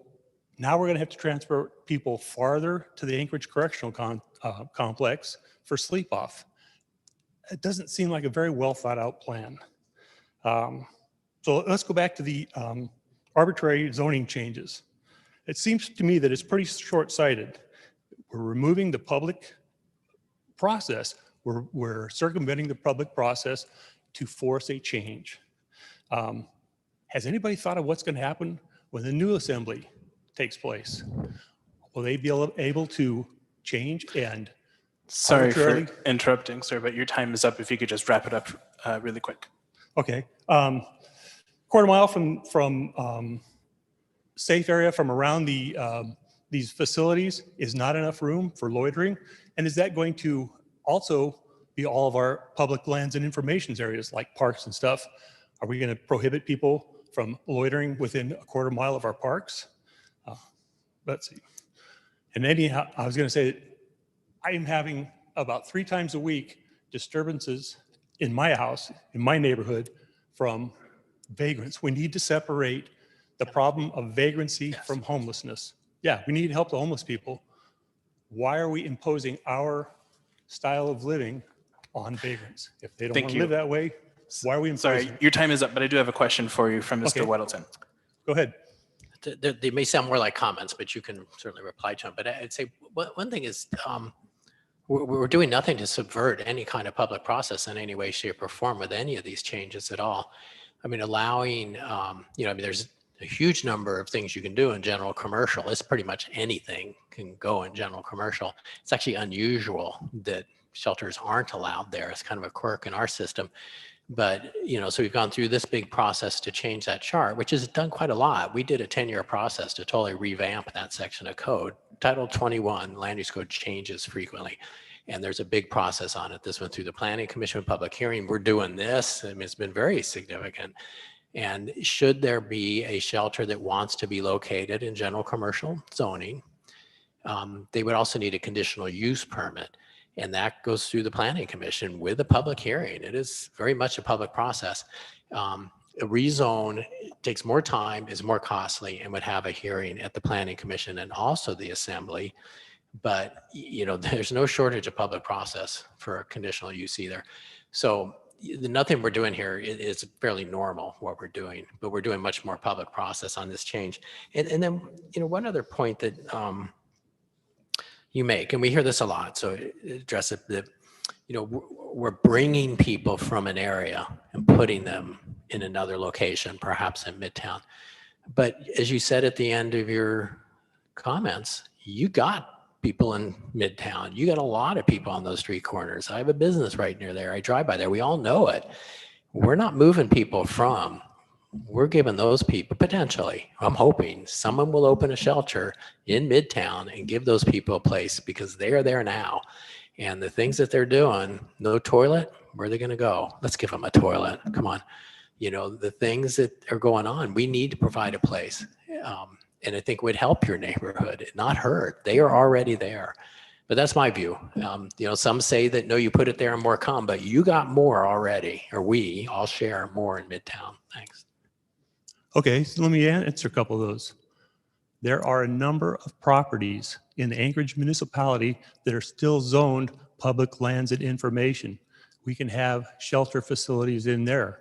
now we're going to have to transfer people farther to the Anchorage Correctional Complex for sleep-off. It doesn't seem like a very well thought-out plan. So let's go back to the arbitrary zoning changes. It seems to me that it's pretty short-sighted. We're removing the public process. We're circumventing the public process to force a change. Has anybody thought of what's going to happen when the new assembly takes place? Will they be able to change and Sorry for arbitrarily- interrupting, sir, but your time is up. If you could just wrap it up really quick. Okay. Quarter mile from safe area from around these facilities is not enough room for loitering. And is that going to also be all of our public lands and information areas like parks and stuff? Are we going to prohibit people from loitering within a quarter mile of our parks? Let's see. And anyhow, I was going to say that I am having about 3 times a week disturbances in my house, in my neighborhood, from vagrants. We need to separate the problem of vagrancy from homelessness. Yeah, we need to help the homeless people. Why are we imposing our style of living on vagrants? If they don't Thank want to you. live that way, why are we imposing? Sorry, your time is up, but I do have a question for you from Mr. Okay. Weddleton. Go ahead. They may sound more like comments, but you can certainly reply to them. But I'd say one thing is we're doing nothing to subvert any kind of public process in any way, shape, or form with any of these changes at all. I mean, allowing, there's a huge number of things you can do in general commercial. It's pretty much anything can go in general commercial. It's actually unusual that shelters aren't allowed there. It's kind of a quirk in our system. But, so we've gone through this big process to change that chart, which has done quite a lot. We did a 10-year process to totally revamp that section of code. Title 21, land use code changes frequently. And there's a big process on it. This went through the Planning Commission public hearing. We're doing this. I mean, it's been very significant. And should there be a shelter that wants to be located in general commercial zoning, they would also need a conditional use permit. And that goes through the Planning Commission with a public hearing. It is very much a public process. A rezone takes more time, is more costly, and would have a hearing at the Planning Commission and also the Assembly. But there's no shortage of public process for a conditional use either. So nothing we're doing here is fairly normal what we're doing, but we're doing much more public process on this change. And then one other point that you make, and we hear this a lot, so address it, that, you know, we're bringing people from an area and putting them in another location, perhaps in Midtown. But as you said at the end of your comments, you got people in Midtown. You got a lot of people on those street corners. I have a business right near there. I drive by there. We all know it. We're not moving people from. We're giving those people, potentially, I'm hoping someone will open a shelter in Midtown and give those people a place, because they are there now. And the things that they're doing, no toilet, where are they going to go? Let's give them a toilet. Come on. You know, the things that are going on, we need to provide a place. And I think it would help your neighborhood, not hurt. They are already there. But that's my view. You know, some say that, no, you put it there and more come, but you got more already, or we all share more in Midtown. Thanks. Okay, so let me answer a couple of those. There are a number of properties in the Anchorage municipality that are still zoned public lands and information. We can have shelter facilities in there.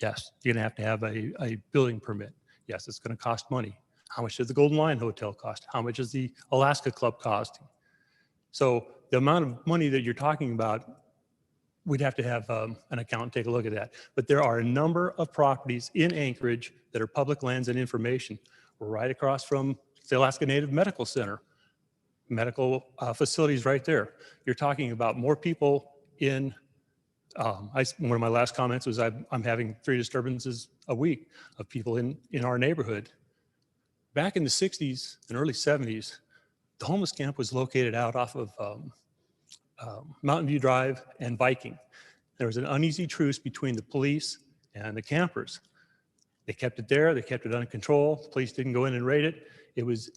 Yes, you're gonna have to have a building permit. Yes, it's gonna cost money. How much does the Golden Lion Hotel cost? How much is the Alaska Club costing? So the amount of money that you're talking about, we'd have to have an accountant take a look at that. But there are a number of properties in Anchorage that are public lands and information. We're right across from the Alaska Native Medical Center, medical facilities right there. You're talking about more people in, one of my last comments was I'm having 3 disturbances a week of people in our neighborhood. Back in the 60s and early 70s, the homeless camp was located out off of Mountain View Drive and Viking. There was an uneasy truce between the police and the campers. They kept it there, they kept it under control. The police didn't go in and raid it. It was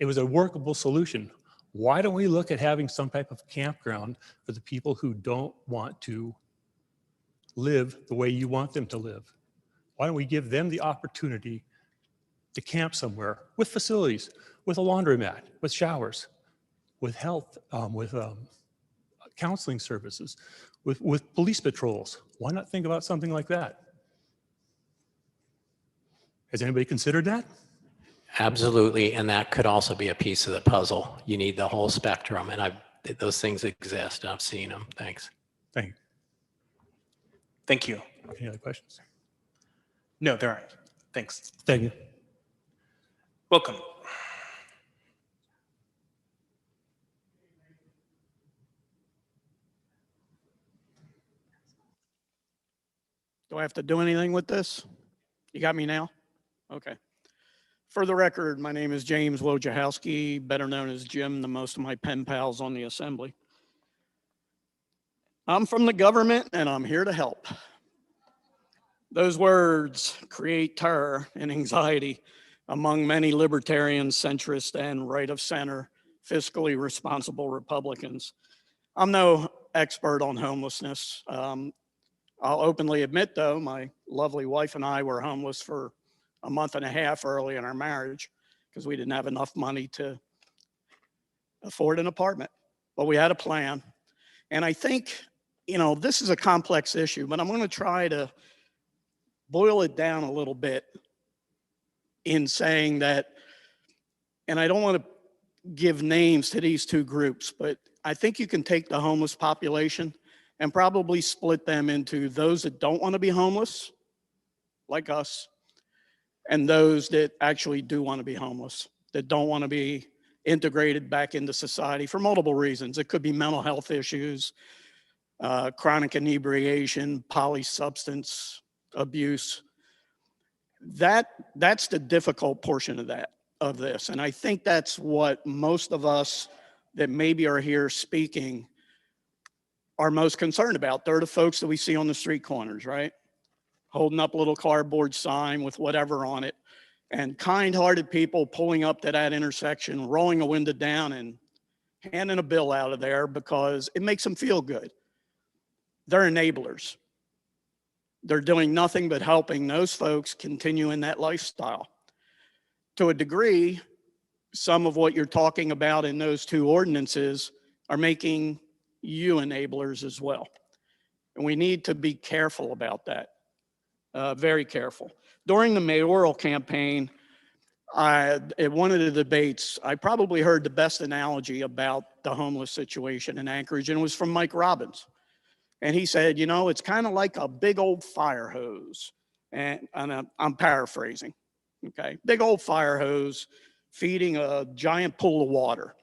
a workable solution. Why don't we look at having some type of campground for the people who don't want to live the way you want them to live? Why don't we give them the opportunity to camp somewhere with facilities, with a laundromat, with showers, with health, with counseling services, with police patrols? Why not think about something like that? Has anybody considered that? Absolutely, and that could also be a piece of the puzzle. You need the whole spectrum, and those things exist. I've seen them. Thanks. Thank you. Thank you. Any other questions? No, there aren't. Thanks. Thank you. Welcome. Do I have to do anything with this? You got me now? Okay. For the record, my name is James Wojciechowski, better known as Jim to most of my pen pals on the assembly. I'm from the government and I'm here to help. Those words create terror and anxiety among many libertarian, centrist, and right of center, fiscally responsible Republicans. I'm no expert on homelessness. I'll openly admit, though, my lovely wife and I were homeless for a month and a half early in our marriage because we didn't have enough money to afford an apartment. But we had a plan. And I think, you know, this is a complex issue, but I'm going to try to boil it down a little bit in saying that, and I don't want to give names to these two groups, but I think you can take the homeless population and probably split them into those that don't want to be homeless, like us, and those that actually do want to be homeless, that don't want to be integrated back into society for multiple reasons. It could be mental health issues, chronic inebriation, polysubstance abuse. That's the difficult portion of this. And I think that's what most of us that maybe are here speaking are most concerned about. They're the folks that we see on the street corners, right? Holding up a little cardboard sign with whatever on it, and kind-hearted people pulling up to that intersection, rolling a window down and handing a bill out of there because it makes them feel good. They're enablers. They're doing nothing but helping those folks continue in that lifestyle. To a degree, some of what you're talking about in those two ordinances are making you enablers as well. And we need to be careful about that, very careful. During the mayoral campaign, At one of the debates, I probably heard the best analogy about the homeless situation in Anchorage, and it was from Mike Robbins. And he said, you know, it's kind of like a big old fire hose. And I'm paraphrasing, okay? Big old fire hose feeding a giant pool of water.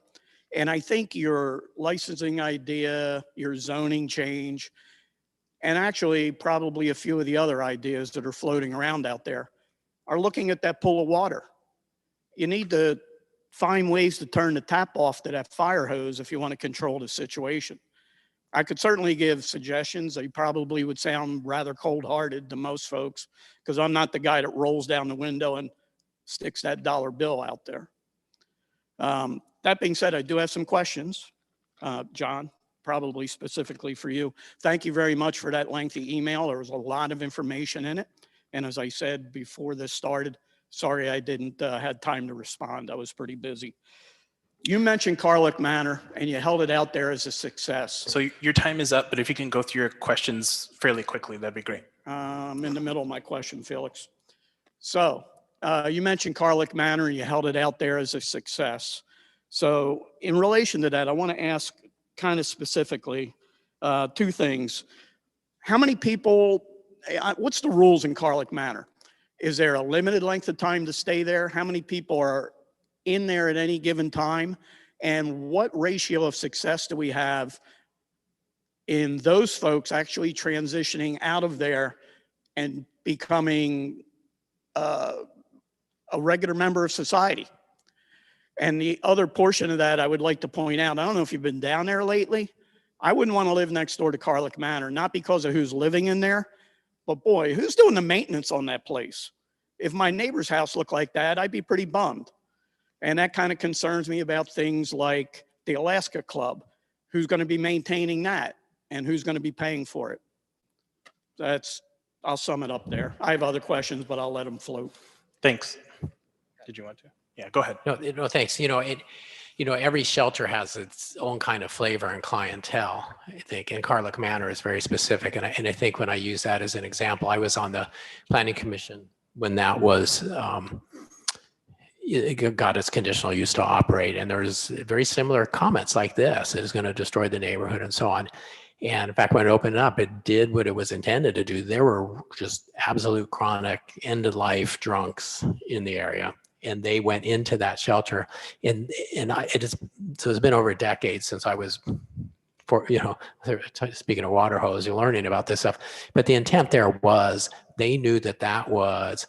And I think your licensing idea, your zoning change, and actually probably a few of the other ideas that are floating around out there are looking at that pool of water. You need to find ways to turn the tap off to that fire hose if you want to control the situation. I could certainly give suggestions. They probably would sound rather cold-hearted to most folks because I'm not the guy that rolls down the window and sticks that dollar bill out there. That being said, I do have some questions, John, probably specifically for you. Thank you very much for that lengthy email. There was a lot of information in it. And as I said before this started, sorry I didn't had time to respond. I was pretty busy. You mentioned Carlick Manor and you held it out there as a success. So your time is up, but if you can go through your questions fairly quickly, that'd be great. I'm in the middle of my question, Felix. So you mentioned Carlick Manor and you held it out there as a success. So in relation to that, I want to ask kind of specifically two things. How many people, what's the rules in Carlick Manor? Is there a limited length of time to stay there? How many people are in there at any given time? And what ratio of success do we have in those folks actually transitioning out of there and becoming a regular member of society? And the other portion of that I would like to point out, I don't know if you've been down there lately. I wouldn't want to live next door to Carlick Manor, not because of who's living in there, but boy, who's doing the maintenance on that place? If my neighbor's house looked like that, I'd be pretty bummed. And that kind of concerns me about things like the Alaska Club. Who's going to be maintaining that? And who's going to be paying for it? I'll sum it up there. I have other questions, but I'll let them float. Thanks. Did you want to? Yeah, go ahead. No, thanks. Every shelter has its own kind of flavor and clientele, I think, and Carlick Manor is very specific. And I think when I use that as an example, I was on the Planning Commission when that was, it got its conditional use to operate. And there's very similar comments like this. It is going to destroy the neighborhood and so on. And in fact, when it opened up, it did what it was intended to do. There were just absolute chronic end-of-life drunks in the area. And they went into that shelter, so it's been over a decade since I was, speaking of water hose, you're learning about this stuff. But the intent there was they knew that was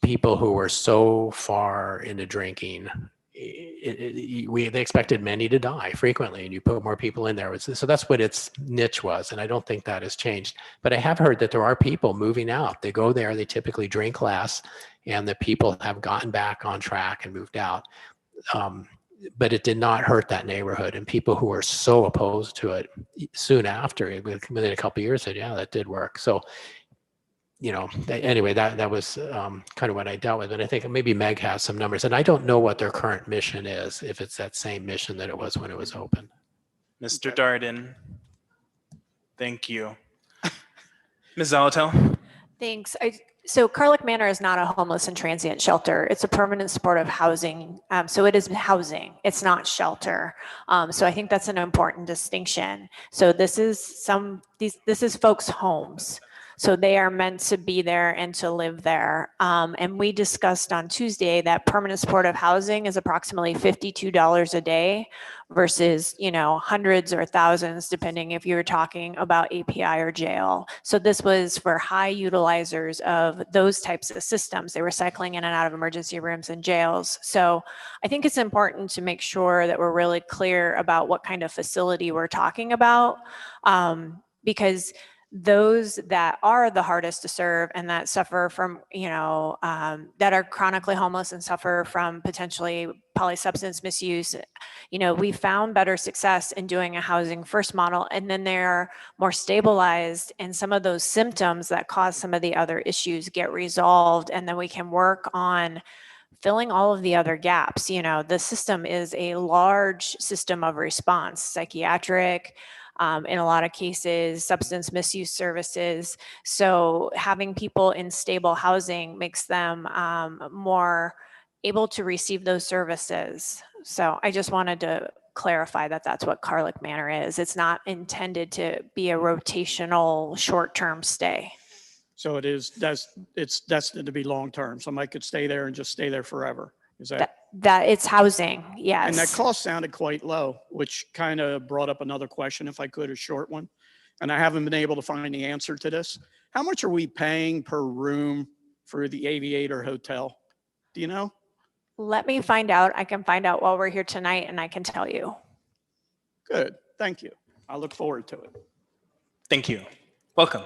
people who were so far into drinking. They expected many to die frequently, and you put more people in there. So that's what its niche was, and I don't think that has changed. But I have heard that there are people moving out. They go there, they typically drink less, and the people have gotten back on track and moved out. But it did not hurt that neighborhood, and people who were so opposed to it soon after, within a couple of years, said, yeah, that did work. So, anyway, that was kind of what I dealt with. And I think maybe Meg has some numbers, and I don't know what their current mission is, if it's that same mission that it was when it was open. Mr. Darden, thank you. Ms. Zalatel. Thanks. So Carlick Manor is not a homeless and transient shelter. It's a permanent supportive housing. So it is housing. It's not shelter. So I think that's an important distinction. So this is folks' homes. So they are meant to be there and to live there. And we discussed on Tuesday that permanent supportive housing is approximately $52 a day versus, hundreds or thousands, depending if you're talking about API or jail. So this was for high utilizers of those types of systems. They were cycling in and out of emergency rooms and jails. So I think it's important to make sure that we're really clear about what kind of facility we're talking about, because those that are the hardest to serve and that suffer from, that are chronically homeless and suffer from potentially polysubstance misuse, we found better success in doing a housing first model, and then they're more stabilized and some of those symptoms that cause some of the other issues get resolved, and then we can work on filling all of the other gaps. The system is a large system of response, psychiatric, in a lot of cases, substance misuse services. So having people in stable housing makes them more able to receive those services. So I just wanted to clarify that that's what Carlick Manor is. It's not intended to be a rotational short-term stay. So it's destined to be long-term. Somebody could stay there and just stay there forever. Is that? That it's housing, yes. And that cost sounded quite low, which kind of brought up another question, if I could, a short one. And I haven't been able to find the answer to this. How much are we paying per room for the Aviator Hotel? Do you know? Let me find out. I can find out while we're here tonight and I can tell you. Good, thank you. I look forward to it. Thank you. Welcome.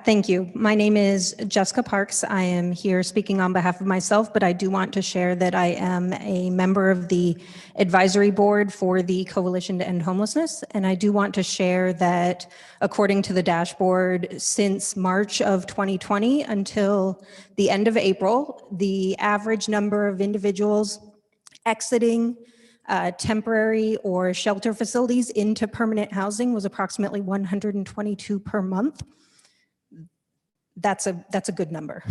Thank you. My name is Jessica Parks. I am here speaking on behalf of myself, but I do want to share that I am a member of the advisory board for the Coalition to End Homelessness. And I do want to share that according to the dashboard, since March of 2020 until the end of April, the average number of individuals exiting temporary or shelter facilities into permanent housing was approximately 122 per month. That's a good number.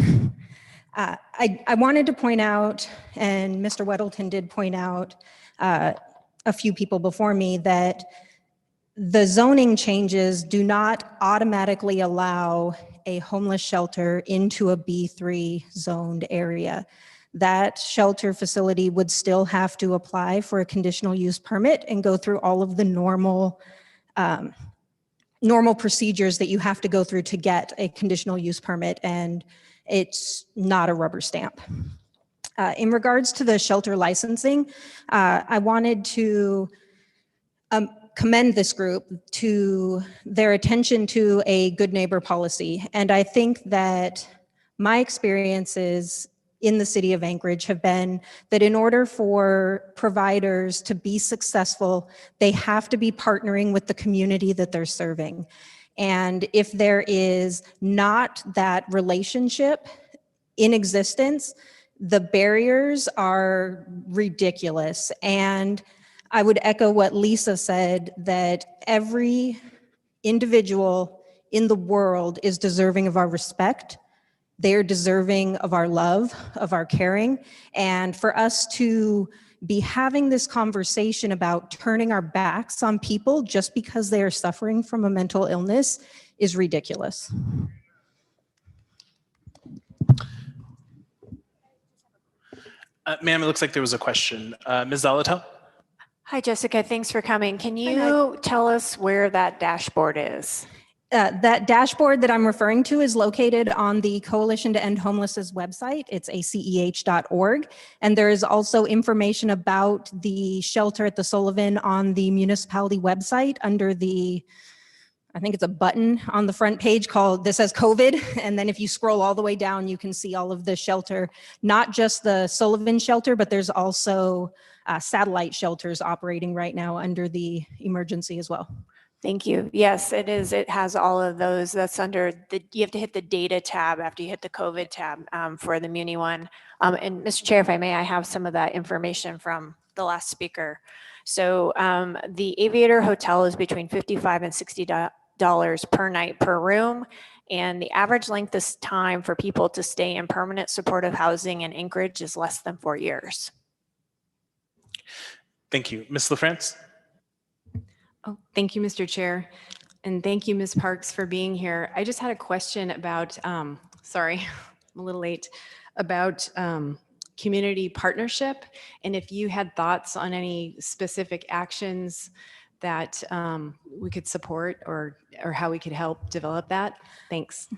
I wanted to point out, and Mr. Weddleton did point out, a few people before me, that the zoning changes do not automatically allow a homeless shelter into a B3 zoned area. That shelter facility would still have to apply for a conditional use permit and go through all of the normal procedures that you have to go through to get a conditional use permit, and it's not a rubber stamp. In regards to the shelter licensing, I wanted to commend this group to their attention to a good neighbor policy. And I think that my experiences in the city of Anchorage have been that in order for providers to be successful, they have to be partnering with the community that they're serving. And if there is not that relationship in existence, the barriers are ridiculous. And I would echo what Lisa said, that every individual in the world is deserving of our respect. They're deserving of our love, of our caring. And for us to be having this conversation about turning our backs on people just because they are suffering from a mental illness is ridiculous. Ma'am, it looks like there was a question. Ms. Zalatel? Hi, Jessica. Thanks for coming. Can you tell us where that dashboard is? That dashboard that I'm referring to is located on the Coalition to End Homelessness website. It's aceh.org. And there is also information about the shelter at the Sullivan on the municipality website under the, I think it's a button on the front page called, that says COVID. And then if you scroll all the way down, you can see all of the shelter, not just the Sullivan shelter, but there's also satellite shelters operating right now under the emergency as well. Thank you. Yes, it is. It has all of those. That's under the, you have to hit the data tab after you hit the COVID tab for the Muni one. And Mr. Chair, if I may, I have some of that information from the last speaker. So the Aviator Hotel is between $55 and $60 per night per room. And the average length of time for people to stay in permanent supportive housing in Anchorage is less than 4 years. Thank you. Ms. LaFrance? Oh, thank you, Mr. Chair. And thank you, Ms. Parks, for being here. I just had a question about, sorry, I'm a little late, about community partnership. And if you had thoughts on any specific actions that we could support or how we could help develop that. Thanks.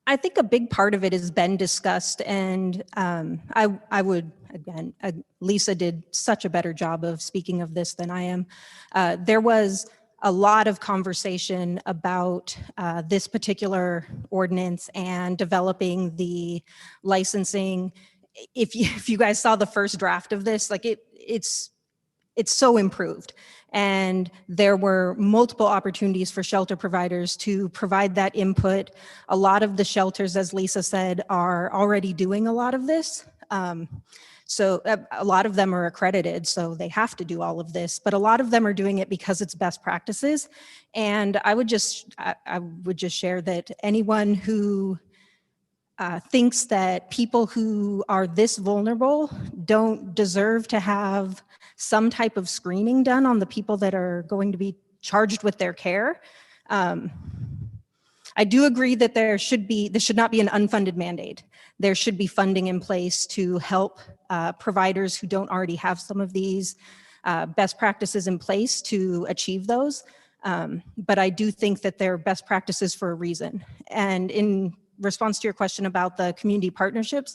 I think a big part of it has been discussed, and I would, again, Lisa did such a better job of speaking of this than I am. There was a lot of conversation about this particular ordinance and developing the licensing. If you guys saw the first draft of this, like it's so improved. And there were multiple opportunities for shelter providers to provide that input. A lot of the shelters, as Lisa said, are already doing a lot of this. So a lot of them are accredited, so they have to do all of this, but a lot of them are doing it because it's best practices. And I would just share that anyone who thinks that people who are this vulnerable don't deserve to have some type of screening done on the people that are going to be charged with their care. I do agree that this should not be an unfunded mandate. There should be funding in place to help providers who don't already have some of these best practices in place to achieve those. But I do think that they're best practices for a reason. And in response to your question about the community partnerships,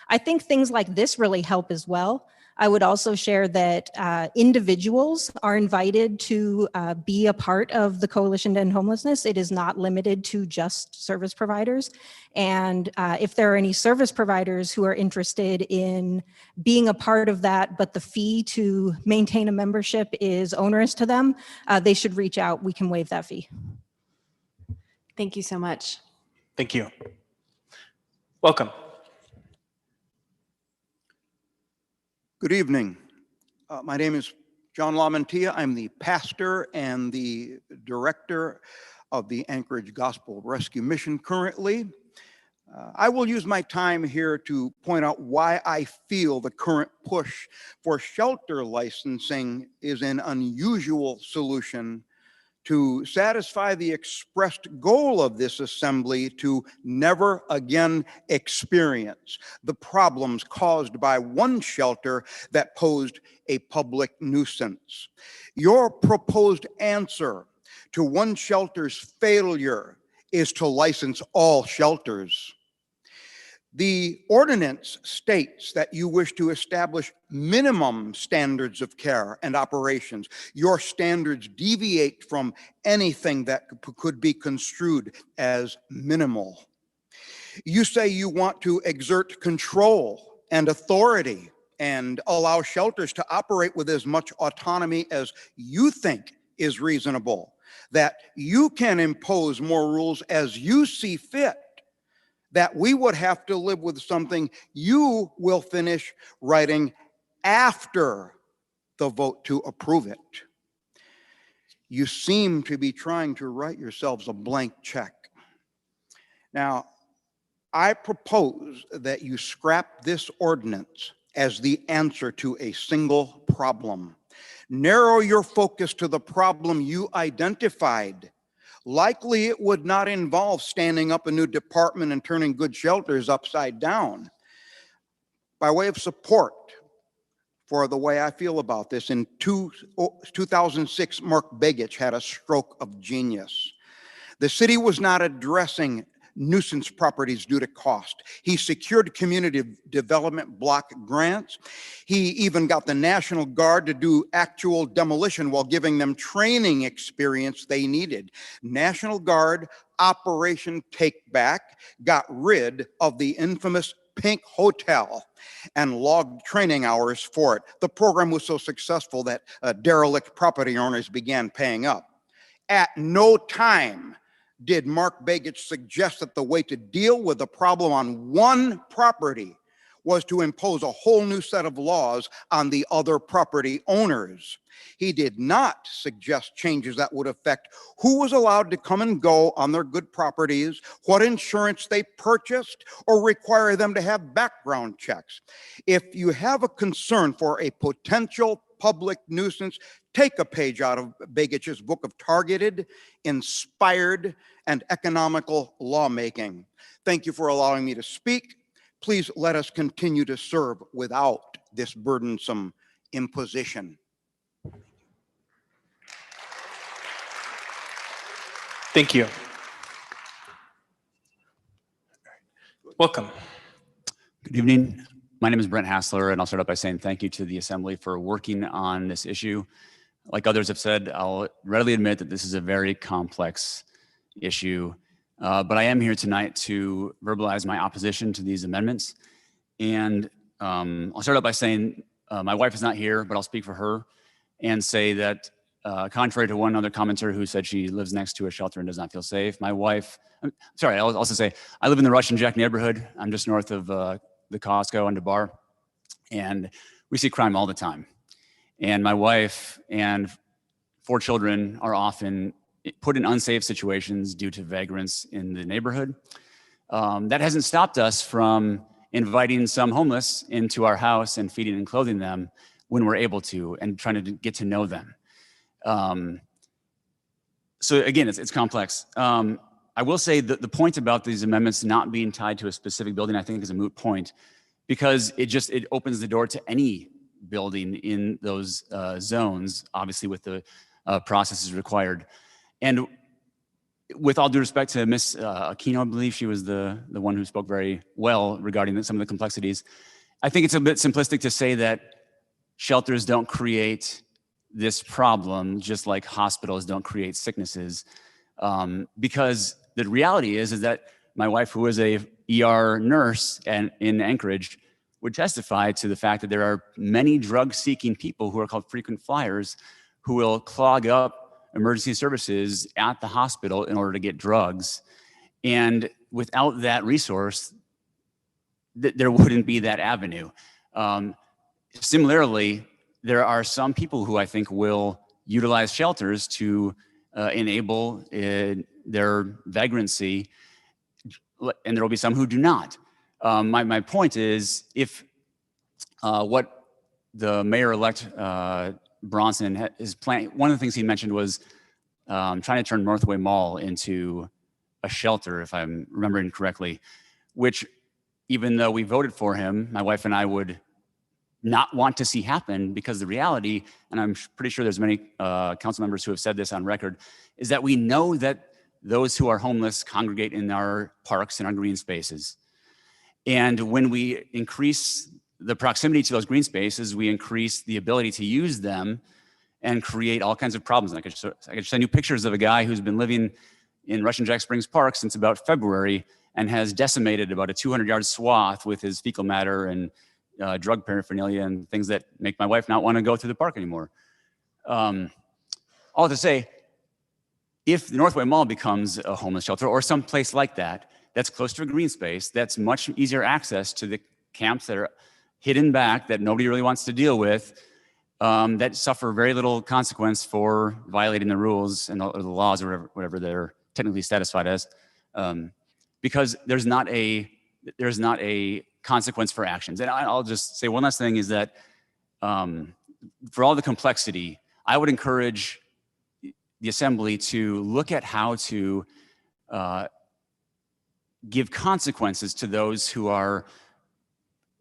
I think things like this really help as well. I would also share that individuals are invited to be a part of the Coalition to End Homelessness. It is not limited to just service providers. And if there are any service providers who are interested in being a part of that, but the fee to maintain a membership is onerous to them, they should reach out. We can waive that fee. Thank you so much. Thank you. Welcome. Good evening. My name is John LaMantia. I'm the pastor and the director of the Anchorage Gospel Rescue Mission currently. I will use my time here to point out why I feel the current push for shelter licensing is an unusual solution to satisfy the expressed goal of this assembly to never again experience the problems caused by one shelter that posed a public nuisance. Your proposed answer to one shelter's failure is to license all shelters. The ordinance states that you wish to establish minimum standards of care and operations. Your standards deviate from anything that could be construed as minimal. You say you want to exert control and authority and allow shelters to operate with as much autonomy as you think is reasonable, that you can impose more rules as you see fit, that we would have to live with something you will finish writing after the vote to approve it. You seem to be trying to write yourselves a blank check. Now, I propose that you scrap this ordinance as the answer to a single problem. Narrow your focus to the problem you identified. Likely it would not involve standing up a new department and turning good shelters upside down. By way of support for the way I feel about this, in 2006, Mark Begich had a stroke of genius. The city was not addressing nuisance properties due to cost. He secured community development block grants. He even got the National Guard to do actual demolition while giving them training experience they needed. National Guard, Operation Take Back, got rid of the infamous Pink Hotel and logged training hours for it. The program was so successful that derelict property owners began paying up. At no time did Mark Begich suggest that the way to deal with the problem on one property was to impose a whole new set of laws on the other property owners. He did not suggest changes that would affect who was allowed to come and go on their good properties, what insurance they purchased, or require them to have background checks. If you have a concern for a potential public nuisance, take a page out of Begich's book of targeted, inspired, and economical lawmaking. Thank you for allowing me to speak. Please let us continue to serve without this burdensome imposition. Thank you. Welcome. Good evening. My name is Brent Hassler, and I'll start out by saying thank you to the Assembly for working on this issue. Like others have said, I'll readily admit that this is a very complex issue, but I am here tonight to verbalize my opposition to these amendments. And I'll start out by saying my wife is not here, but I'll speak for her and say that contrary to one other commenter who said she lives next to a shelter and does not feel safe, my wife, I'll also say I live in the Russian Jack neighborhood. I'm just north of the Costco and the bar. And we see crime all the time. And my wife and 4 children are often put in unsafe situations due to vagrants in the neighborhood. That hasn't stopped us from inviting some homeless into our house and feeding and clothing them when we're able to, and trying to get to know them. So again, it's complex. I will say that the point about these amendments not being tied to a specific building, I think is a moot point, because it opens the door to any building in those zones, obviously with the processes required. And with all due respect to Ms. Aquino, I believe she was the one who spoke very well regarding some of the complexities. I think it's a bit simplistic to say that shelters don't create this problem, just like hospitals don't create sicknesses. Because the reality is that my wife, who is a ER nurse in Anchorage, would testify to the fact that there are many drug-seeking people who are called frequent flyers who will clog up emergency services at the hospital in order to get drugs. And without that resource, there wouldn't be that avenue. Similarly, there are some people who I think will utilize shelters to enable their vagrancy, and there will be some who do not. My point is, if what the mayor-elect Bronson is planning, one of the things he mentioned was trying to turn Northway Mall into a shelter, if I'm remembering correctly, which, even though we voted for him, my wife and I would not want to see happen, because the reality, and I'm pretty sure there's many council members who have said this on record, is that we know that those who are homeless congregate in our parks and our green spaces. And when we increase the proximity to those green spaces, we increase the ability to use them and create all kinds of problems. And I could send you pictures of a guy who's been living in Russian Jack Springs Park since about February and has decimated about a 200-yard swath with his fecal matter and drug paraphernalia and things that make my wife not want to go through the park anymore. All to say, if the Northway Mall becomes a homeless shelter or some place like that, that's close to a green space, that's much easier access to the camps that are hidden back that nobody really wants to deal with, that suffer very little consequence for violating the rules and or the laws or whatever they're technically satisfied as, because there's not a consequence for actions. And I'll just say one last thing is that for all the complexity, I would encourage the Assembly to look at how to give consequences to those who are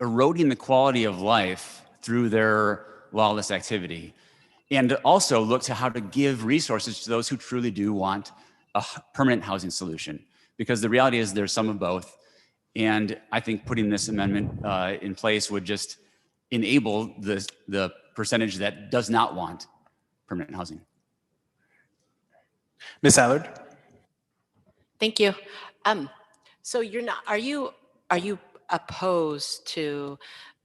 eroding the quality of life through their lawless activity, and also look to how to give resources to those who truly do want a permanent housing solution, because the reality is there's some of both. And I think putting this amendment in place would just enable the percentage that does not want permanent housing. Ms. Allard. Thank you. So are you opposed to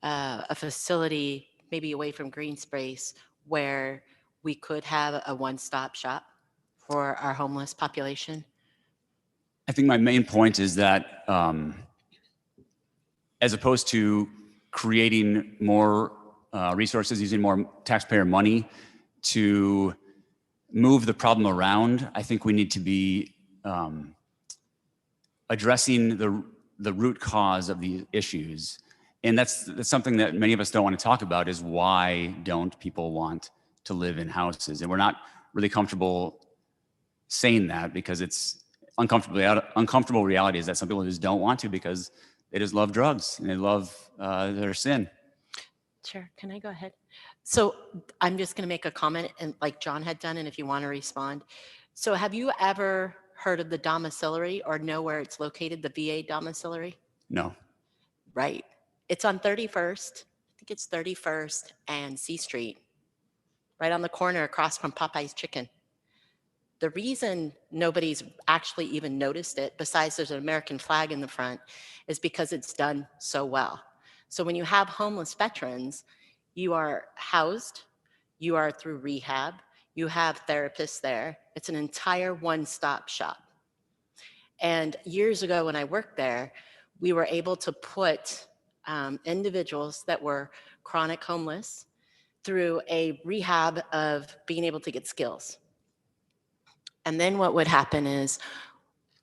a facility maybe away from green space where we could have a one-stop shop for our homeless population? I think my main point is that as opposed to creating more resources, using more taxpayer money to move the problem around, I think we need to be addressing the root cause of the issues. And that's something that many of us don't want to talk about, is why don't people want to live in houses? And we're not really comfortable saying that, because it's uncomfortable reality is that some people just don't want to because they just love drugs and they love their sin. Sure, can I go ahead? So I'm just gonna make a comment, and like John had done, and if you want to respond. So have you ever heard of the domiciliary or know where it's located, the VA domiciliary? No. Right. It's on 31st. I think it's 31st and C Street, right on the corner across from Popeye's Chicken. The reason nobody's actually even noticed it, besides there's an American flag in the front, is because it's done so well. So when you have homeless veterans, you are housed, you are through rehab, you have therapists there. It's an entire one-stop shop. And years ago when I worked there, we were able to put individuals that were chronic homeless through a rehab of being able to get skills. And then what would happen is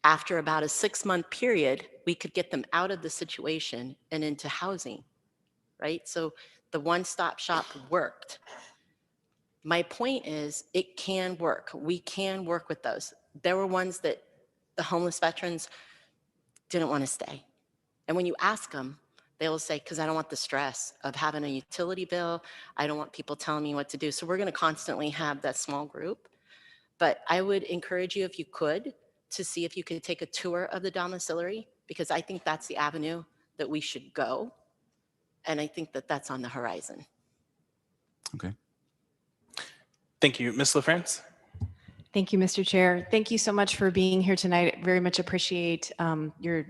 after about a 6-month period, we could get them out of the situation and into housing, right? So the one-stop shop worked. My point is it can work. We can work with those. There were ones that the homeless veterans didn't want to stay. And when you ask them, they will say, because I don't want the stress of having a utility bill. I don't want people telling me what to do. So we're going to constantly have that small group. But I would encourage you, if you could, to see if you could take a tour of the domiciliary, because I think that's the avenue that we should go. And I think that that's on the horizon. Okay. Thank you. Ms. LaFrance? Thank you, Mr. Chair. Thank you so much for being here tonight. I very much appreciate your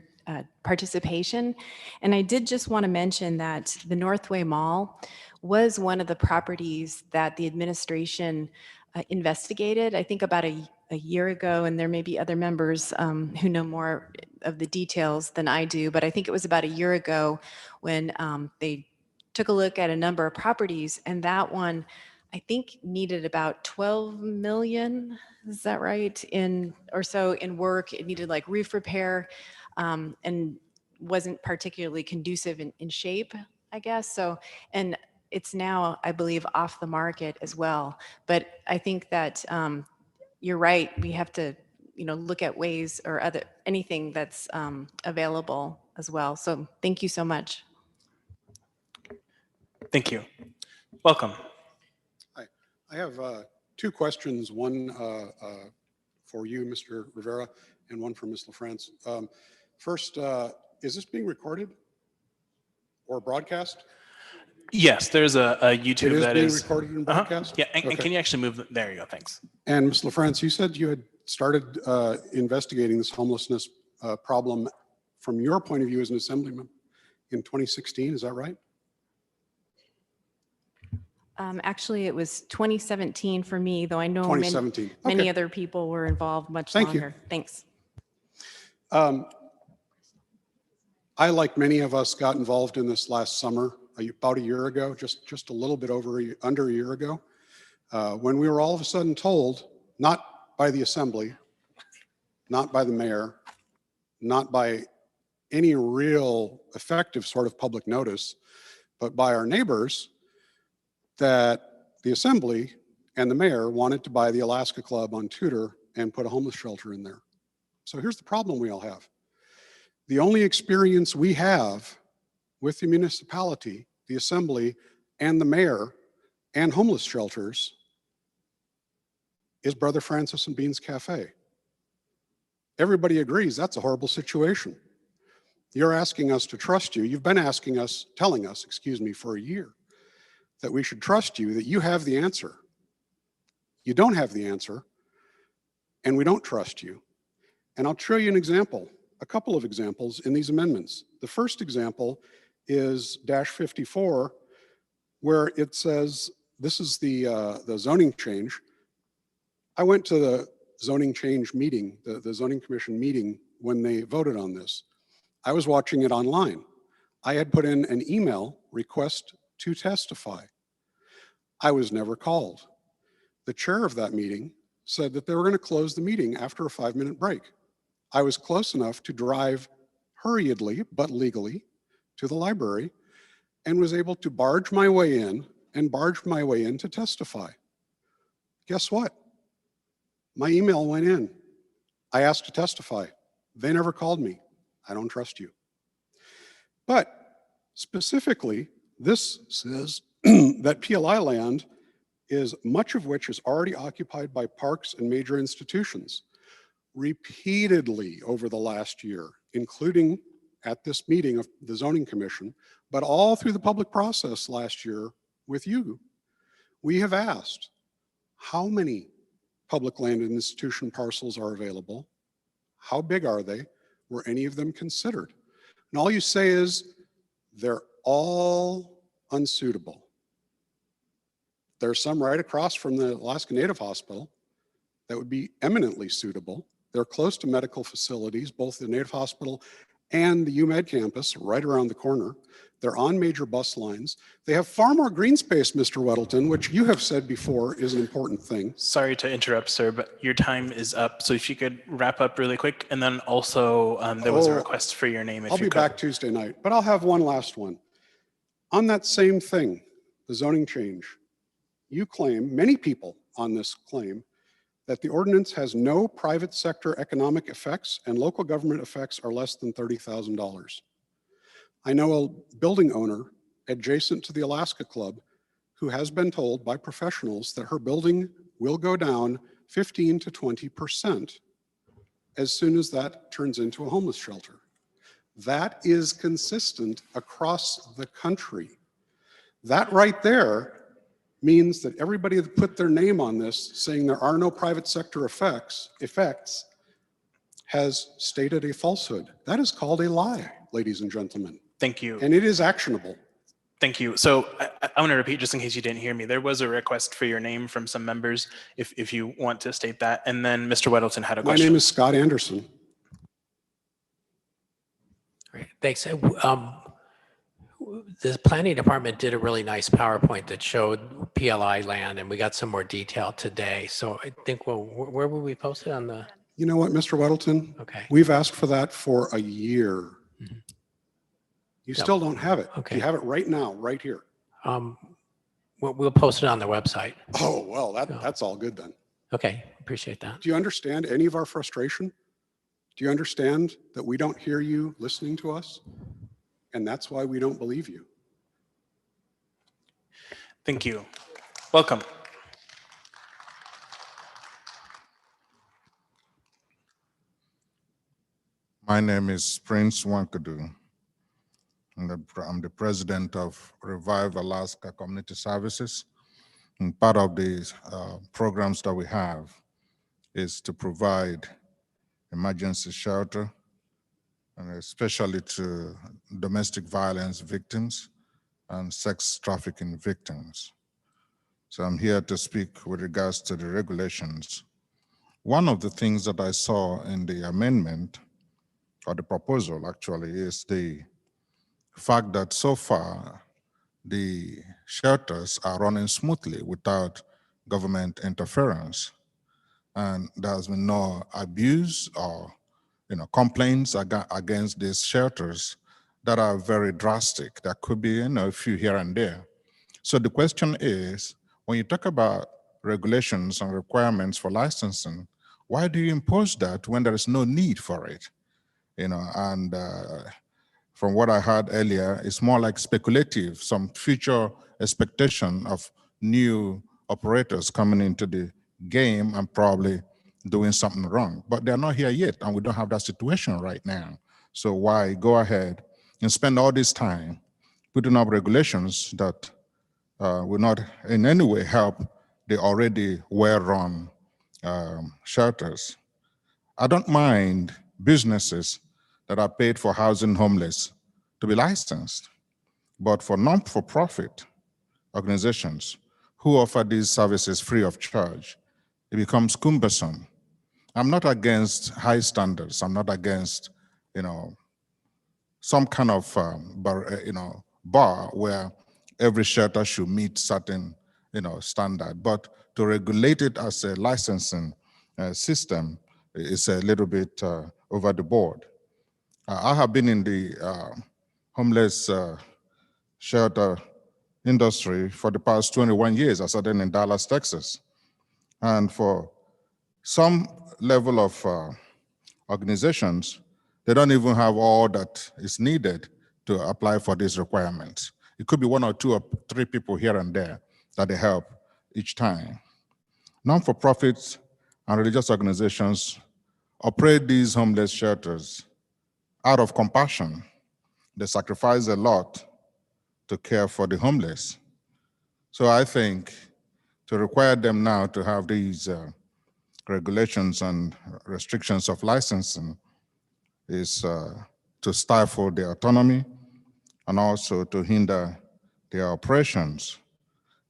participation. And I did just want to mention that the Northway Mall was one of the properties that the administration investigated, I think about a year ago, and there may be other members who know more of the details than I do, but I think it was about a year ago when they took a look at a number of properties, and that one, I think, needed about 12 million, is that right, in work. It needed like roof repair and wasn't particularly conducive in shape, I guess. So, and it's now, I believe, off the market as well. But I think that you're right. We have to, look at ways or anything that's available as well. So thank you so much. Thank you. Welcome. Hi. I have two questions, one for you, Mr. Rivera, and one for Ms. LaFrance. First, is this being recorded or broadcast? Yes, there's a YouTube that is being recorded and broadcast? Yeah, and Okay. can you actually move? There you go. Thanks. And Ms. LaFrance, you said you had started investigating this homelessness problem from your point of view as an assemblyman in 2016. Is that right? Actually, it was 2017 for me, though I know 2017. many Okay. other people were involved much Thank you. longer. Thanks. I, like many of us, got involved in this last summer, about a year ago, just a little bit under a year ago, when we were all of a sudden told, not by the assembly, not by the mayor, not by any real effective sort of public notice, but by our neighbors, that the assembly and the mayor wanted to buy the Alaska Club on Tudor and put a homeless shelter in there. So here's the problem we all have. The only experience we have with the municipality, the assembly, and the mayor, and homeless shelters is Brother Francis and Beans Cafe. Everybody agrees that's a horrible situation. You're asking us to trust you. You've been telling us, for a year, that we should trust you, that you have the answer. You don't have the answer, and we don't trust you. And I'll show you an example, a couple of examples in these amendments. The first example is -54, where it says, this is the zoning change. I went to the zoning change meeting, the zoning commission meeting, when they voted on this. I was watching it online. I had put in an email request to testify. I was never called. The chair of that meeting said that they were going to close the meeting after a 5-minute break. I was close enough to drive hurriedly, but legally, to the library and was able to barge my way in to testify. Guess what? My email went in. I asked to testify. They never called me. I don't trust you. But specifically, this says that PLI land is much of which is already occupied by parks and major institutions. Repeatedly over the last year, including at this meeting of the zoning commission, but all through the public process last year with you, we have asked how many public land and institution parcels are available? How big are they? Were any of them considered? And all you say is they're all unsuitable. There's some right across from the Alaska Native Hospital that would be eminently suitable. They're close to medical facilities, both the Native Hospital and the UMed campus right around the corner. They're on major bus lines. They have far more green space, Mr. Weddleton, which you have said before is an important thing. Sorry to interrupt, sir, but your time is up. So if you could wrap up really quick, and then also there was a request for your name. If I'll you be could. back Tuesday night, but I'll have one last one. On that same thing, the zoning change, you claim, many people on this claim, that the ordinance has no private sector economic effects and local government effects are less than $30,000. I know a building owner adjacent to the Alaska Club who has been told by professionals that her building will go down 15 to 20% as soon as that turns into a homeless shelter. That is consistent across the country. That right there means that everybody that put their name on this saying there are no private sector effects has stated a falsehood. That is called a lie, ladies and gentlemen. Thank you. And it is actionable. Thank you. So I want to repeat just in case you didn't hear me. There was a request for your name from some members, if you want to state that. And then Mr. Weddleton had a question. My name is Scott Anderson. Great. Thanks. The planning department did a really nice PowerPoint that showed PLI land, and we got some more detail today. So I think, well, where will we post it on the? You know what, Mr. Weddleton? Okay. We've asked for that for a year. Mm-hmm. You Yep. still don't have it. Okay. You have it right now, right here. We'll post it on the website. Oh, well, that's all good then. Okay, appreciate that. Do you understand any of our frustration? Do you understand that we don't hear you listening to us? And that's why we don't believe you. Thank you. Welcome. My name is Prince Wankadu. I'm the president of Revive Alaska Community Services. And part of the programs that we have is to provide emergency shelter, and especially to domestic violence victims and sex trafficking victims. So I'm here to speak with regards to the regulations. One of the things that I saw in the amendment, or the proposal actually, is the fact that so far the shelters are running smoothly without government interference. And there's been no abuse or complaints against these shelters that are very drastic. There could be a few here and there. So the question is, when you talk about regulations and requirements for licensing, why do you impose that when there is no need for it? And from what I heard earlier, it's more like speculative, some future expectation of new operators coming into the game and probably doing something wrong. But they're not here yet, and we don't have that situation right now. So why go ahead and spend all this time putting up regulations that will not in any way help the already well-run shelters? I don't mind businesses that are paid for housing homeless to be licensed, but for non-for-profit organizations who offer these services free of charge, it becomes cumbersome. I'm not against high standards. I'm not against, some kind of bar where every shelter should meet certain, standard. But to regulate it as a licensing system is a little bit over the board. I have been in the homeless shelter industry for the past 21 years. I started in Dallas, Texas. And for some level of organizations, they don't even have all that is needed to apply for these requirements. It could be 1 or 2 or 3 people here and there that they help each time. Non-for-profits and religious organizations operate these homeless shelters out of compassion. They sacrifice a lot to care for the homeless. So I think to require them now to have these regulations and restrictions of licensing is to stifle their autonomy and also to hinder their operations.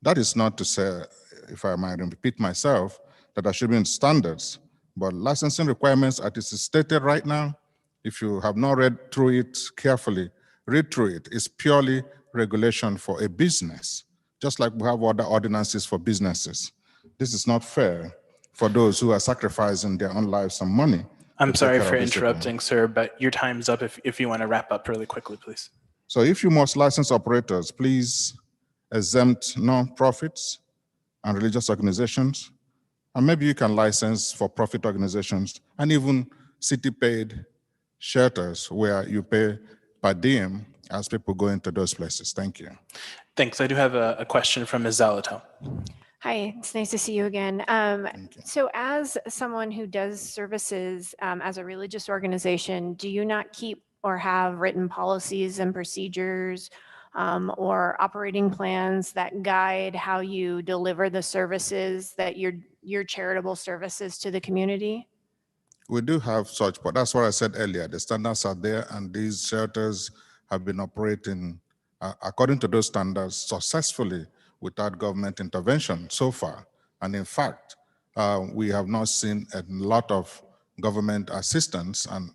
That is not to say, if I might repeat myself, that there should be standards, but licensing requirements as it is stated right now if you have not read through it carefully, read through it. It's purely regulation for a business, just like we have other ordinances for businesses. This is not fair for those who are sacrificing their own lives and money. I'm to sorry take care for of these people. interrupting, sir, but your time's up if you want to wrap up really quickly, please. So if you must license operators, please exempt non-profits and religious organizations, and maybe you can license for-profit organizations and even city-paid shelters where you pay per diem as people go into those places. Thank you. Thanks. I do have a question from Ms. Zalato. Hi, it's nice to see you again. So as someone who does services as a religious organization, do you not keep or have written policies and procedures or operating plans that guide how you deliver the services that your charitable services to the community? We do have such, but that's what I said earlier. The standards are there, and these shelters have been operating according to those standards successfully without government intervention so far. And in fact, we have not seen a lot of government assistance and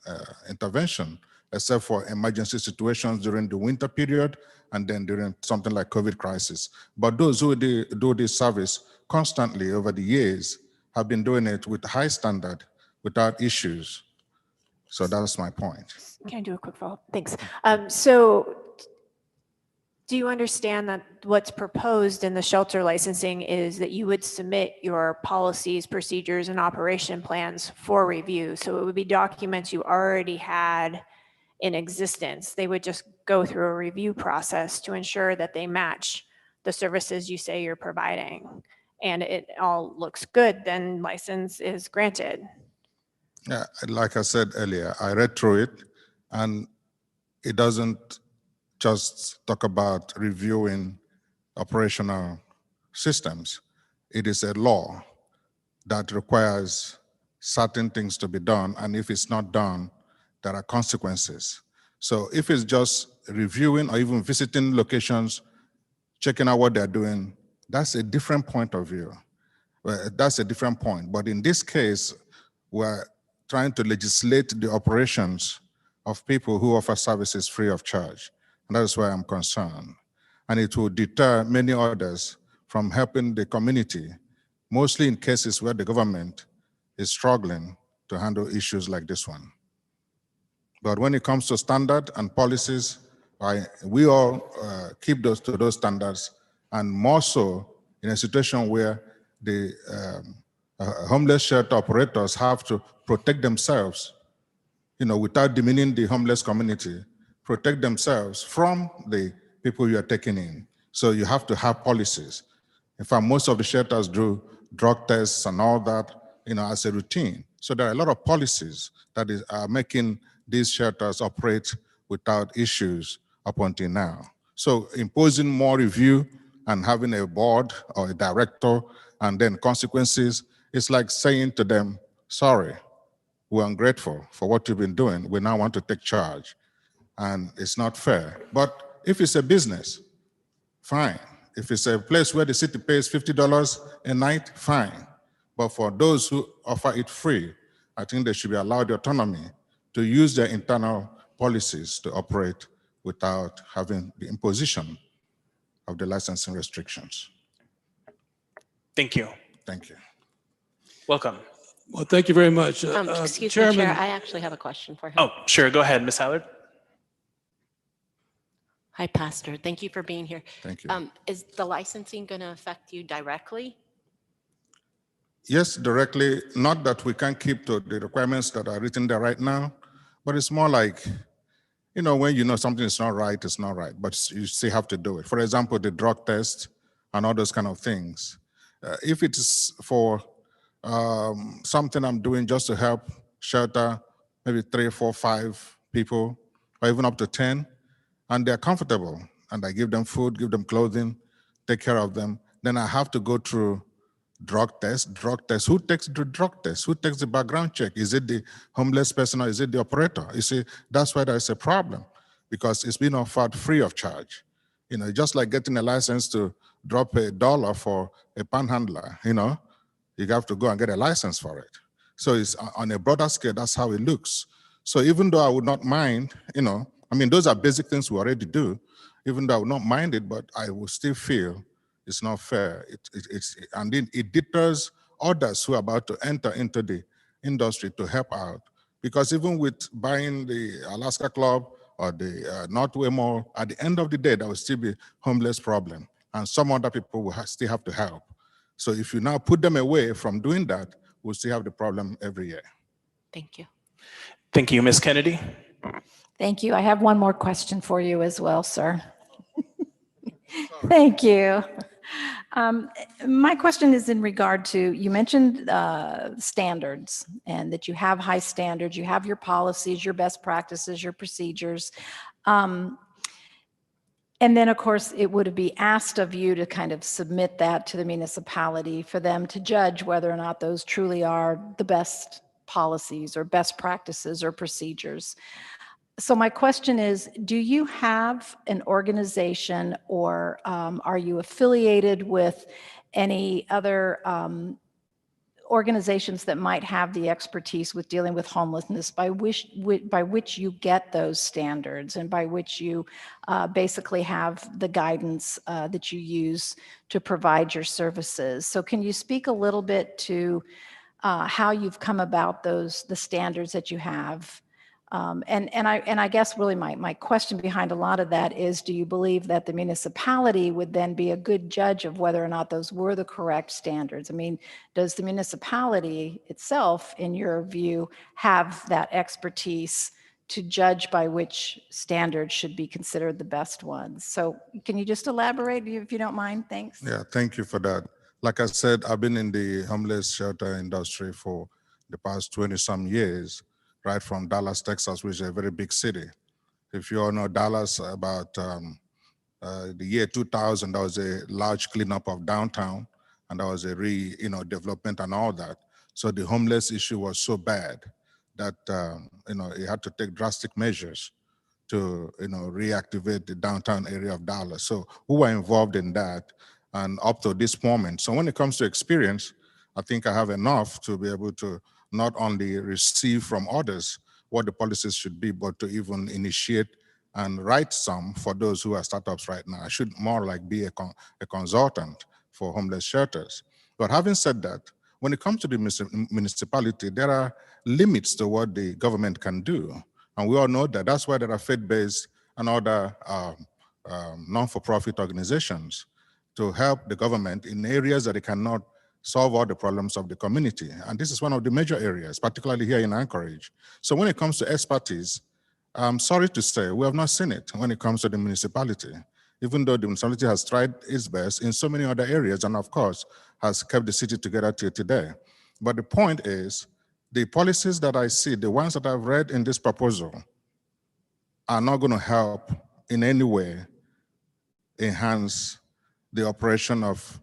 intervention, except for emergency situations during the winter period and then during something like COVID crisis. But those who do this service constantly over the years have been doing it with high standard without issues. So that's my point. Can I do a quick follow-up? Thanks. So do you understand that what's proposed in the shelter licensing is that you would submit your policies, procedures, and operation plans for review? So it would be documents you already had in existence. They would just go through a review process to ensure that they match the services you say you're providing. And it all looks good, then license is granted. Yeah, like I said earlier, I read through it, and it doesn't just talk about reviewing operational systems. It is a law that requires certain things to be done, and if it's not done, there are consequences. So if it's just reviewing or even visiting locations, checking out what they're doing, that's a different point of view. Well, that's a different point. But in this case, we're trying to legislate the operations of people who offer services free of charge. And that is why I'm concerned. And it will deter many others from helping the community, mostly in cases where the government is struggling to handle issues like this one. But when it comes to standard and policies, we all keep to those standards, and more so in a situation where the homeless shelter operators have to protect themselves, without demeaning the homeless community, protect themselves from the people you are taking in. So you have to have policies. In fact, most of the shelters do drug tests and all that, as a routine. So there are a lot of policies that are making these shelters operate without issues up until now. So imposing more review and having a board or a director and then consequences, it's like saying to them, sorry, we're ungrateful for what you've been doing. We now want to take charge. And it's not fair. But if it's a business, fine. If it's a place where the city pays $50 a night, fine. But for those who offer it free, I think they should be allowed the autonomy to use their internal policies to operate without having the imposition of the licensing restrictions. Thank you. Thank you. Welcome. Well, thank you very much. Excuse me, Chairman. Chair, I actually have a question for him. Oh, sure. Go ahead, Ms. Howard. Hi, Pastor. Thank you for being here. Thank you. Is the licensing going to affect you directly? Yes, directly. Not that we can't keep to the requirements that are written there right now, but it's more like, when you know something is not right, it's not right, but you still have to do it. For example, the drug test and all those kind of things. If it is for something I'm doing just to help shelter maybe 3, 4, 5 people, or even up to 10, and they're comfortable, and I give them food, give them clothing, take care of them, then I have to go through drug test. Who takes the drug test? Who takes the background check? Is it the homeless person or is it the operator? You see, that's why there's a problem, because it's been offered free of charge. Just like getting a license to drop $1 for a panhandler, you have to go and get a license for it. So it's on a broader scale, that's how it looks. So even though I would not mind, I mean, those are basic things we already do, even though I would not mind it, but I will still feel it's not fair. And then it deters others who are about to enter into the industry to help out. Because even with buying the Alaska Club or the Northway Mall, at the end of the day, there will still be homeless problem. And some other people will still have to help. So if you now put them away from doing that, we'll still have the problem every year. Thank you. Thank you, Ms. Kennedy. Thank you. I have one more question for you as well, sir. Thank you. My question is in regard to, you mentioned standards and that you have high standards, you have your policies, your best practices, your procedures. And then, of course, it would be asked of you to kind of submit that to the municipality for them to judge whether or not those truly are the best policies or best practices or procedures. So my question is, do you have an organization or are you affiliated with any other organizations that might have the expertise with dealing with homelessness by which you get those standards and by which you basically have the guidance that you use to provide your services? So can you speak a little bit to how you've come about the standards that you have? And I guess really my question behind a lot of that is, do you believe that the municipality would then be a good judge of whether or not those were the correct standards? I mean, does the municipality itself, in your view, have that expertise to judge by which standards should be considered the best ones? So can you just elaborate if you don't mind? Thanks. Yeah, thank you for that. Like I said, I've been in the homeless shelter industry for the past 20-some years, right from Dallas, Texas, which is a very big city. If you all know Dallas, about the year 2000, there was a large cleanup of downtown, and there was a development and all that. So the homeless issue was so bad that it had to take drastic measures to reactivate the downtown area of Dallas. So we were involved in that, and up to this moment. So when it comes to experience, I think I have enough to be able to not only receive from others what the policies should be, but to even initiate and write some for those who are startups right now. I should more like be a consultant for homeless shelters. But having said that, when it comes to the municipality, there are limits to what the government can do. And we all know that. That's why there are faith-based and other non-for-profit organizations to help the government in areas that they cannot solve all the problems of the community. And this is one of the major areas, particularly here in Anchorage. So when it comes to expertise, I'm sorry to say, we have not seen it when it comes to the municipality, even though the municipality has tried its best in so many other areas and of course has kept the city together till today. But the point is, the policies that I see, the ones that I've read in this proposal, are not going to help in any way enhance the operation of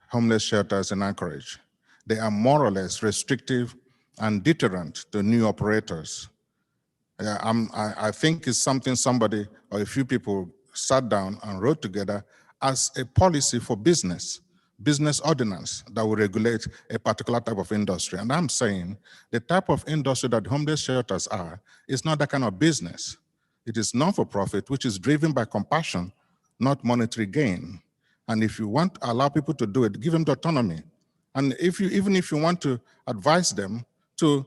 homeless shelters in Anchorage. They are more or less restrictive and deterrent to new operators. I think it's something somebody or a few people sat down and wrote together as a policy for business ordinance that will regulate a particular type of industry. And I'm saying the type of industry that homeless shelters are is not that kind of business. It is non-for-profit, which is driven by compassion, not monetary gain. And if you want to allow people to do it, give them the autonomy. And even if you want to advise them to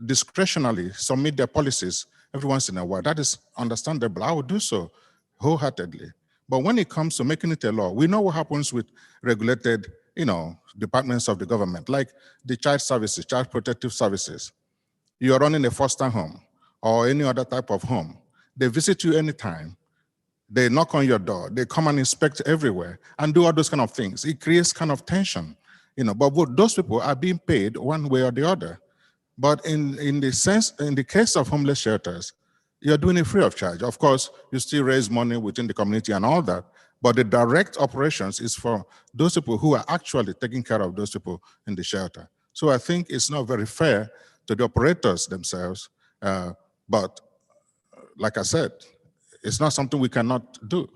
discretionally submit their policies every once in a while, that is understandable. I would do so wholeheartedly. But when it comes to making it a law, we know what happens with regulated, departments of the government, like the child services, child protective services. You are running a foster home or any other type of home. They visit you anytime. They knock on your door. They come and inspect everywhere and do all those kind of things. It creates kind of tension, but those people are being paid one way or the other. But in the case of homeless shelters, you're doing it free of charge. Of course, you still raise money within the community and all that, but the direct operations is for those people who are actually taking care of those people in the shelter. So I think it's not very fair to the operators themselves, but like I said, it's not something we cannot do.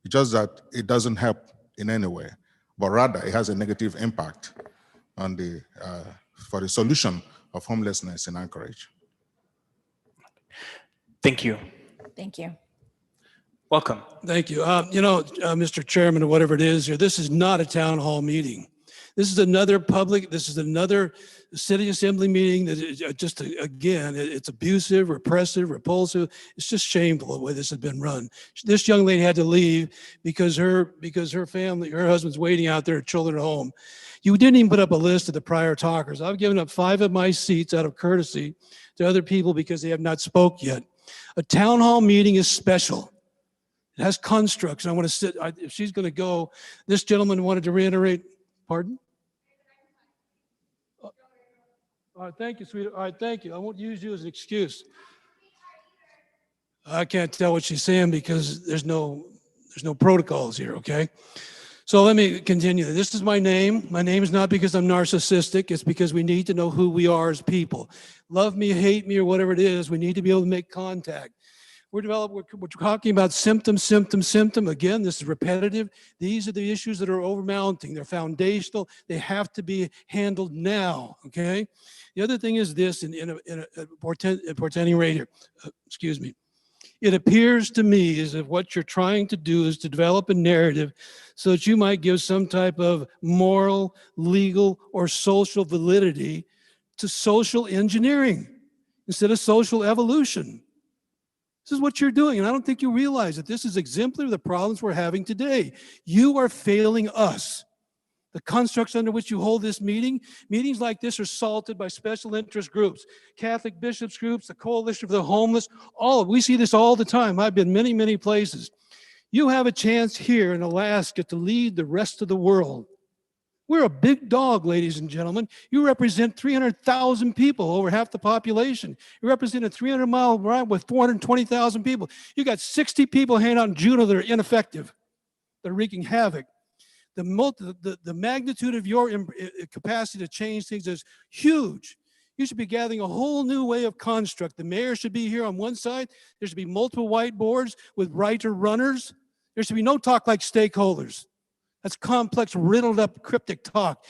It's just that it doesn't help in any way, but rather it has a negative impact on for the solution of homelessness in Anchorage. Thank you. Thank you. Welcome. Thank you. Mr. Chairman, or whatever it is here, this is not a town hall meeting. This is another city assembly meeting that is just, again, it's abusive, repressive, repulsive. It's just shameful the way this has been run. This young lady had to leave because her family, her husband's waiting out there, her children at home. You didn't even put up a list of the prior talkers. I've given up 5 of my seats out of courtesy to other people because they have not spoke yet. A town hall meeting is special. It has constructs. And I want to if she's going to go, this gentleman wanted to reiterate, pardon? All right, thank you, sweetheart. All right, thank you. I won't use you as an excuse. I can't tell what she's saying because there's no protocols here, okay? So let me continue. This is my name. My name is not because I'm narcissistic. It's because we need to know who we are as people. Love me, hate me, or whatever it is, we need to be able to make contact. We're talking about symptom. Again, this is repetitive. These are the issues that are overmounting. They're foundational. They have to be handled now, okay? The other thing is this, in a portending right here, excuse me. It appears to me as if what you're trying to do is to develop a narrative so that you might give some type of moral, legal, or social validity to social engineering instead of social evolution. This is what you're doing, and I don't think you realize that this is exemplary of the problems we're having today. You are failing us. The constructs under which you hold this meeting, meetings like this are salted by special interest groups, Catholic bishops groups, the Coalition for the Homeless, we see this all the time. I've been many, many places. You have a chance here in Alaska to lead the rest of the world. We're a big dog, ladies and gentlemen. You represent 300,000 people, over half the population. You represent a 300-mile ride with 420,000 people. You got 60 people hanging out in Juneau that are ineffective. They're wreaking havoc. The magnitude of your capacity to change things is huge. You should be gathering a whole new way of construct. The mayor should be here on one side. There should be multiple whiteboards with writer runners. There should be no talk like stakeholders. That's complex, riddled up, cryptic talk.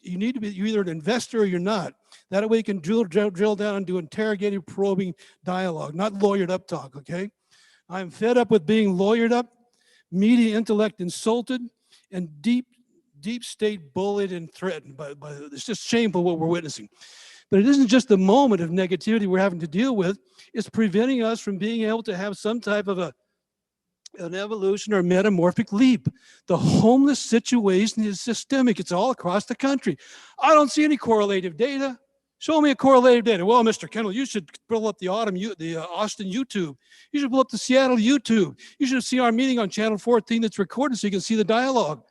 You need to be, you're either an investor or you're not. That way you can drill down and do interrogative, probing dialogue, not lawyered up talk, okay? I'm fed up with being lawyered up, media intellect insulted, and deep state bullied and threatened. It's just shameful what we're witnessing. But it isn't just the moment of negativity we're having to deal with. It's preventing us from being able to have some type of an evolution or metamorphic leap. The homeless situation is systemic. It's all across the country. I don't see any correlative data. Show me a correlative data. Well, Mr. Kendall, you should pull up the Austin YouTube. You should pull up the Seattle YouTube. You should see our meeting on channel 14 that's recorded so you can see the dialogue.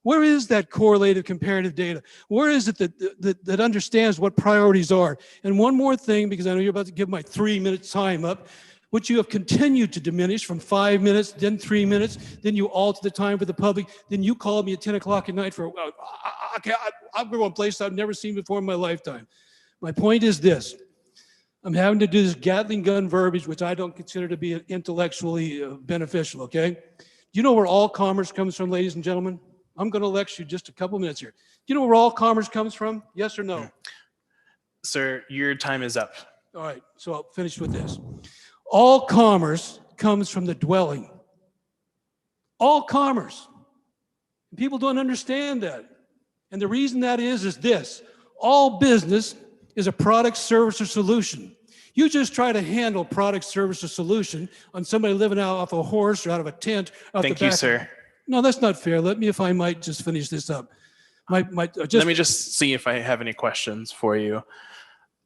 Where is that correlative comparative data? Where is it that understands what priorities are? And one more thing, because I know you're about to give my 3-minute time up, which you have continued to diminish from 5 minutes, then 3 minutes, then you alter the time for the public, then you called me at 10 o'clock at night for, I'm going places I've never seen before in my lifetime. My point is this. I'm having to do this Gatling gun verbiage, which I don't consider to be intellectually beneficial, okay? Do you know where all commerce comes from, ladies and gentlemen? I'm going to lecture you just a couple minutes here. Do you know where all commerce comes from? Yes or no? Sir, your time is up. All right, so I'll finish with this. All commerce comes from the dwelling. All commerce. People don't understand that. And the reason that is this. All business is a product, service, or solution. You just try to handle product, service, or solution on somebody living out off a horse or out of a tent. Thank you, sir. No, that's not fair. Let me, if I might, just finish this up. Let me just see if I have any questions for you.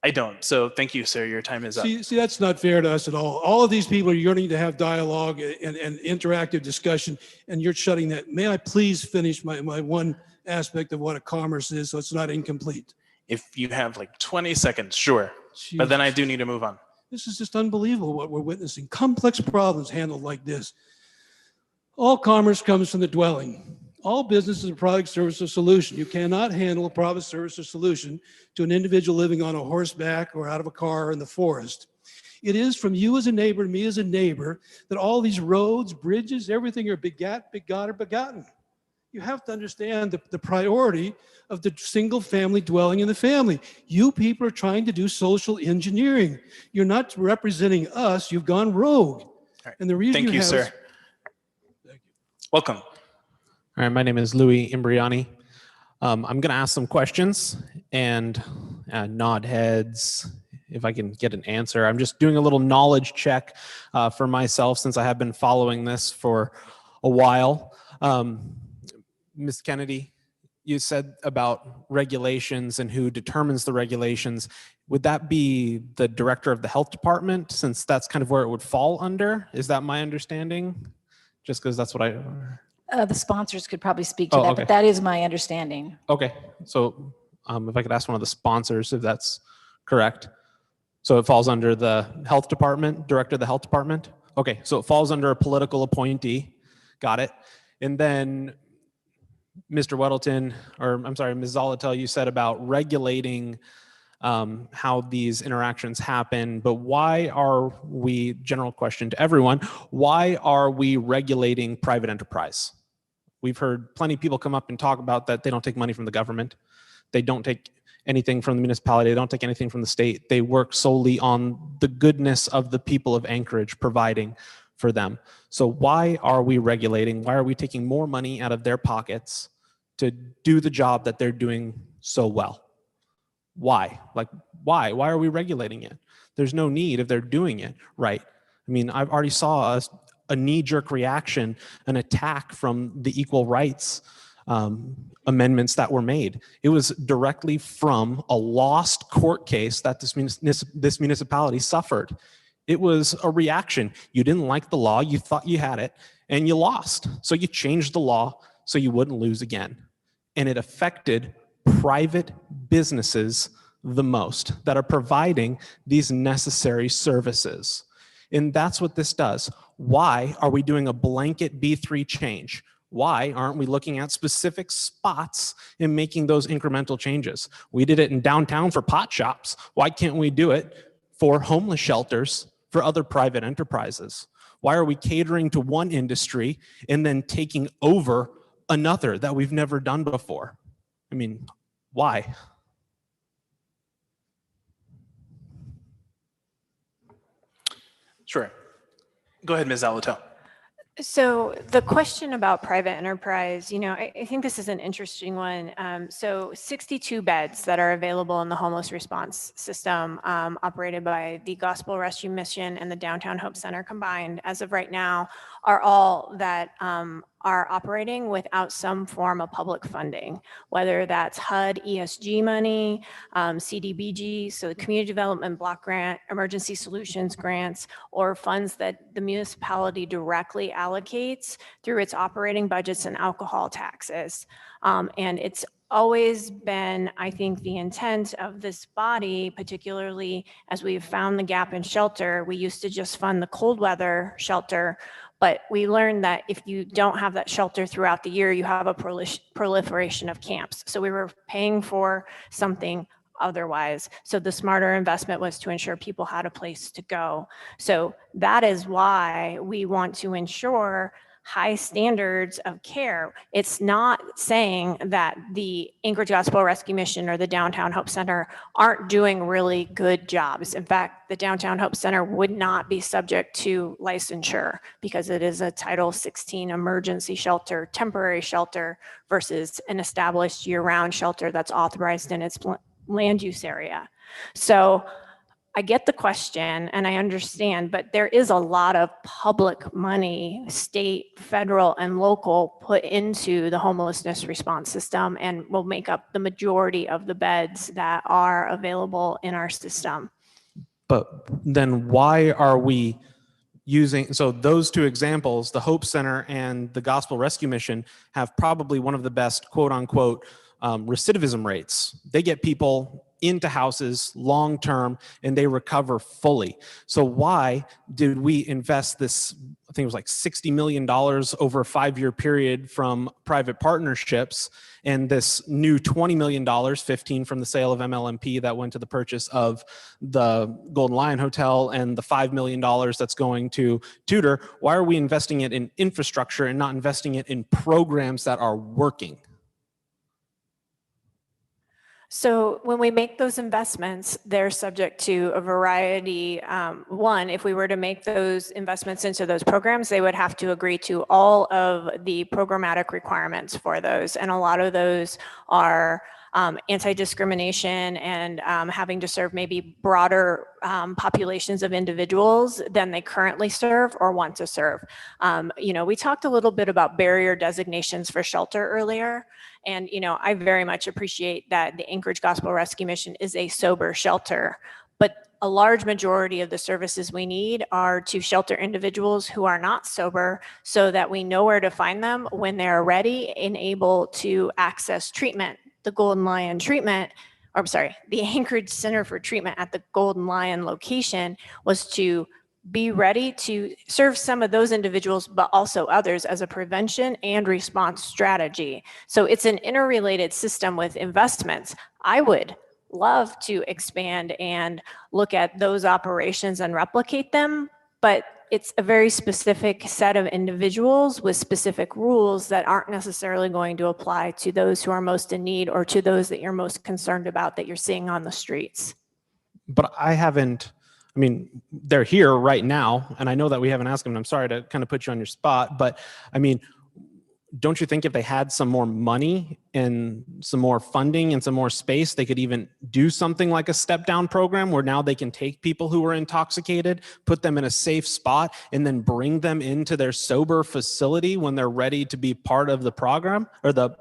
I don't. So thank you, sir. Your time is up. See, that's not fair to us at all. All of these people are yearning to have dialogue and interactive discussion, and you're shutting that. May I please finish my one aspect of what a commerce is so it's not incomplete? If you have like 20 seconds, sure. Jeez. But then I do need to move on. This is just unbelievable what we're witnessing. Complex problems handled like this. All commerce comes from the dwelling. All business is a product, service, or solution. You cannot handle a product, service, or solution to an individual living on a horseback or out of a car or in the forest. It is from you as a neighbor, me as a neighbor, that all these roads, bridges, everything are begot, or begotten. You have to understand the priority of the single family dwelling in the family. You people are trying to do social engineering. You're not representing us. You've gone rogue. And the reason Thank you, have sir. Welcome. All right, my name is Louis Imbriani. I'm going to ask some questions and nod heads if I can get an answer. I'm just doing a little knowledge check for myself since I have been following this for a while. Ms. Kennedy, you said about regulations and who determines the regulations. Would that be the director of the health department, since that's kind of where it would fall under? Is that my understanding? Just because that's what I... The sponsors could probably speak to Oh, that, okay. but that is my understanding. Okay, so if I could ask one of the sponsors if that's correct. So it falls under the health department, director of the health department? Okay, so it falls under a political appointee. Got it. And then Mr. Weddleton, or I'm sorry, Ms. Zolotel, you said about regulating how these interactions happen, but why are we, general question to everyone, why are we regulating private enterprise? We've heard plenty of people come up and talk about that they don't take money from the government. They don't take anything from the municipality. They don't take anything from the state. They work solely on the goodness of the people of Anchorage providing for them. So why are we regulating? Why are we taking more money out of their pockets to do the job that they're doing so well? Why? Like, why? Why are we regulating it? There's no need if they're doing it right. I mean, I've already saw a knee-jerk reaction, an attack from the equal rights amendments that were made. It was directly from a lost court case that this municipality suffered. It was a reaction. You didn't like the law, you thought you had it, and you lost. So you changed the law so you wouldn't lose again. And it affected private businesses the most that are providing these necessary services. And that's what this does. Why are we doing a blanket B3 change? Why aren't we looking at specific spots and making those incremental changes? We did it in downtown for pot shops. Why can't we do it for homeless shelters, for other private enterprises? Why are we catering to one industry and then taking over another that we've never done before? I mean, why? Sure. Go ahead, Ms. Zolotel. So the question about private enterprise, I think this is an interesting one. So 62 beds that are available in the homeless response system operated by the Gospel Rescue Mission and the Downtown Hope Center combined, as of right now, are all that are operating without some form of public funding, whether that's HUD, ESG money, CDBG, so the Community Development Block Grant, Emergency Solutions grants, or funds that the municipality directly allocates through its operating budgets and alcohol taxes. And it's always been, I think, the intent of this body, particularly as we've found the gap in shelter. We used to just fund the cold weather shelter, but we learned that if you don't have that shelter throughout the year, you have a proliferation of camps. So we were paying for something otherwise. So the smarter investment was to ensure people had a place to go. So that is why we want to ensure high standards of care. It's not saying that the Anchorage Gospel Rescue Mission or the Downtown Hope Center aren't doing really good jobs. In fact, the Downtown Hope Center would not be subject to licensure because it is a Title 16 emergency shelter, temporary shelter, versus an established year-round shelter that's authorized in its land use area. So I get the question and I understand, but there is a lot of public money, state, federal, and local, put into the homelessness response system and will make up the majority of the beds that are available in our system. But then why are we using, so those two examples, the Hope Center and the Gospel Rescue Mission, have probably one of the best quote unquote recidivism rates. They get people into houses long-term and they recover fully. So why did we invest this I think it was like $60 million over a 5-year period from private partnerships. And this new $20 million, 15 from the sale of MLMP that went to the purchase of the Golden Lion Hotel, and the $5 million that's going to Tudor. Why are we investing it in infrastructure and not investing it in programs that are working? So when we make those investments, they're subject to a variety. One, if we were to make those investments into those programs, they would have to agree to all of the programmatic requirements for those. And a lot of those are anti-discrimination and having to serve maybe broader populations of individuals than they currently serve or want to serve. We talked a little bit about barrier designations for shelter earlier. And, I very much appreciate that the Anchorage Gospel Rescue Mission is a sober shelter, but a large majority of the services we need are to shelter individuals who are not sober, so that we know where to find them when they're ready and able to access treatment. The Golden Lion treatment, or I'm sorry, the Anchorage Center for Treatment at the Golden Lion location was to be ready to serve some of those individuals, but also others, as a prevention and response strategy. So it's an interrelated system with investments. I would love to expand and look at those operations and replicate them, but it's a very specific set of individuals with specific rules that aren't necessarily going to apply to those who are most in need, or to those that you're most concerned about that you're seeing on the streets. But they're here right now, and I know that we haven't asked them, and I'm sorry to kind of put you on your spot, but don't you think if they had some more money and some more funding and some more space, they could even do something like a step down program where now they can take people who are intoxicated, put them in a safe spot, and then bring them into their sober facility when they're ready to be part of the program, or the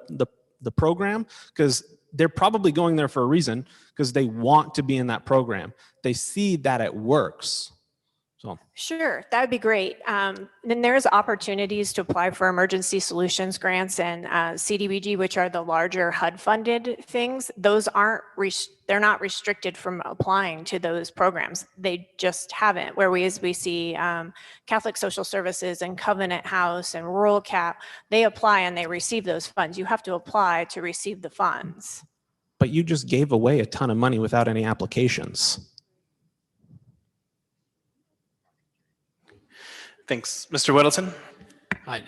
program? Because they're probably going there for a reason, because they want to be in that program. They see that it works. So. Sure, that would be great. Then there's opportunities to apply for emergency solutions grants and CDBG, which are the larger HUD-funded things. Those they're not restricted from applying to those programs. They just haven't. Whereas we see Catholic Social Services and Covenant House and Rural Cap, they apply and they receive those funds. You have to apply to receive the funds. But you just gave away a ton of money without any applications. Thanks. Mr. Whittleton? A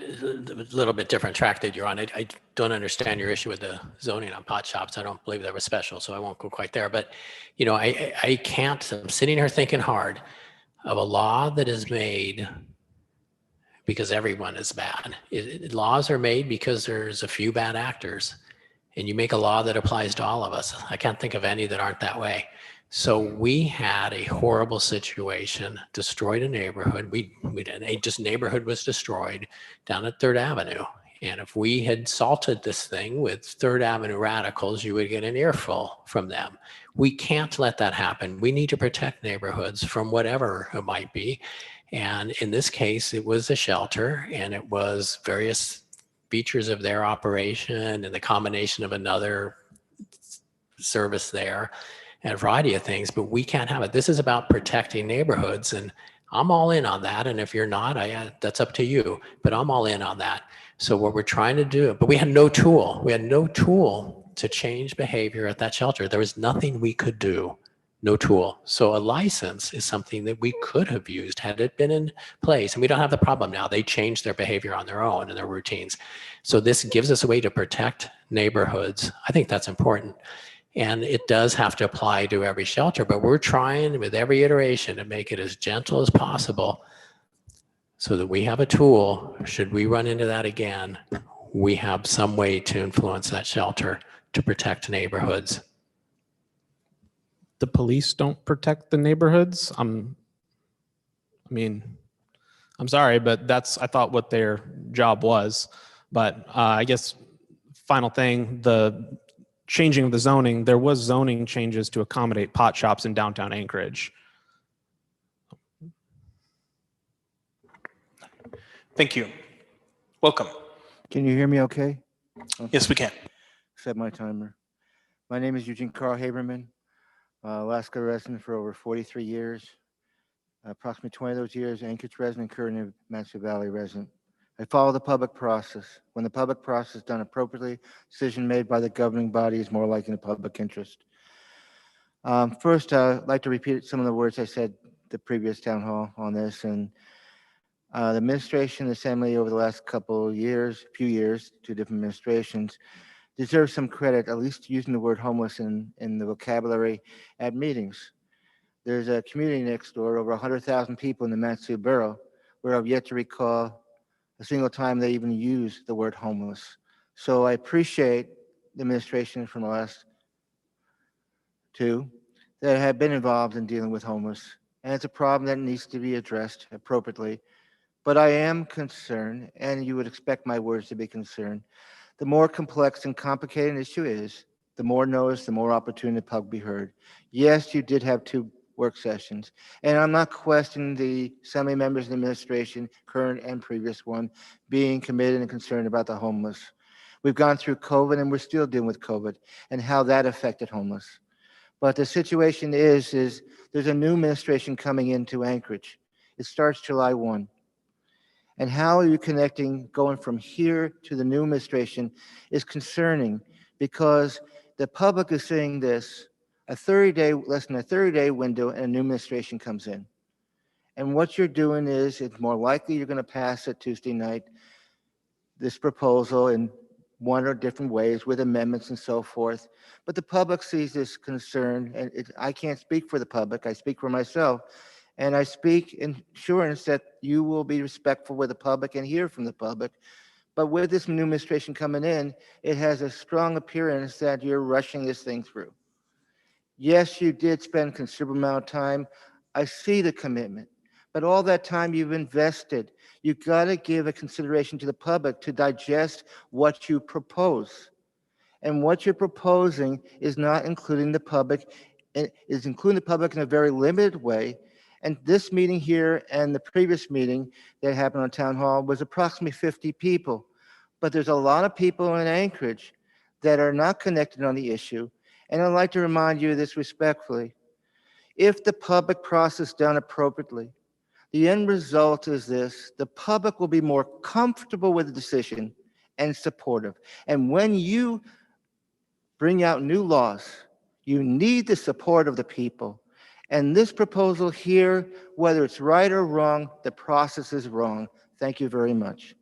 little bit different track that you're on. I don't understand your issue with the zoning on pot shops. I don't believe that was special, so I won't go quite there. But, I can't, I'm sitting here thinking hard of a law that is made because everyone is bad. Laws are made because there's a few bad actors, and you make a law that applies to all of us. I can't think of any that aren't that way. So we had a horrible situation, destroyed a neighborhood. Neighborhood was destroyed down at 3rd Avenue. And if we had salted this thing with 3rd Avenue radicals, you would get an earful from them. We can't let that happen. We need to protect neighborhoods from whatever it might be. And in this case, it was a shelter, and it was various features of their operation and the combination of another service there, and a variety of things, but we can't have it. This is about protecting neighborhoods, and I'm all in on that. And if you're not, that's up to you, but I'm all in on that. So what we're trying to do, but we had no tool. We had no tool to change behavior at that shelter. There was nothing we could do, no tool. So a license is something that we could have used had it been in place. And we don't have the problem now. They changed their behavior on their own and their routines. So this gives us a way to protect neighborhoods. I think that's important. And it does have to apply to every shelter, but we're trying with every iteration to make it as gentle as possible so that we have a tool. Should we run into that again, we have some way to influence that shelter to protect neighborhoods. The police don't protect the neighborhoods. I'm sorry, but that's, I thought, what their job was. But I guess final thing, the changing of the zoning, there was zoning changes to accommodate pot shops in downtown Anchorage. Thank you. Welcome. Can you hear me okay? Yes, we can. Set my timer. My name is Eugene Carl Haberman, Alaska resident for over 43 years. Approximately 20 of those years, Anchorage resident, currently Matthew Valley resident. I follow the public process. When the public process is done appropriately, decision made by the governing body is more likely in the public interest. First, I'd like to repeat some of the words I said the previous town hall on this. And the administration, assembly over the last few years, two different administrations, deserve some credit, at least using the word homeless in the vocabulary at meetings. There's a community next door, over 100,000 people in the Matsu borough, where I've yet to recall a single time they even use the word homeless. So I appreciate the administration from the last two that have been involved in dealing with homeless. And it's a problem that needs to be addressed appropriately. But I am concerned, and you would expect my words to be concerned, the more complex and complicated an issue is, the more notice, the more opportunity the public be heard. Yes, you did have 2 work sessions, and I'm not questioning the assembly members of the administration, current and previous one, being committed and concerned about the homeless. We've gone through COVID and we're still dealing with COVID and how that affected homeless. But the situation is there's a new administration coming into Anchorage. It starts July 1. And how are you connecting going from here to the new administration is concerning, because the public is saying this, less than a 30-day window, and a new administration comes in. And what you're doing is, it's more likely you're going to pass it Tuesday night, this proposal in one or different ways with amendments and so forth. But the public sees this concern, and I can't speak for the public, I speak for myself. And I speak in assurance that you will be respectful with the public and hear from the public. But with this new administration coming in, it has a strong appearance that you're rushing this thing through. Yes, you did spend a considerable amount of time. I see the commitment. But all that time you've invested, you've got to give a consideration to the public to digest what you propose. And what you're proposing is not including the public, it is including the public in a very limited way. And this meeting here and the previous meeting that happened on Town Hall was approximately 50 people. But there's a lot of people in Anchorage that are not connected on the issue. And I'd like to remind you of this respectfully. If the public process is done appropriately, the end result is this: the public will be more comfortable with the decision and supportive. And when you bring out new laws, you need the support of the people. And this proposal here, whether it's right or wrong, the process is wrong. Thank you very much.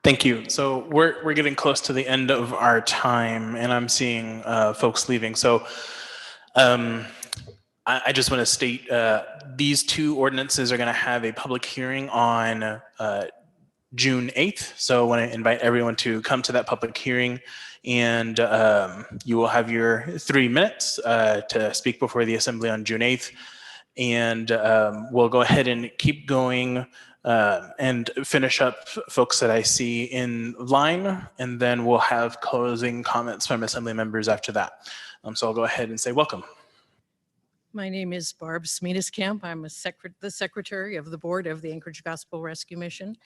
Thank you. So we're getting close to the end of our time, and I'm seeing folks leaving. So I just want to state these 2 ordinances are going to have a public hearing on June 8th. So I want to invite everyone to come to that public hearing, and you will have your 3 minutes to speak before the assembly on June 8th. And we'll go ahead and keep going and finish up folks that I see in line, and then we'll have closing comments from assembly members after that. So I'll go ahead and say welcome. My name is Barb Smedes-Camp. I'm the secretary of the board of the Anchorage Gospel Rescue Mission.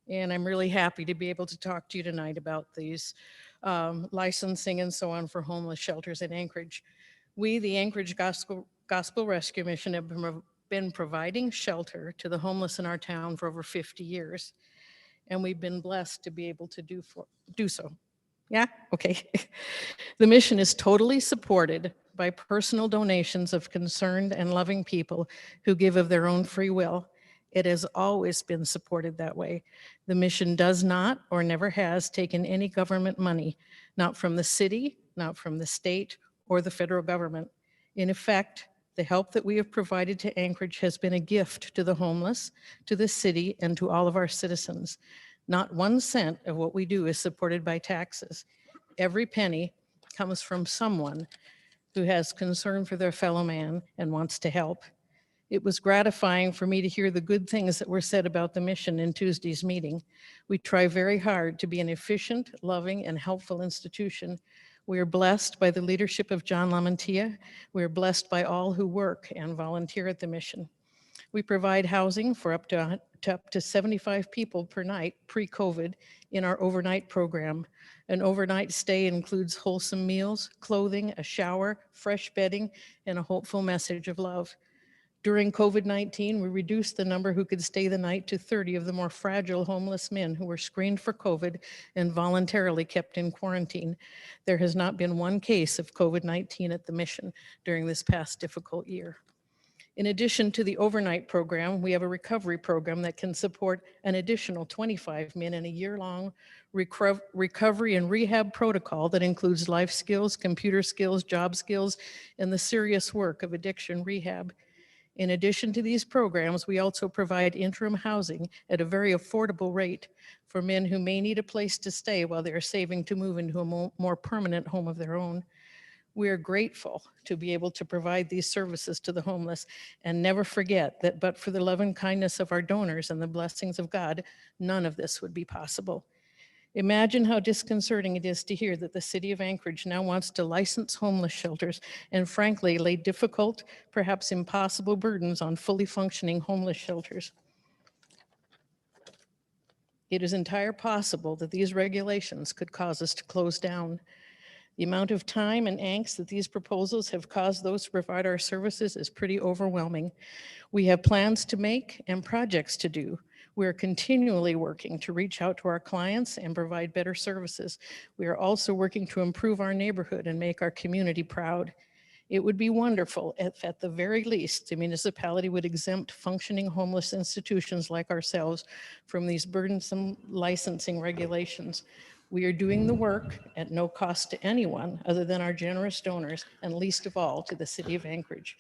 And I'm really happy to be able to talk to you tonight about these licensing and so on for homeless shelters in Anchorage. We, the Anchorage Gospel Rescue Mission, have been providing shelter to the homeless in our town for over 50 years. And we've been blessed to be able to do so. Yeah, okay. The mission is totally supported by personal donations of concerned and loving people who give of their own free will. It has always been supported that way. The mission does not or never has taken any government money, not from the city, not from the state or the federal government. In effect, the help that we have provided to Anchorage has been a gift to the homeless, to the city, and to all of our citizens. Not 1 cent of what we do is supported by taxes. Every penny comes from someone who has concern for their fellow man and wants to help. It was gratifying for me to hear the good things that were said about the mission in Tuesday's meeting. We try very hard to be an efficient, loving, and helpful institution. We are blessed by the leadership of John Lamantia. We are blessed by all who work and volunteer at the mission. We provide housing for up to 75 people per night pre-COVID in our overnight program. An overnight stay includes wholesome meals, clothing, a shower, fresh bedding, and a hopeful message of love. During COVID-19, we reduced the number who could stay the night to 30 of the more fragile homeless men who were screened for COVID and voluntarily kept in quarantine. There has not been one case of COVID-19 at the mission during this past difficult year. In addition to the overnight program, we have a recovery program that can support an additional 25 men in a year-long recovery and rehab protocol that includes life skills, computer skills, job skills, and the serious work of addiction rehab. In addition to these programs, we also provide interim housing at a very affordable rate for men who may need a place to stay while they're saving to move into a more permanent home of their own. We are grateful to be able to provide these services to the homeless, and never forget that but for the love and kindness of our donors and the blessings of God, none of this would be possible. Imagine how disconcerting it is to hear that the city of Anchorage now wants to license homeless shelters and frankly lay difficult, perhaps impossible burdens on fully functioning homeless shelters. It is entirely possible that these regulations could cause us to close down. The amount of time and angst that these proposals have caused those who provide our services is pretty overwhelming. We have plans to make and projects to do. We are continually working to reach out to our clients and provide better services. We are also working to improve our neighborhood and make our community proud. It would be wonderful if at the very least the municipality would exempt functioning homeless institutions like ourselves from these burdensome licensing regulations. We are doing the work at no cost to anyone other than our generous donors, and least of all to the city of Anchorage.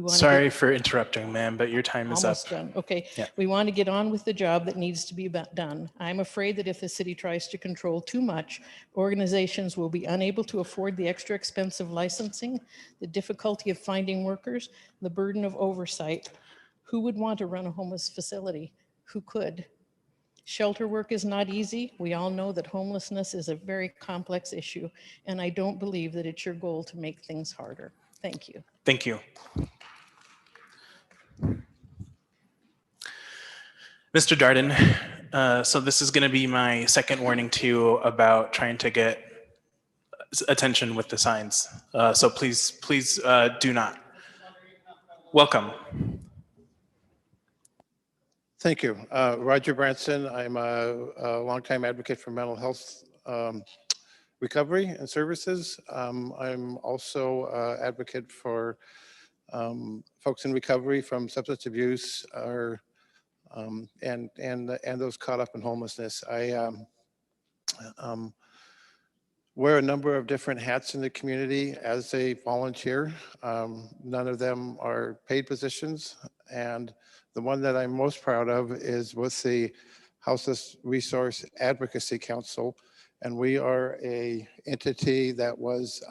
Sorry for interrupting, ma'am, but your time is up. Almost done. Okay. Yeah. We want to get on with the job that needs to be done. I'm afraid that if the city tries to control too much, organizations will be unable to afford the extra expense of licensing, the difficulty of finding workers, the burden of oversight. Who would want to run a homeless facility? Who could? Shelter work is not easy. We all know that homelessness is a very complex issue, and I don't believe that it's your goal to make things harder. Thank you. Thank you. Mr. Darden, so this is going to be my second warning to you about trying to get attention with the signs. So please do not. Welcome. Thank you. Roger Branson. I'm a longtime advocate for mental health recovery and services. I'm also advocate for folks in recovery from substance abuse and those caught up in homelessness. I wear a number of different hats in the community as a volunteer. None of them are paid positions, and the one that I'm most proud of is with the Houseless Resource Advocacy Council, and we are a entity that was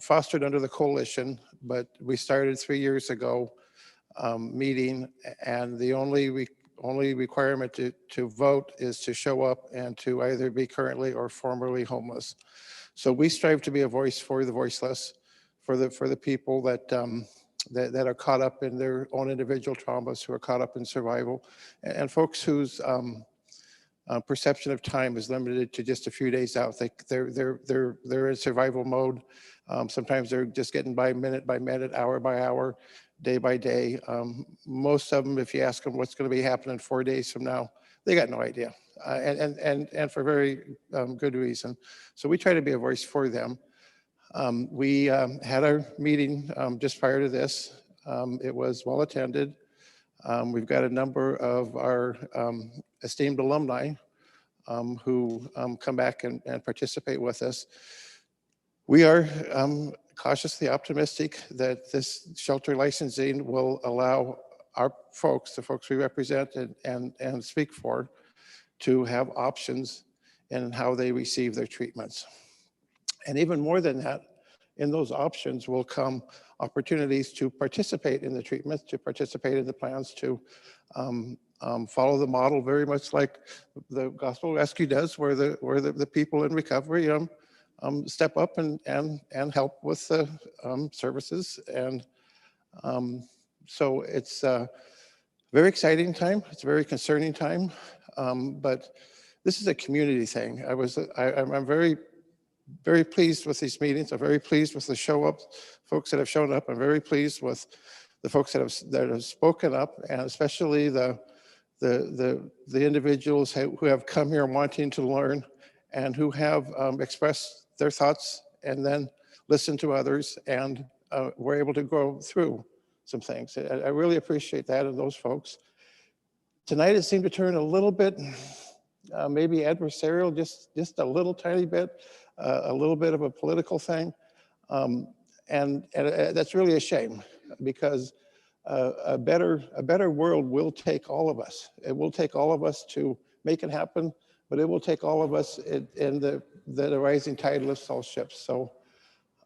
fostered under the coalition, but we started 3 years ago meeting, and the only requirement to vote is to show up and to either be currently or formerly homeless. So we strive to be a voice for the voiceless, for the people that are caught up in their own individual traumas, who are caught up in survival, and folks whose perception of time is limited to just a few days out. They're in survival mode. Sometimes they're just getting by minute, hour by hour, day by day. Most of them, if you ask them what's going to be happening 4 days from now, they got no idea, and for very good reason. So we try to be a voice for them. We had our meeting just prior to this. It was well attended. We've got a number of our esteemed alumni who come back and participate with us. We are cautiously optimistic that this shelter licensing will allow our folks, the folks we represent and speak for, to have options in how they receive their treatments. And even more than that, in those options will come opportunities to participate in the treatments, to participate in the plans, to follow the model very much like the Gospel Rescue does, where the people in recovery step up and help with the services. And so it's a very exciting time. It's a very concerning time, but this is a community thing. I'm very pleased with these meetings. I'm very pleased with the folks that have shown up. I'm very pleased with folks that have spoken up, and especially the individuals who have come here wanting to learn and who have expressed their thoughts and then listened to others and were able to go through some things. I really appreciate that of those folks. Tonight it seemed to turn a little bit, maybe adversarial, just a little tiny bit, a little bit of a political thing. And that's really a shame, because a better world will take all of us. It will take all of us to make it happen, but it will take all of us in the rising tide lifts all ships. So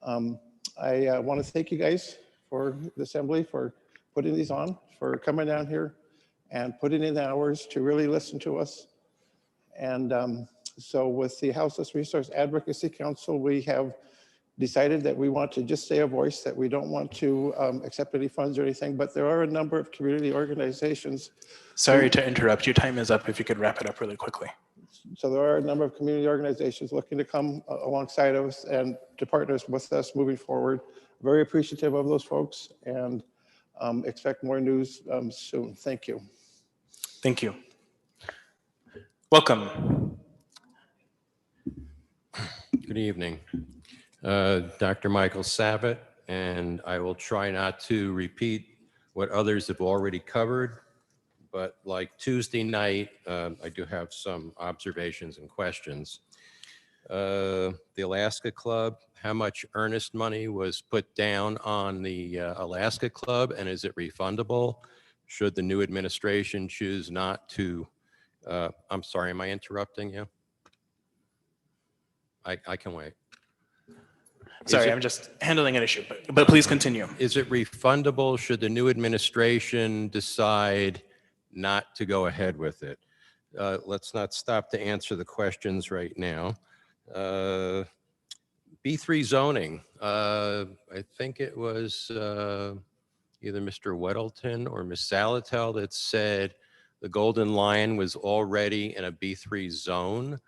I want to thank you guys for the Assembly for putting these on, for coming down here and putting in the hours to really listen to us. And so with the Houseless Resource Advocacy Council, we have decided that we want to just say a voice, that we don't want to accept any funds or anything, but there are a number of community organizations. Sorry to interrupt. Your time is up. If you could wrap it up really quickly. So there are a number of community organizations looking to come alongside of us and to partner with us moving forward. Very appreciative of those folks, and expect more news soon. Thank you. Thank you. Welcome. Good evening. Dr. Michael Savitt, and I will try not to repeat what others have already covered, but like Tuesday night, I do have some observations and questions. The Alaska Club, how much earnest money was put down on the Alaska Club, and is it refundable? Should the new administration choose not to, I'm sorry, am I interrupting you? I can wait. Sorry, I'm just handling an issue, but please continue. Is it refundable should the new administration decide not to go ahead with it? Let's not stop to answer the questions right now. B3 zoning, I think it was either Mr. Weddleton or Ms. Salatel that said the Golden Lion was already in a B3 zone.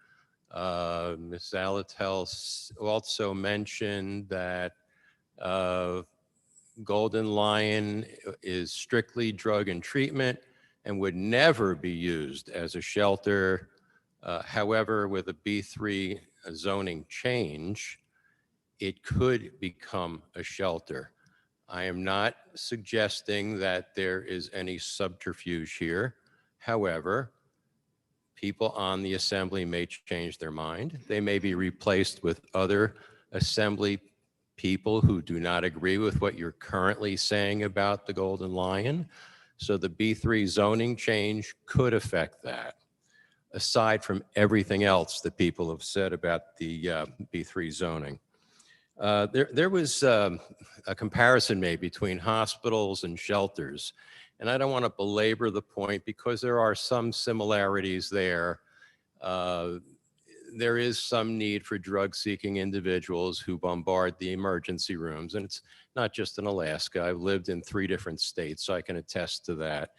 Ms. Salatel also mentioned that Golden Lion is strictly drug and treatment and would never be used as a shelter. However, with a B3 zoning change, it could become a shelter. I am not suggesting that there is any subterfuge here. However, people on the Assembly may change their mind. They may be replaced with other Assembly people who do not agree with what you're currently saying about the Golden Lion. So the B3 zoning change could affect that, aside from everything else that people have said about the B3 zoning. There was a comparison made between hospitals and shelters. And I don't want to belabor the point because there are some similarities there. There is some need for drug-seeking individuals who bombard the emergency rooms. And it's not just in Alaska. I've lived in 3 different states, so I can attest to that.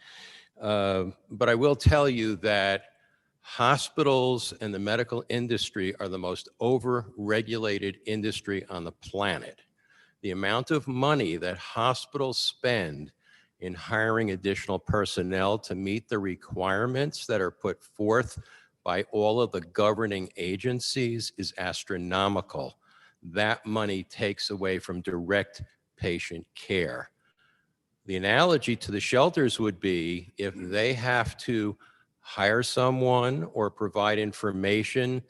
But I will tell you that hospitals and the medical industry are the most over-regulated industry on the planet. The amount of money that hospitals spend in hiring additional personnel to meet the requirements that are put forth by all of the governing agencies is astronomical. That money takes away from direct patient care. The analogy to the shelters would be if they have to hire someone or provide information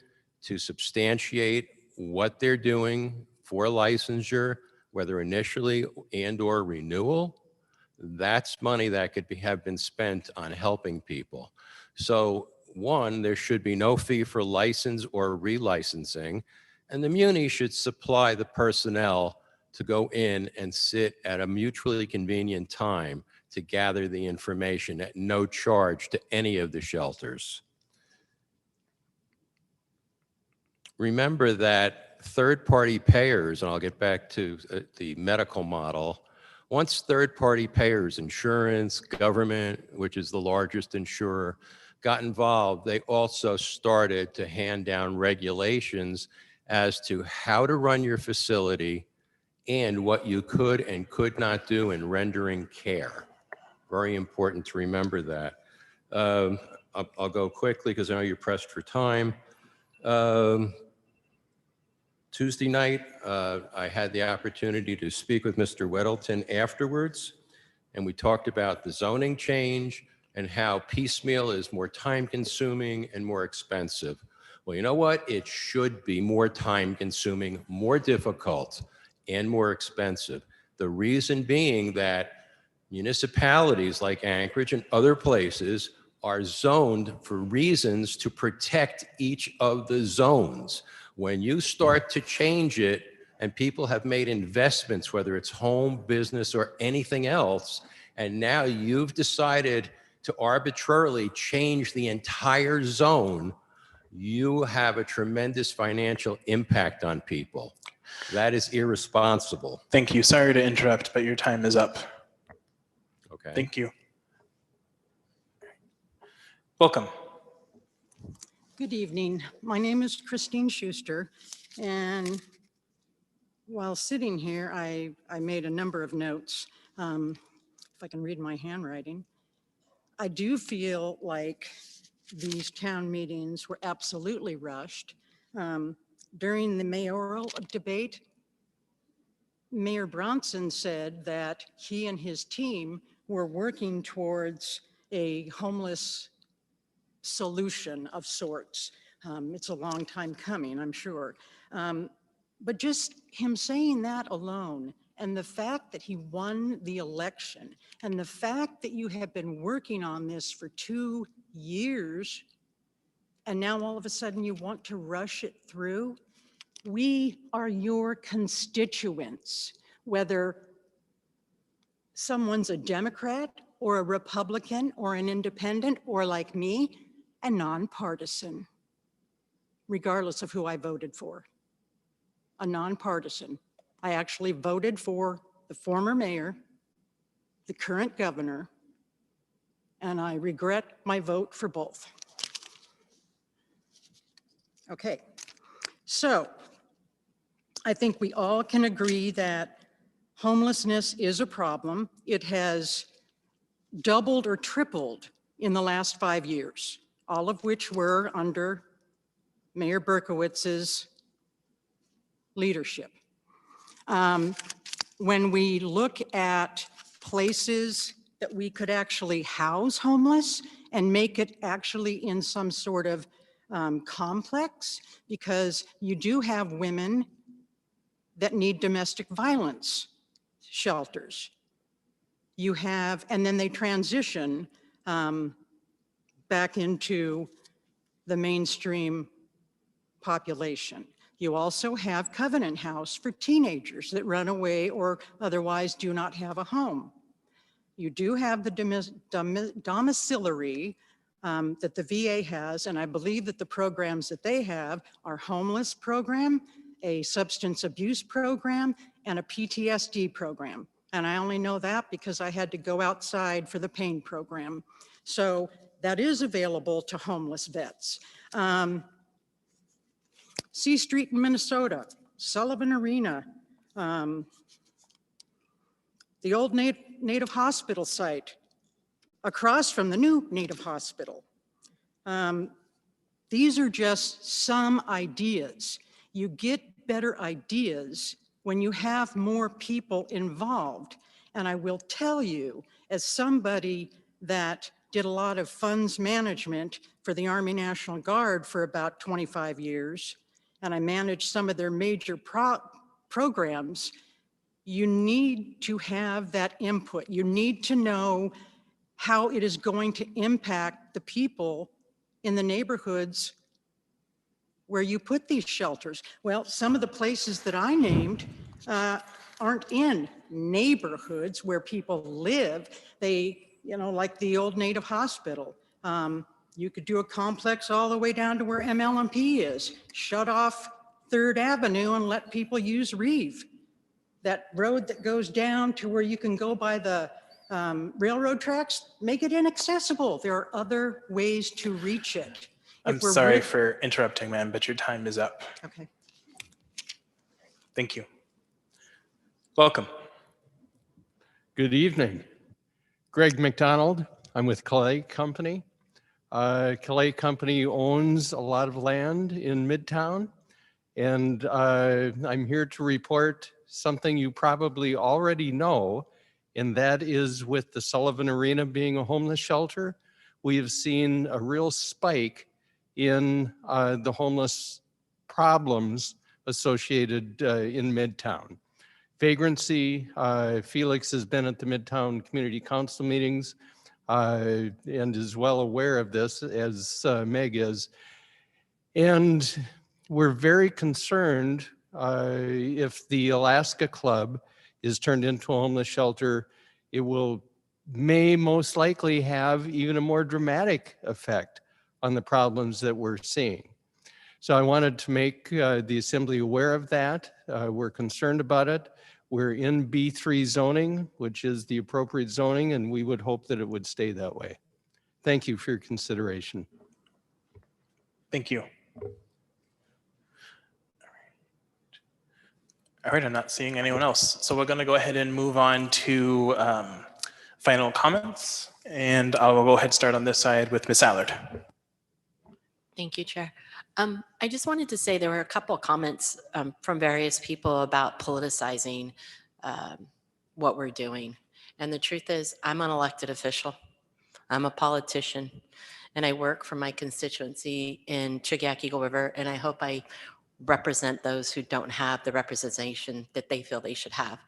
to substantiate what they're doing for licensure, whether initially and/or renewal, that's money that could have been spent on helping people. So one, there should be no fee for license or relicensing, and the Muni should supply the personnel to go in and sit at a mutually convenient time to gather the information at no charge to any of the shelters. Remember that third-party payers, and I'll get back to the medical model, once third-party payers, insurance, government, which is the largest insurer, got involved, they also started to hand down regulations as to how to run your facility and what you could and could not do in rendering care. Very important to remember that. I'll go quickly because I know you're pressed for time. Tuesday night, I had the opportunity to speak with Mr. Weddleton afterwards, and we talked about the zoning change and how piecemeal is more time-consuming and more expensive. Well, you know what? It should be more time-consuming, more difficult, and more expensive. The reason being that municipalities like Anchorage and other places are zoned for reasons to protect each of the zones. When you start to change it and people have made investments, whether it's home, business, or anything else, and now you've decided to arbitrarily change the entire zone, you have a tremendous financial impact on people. That is irresponsible. Thank you. Sorry to interrupt, but your time is up. Okay. Thank you. Welcome. Good evening. My name is Christine Schuster, and while sitting here, I made a number of notes. If I can read my handwriting. I do feel like these town meetings were absolutely rushed. During the mayoral debate, Mayor Bronson said that he and his team were working towards a homeless solution of sorts. It's a long time coming, I'm sure. But just him saying that alone, and the fact that he won the election, and the fact that you have been working on this for 2 years, and now all of a sudden you want to rush it through, we are your constituents, whether someone's a Democrat or a Republican or an independent or like me, a nonpartisan, regardless of who I voted for. A nonpartisan. I actually voted for the former mayor, the current governor, and I regret my vote for both. Okay, so I think we all can agree that homelessness is a problem. It has doubled or tripled in the last 5 years, all of which were under Mayor Berkowitz's leadership. When we look at places that we could actually house homeless and make it actually in some sort of complex, because you do have women that need domestic violence shelters. You have, and then they transition back into the mainstream population. You also have Covenant House for teenagers that run away or otherwise do not have a home. You do have the domiciliary that the VA has, and I believe that the programs that they have are homeless program, a substance abuse program, and a PTSD program. And I only know that because I had to go outside for the pain program. So that is available to homeless vets. C Street in Minnesota, Sullivan Arena, the old Native Hospital site across from the new Native Hospital. These are just some ideas. You get better ideas when you have more people involved. And I will tell you, as somebody that did a lot of funds management for the Army National Guard for about 25 years, and I managed some of their major programs, you need to have that input. You need to know how it is going to impact the people in the neighborhoods where you put these shelters. Well, some of the places that I named aren't in neighborhoods where people live. They, you know, like the old Native Hospital. You could do a complex all the way down to where MLMP is. Shut off 3rd Avenue and let people use Reeve. That road that goes down to where you can go by the railroad tracks, make it inaccessible. There are other ways to reach it. I'm sorry for interrupting, ma'am, but your time is up. Okay. Thank you. Welcome. Good evening. Greg McDonald. I'm with Clay Company. Clay Company owns a lot of land in Midtown, and I'm here to report something you probably already know, and that is with the Sullivan Arena being a homeless shelter, we have seen a real spike in the homeless problems associated in Midtown. Vagrancy, Felix has been at the Midtown Community Council meetings and is well aware of this, as Meg is. And we're very concerned if the Alaska Club is turned into a homeless shelter, it may most likely have even a more dramatic effect on the problems that we're seeing. So I wanted to make the Assembly aware of that. We're concerned about it. We're in B3 zoning, which is the appropriate zoning, and we would hope that it would stay that way. Thank you for your consideration. Thank you. All right, I'm not seeing anyone else. So we're going to go ahead and move on to final comments. And I'll go ahead and start on this side with Ms. Allard. Thank you, Chair. I just wanted to say there were a couple of comments from various people about politicizing what we're doing. And the truth is, I'm an elected official. I'm a politician, and I work for my constituency in Chugach Eagle River, and I hope I represent those who don't have the representation that they feel they should have.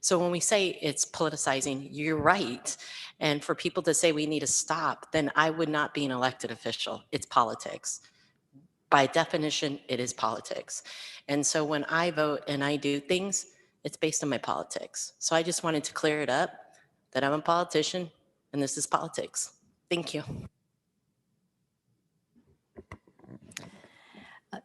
So when we say it's politicizing, you're right. And for people to say we need to stop, then I would not be an elected official. It's politics. By definition, it is politics. And so when I vote and I do things, it's based on my politics. So I just wanted to clear it up that I'm a politician and this is politics. Thank you.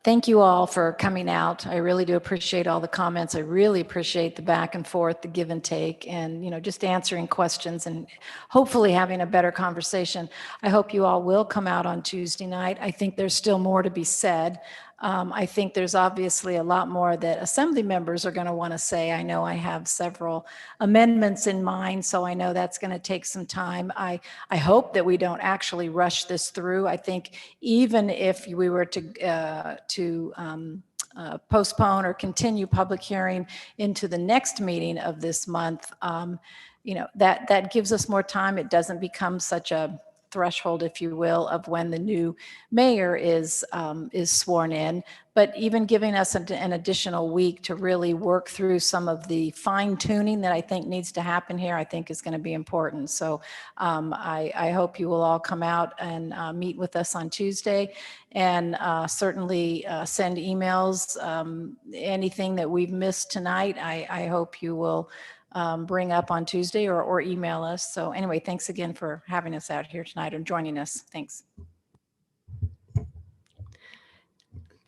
Thank you all for coming out. I really do appreciate all the comments. I really appreciate the back and forth, the give and take, and just answering questions and hopefully having a better conversation. I hope you all will come out on Tuesday night. I think there's still more to be said. I think there's obviously a lot more that Assembly members are going to want to say. I know I have several amendments in mind, so I know that's going to take some time. I hope that we don't actually rush this through. I think even if we were to postpone or continue public hearing into the next meeting of this month, that gives us more time. It doesn't become such a threshold, if you will, of when the new mayor is sworn in, but even giving us an additional week to really work through some of the fine tuning that I think needs to happen here, I think is going to be important. So I hope you will all come out and meet with us on Tuesday, and certainly send emails. Anything that we've missed tonight, I hope you will bring up on Tuesday or email us. So anyway, thanks again for having us out here tonight and joining us. Thanks.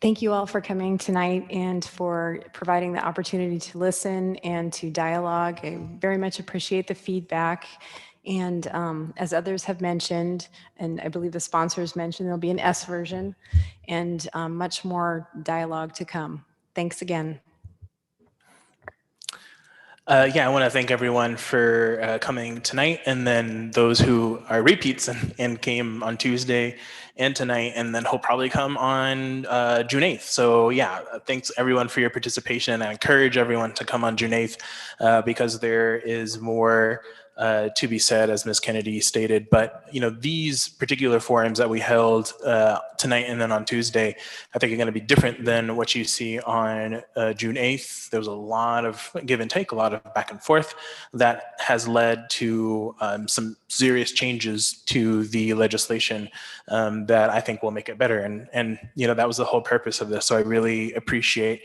Thank you all for coming tonight and for providing the opportunity to listen and to dialogue. I very much appreciate the feedback. And as others have mentioned, and I believe the sponsors mentioned, there'll be an S version and much more dialogue to come. Thanks again. Yeah, I want to thank everyone for coming tonight, and then those who are repeats and came on Tuesday and tonight, and then who'll probably come on June 8th. So yeah, thanks everyone for your participation, and I encourage everyone to come on June 8th because there is more to be said, as Ms. Kennedy stated. But these particular forums that we held tonight and then on Tuesday, I think are going to be different than what you see on June 8th. There was a lot of give and take, a lot of back and forth that has led to some serious changes to the legislation that I think will make it better. And that was the whole purpose of this. So I really appreciate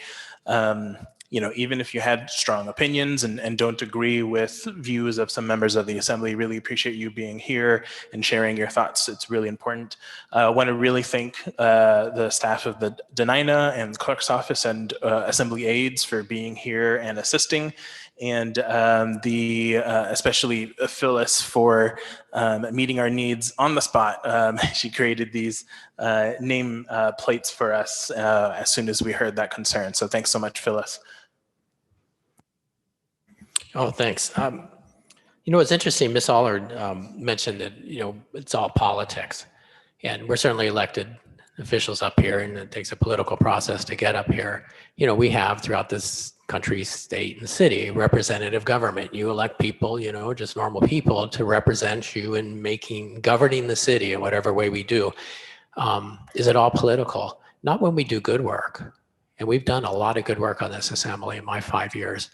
even if you had strong opinions and don't agree with views of some members of the Assembly, really appreciate you being here and sharing your thoughts. It's really important. I want to really thank the staff of the Denina and the clerk's office and Assembly aides for being here and assisting, and especially Phyllis for meeting our needs on the spot. She created these name plates for us as soon as we heard that concern. So thanks so much, Phyllis. Oh, thanks. It's interesting. Miss Allard mentioned that, it's all politics. And we're certainly elected officials up here, and it takes a political process to get up here. We have throughout this country, state, and city, representative government. You elect people, just normal people to represent you in governing the city in whatever way we do. Is it all political? Not when we do good work. And we've done a lot of good work on this assembly in my 5 years.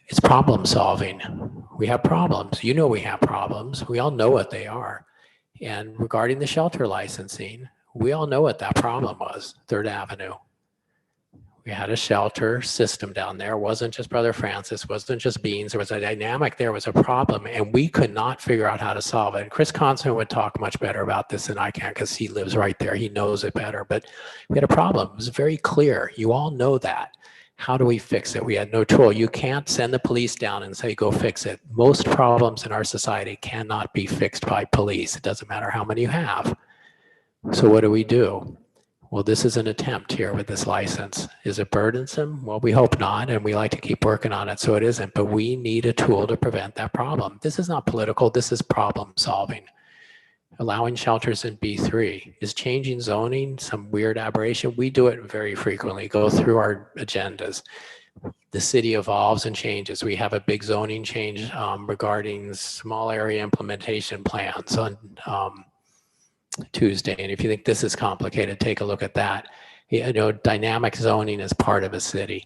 It's problem solving. We have problems. We have problems. We all know what they are. And regarding the shelter licensing, we all know what that problem was, 3rd Avenue. We had a shelter system down there. It wasn't just Brother Francis, wasn't just Beans. There was a dynamic, there was a problem, and we could not figure out how to solve it. Chris Constant would talk much better about this than I can because he lives right there. He knows it better, but we had a problem. It was very clear. You all know that. How do we fix it? We had no tool. You can't send the police down and say, go fix it. Most problems in our society cannot be fixed by police. It doesn't matter how many you have. So what do? Well, this is an attempt here with this license. Is it burdensome? Well, we hope not, and we like to keep working on it so it isn't, but we need a tool to prevent that problem. This is not political, this is problem solving. Allowing shelters in B3. Is changing zoning some weird aberration? We do it very frequently, go through our agendas. The city evolves and changes. We have a big zoning change regarding small area implementation plans on Tuesday. And if you think this is complicated, take a look at that. Dynamic zoning is part of a city.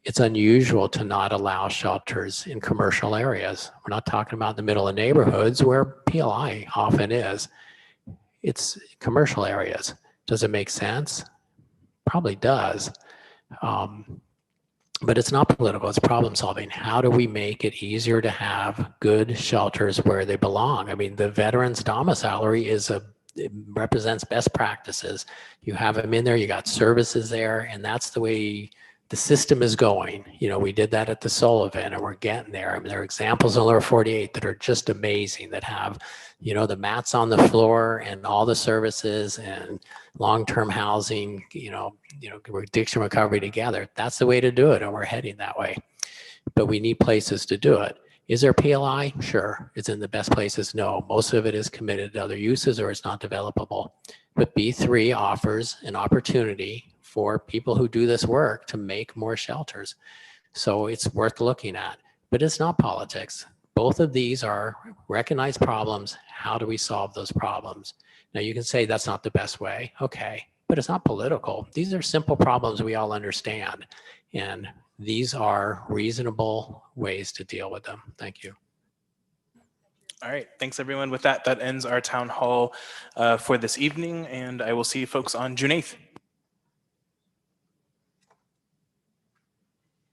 It's unusual to not allow shelters in commercial areas. We're not talking about the middle of neighborhoods where PLI often is. It's commercial areas. Does it make sense? Probably does. But it's not political, it's problem solving. How do we make it easier to have good shelters where they belong? I mean, the veterans domiciliary it represents best practices. You have them in there, you got services there, and that's the way the system is going. We did that at the Sullivan, and we're getting there. I mean, there are examples in lower 48 that are just amazing, that have, the mats on the floor and all the services and long-term housing, addiction recovery together. That's the way to do it, and we're heading that way. But we need places to do it. Is there PLI? Sure. It's in the best places? No. Most of it is committed to other uses or it's not developable. But B3 offers an opportunity for people who do this work to make more shelters. So it's worth looking at. But it's not politics. Both of these are recognized problems. How do we solve those problems? Now you can say that's not the best way. Okay, but it's not political. These are simple problems we all understand. And these are reasonable ways to deal with them. Thank you. All right, thanks everyone. With that, that ends our town hall for this evening, and I will see you folks on June 8th.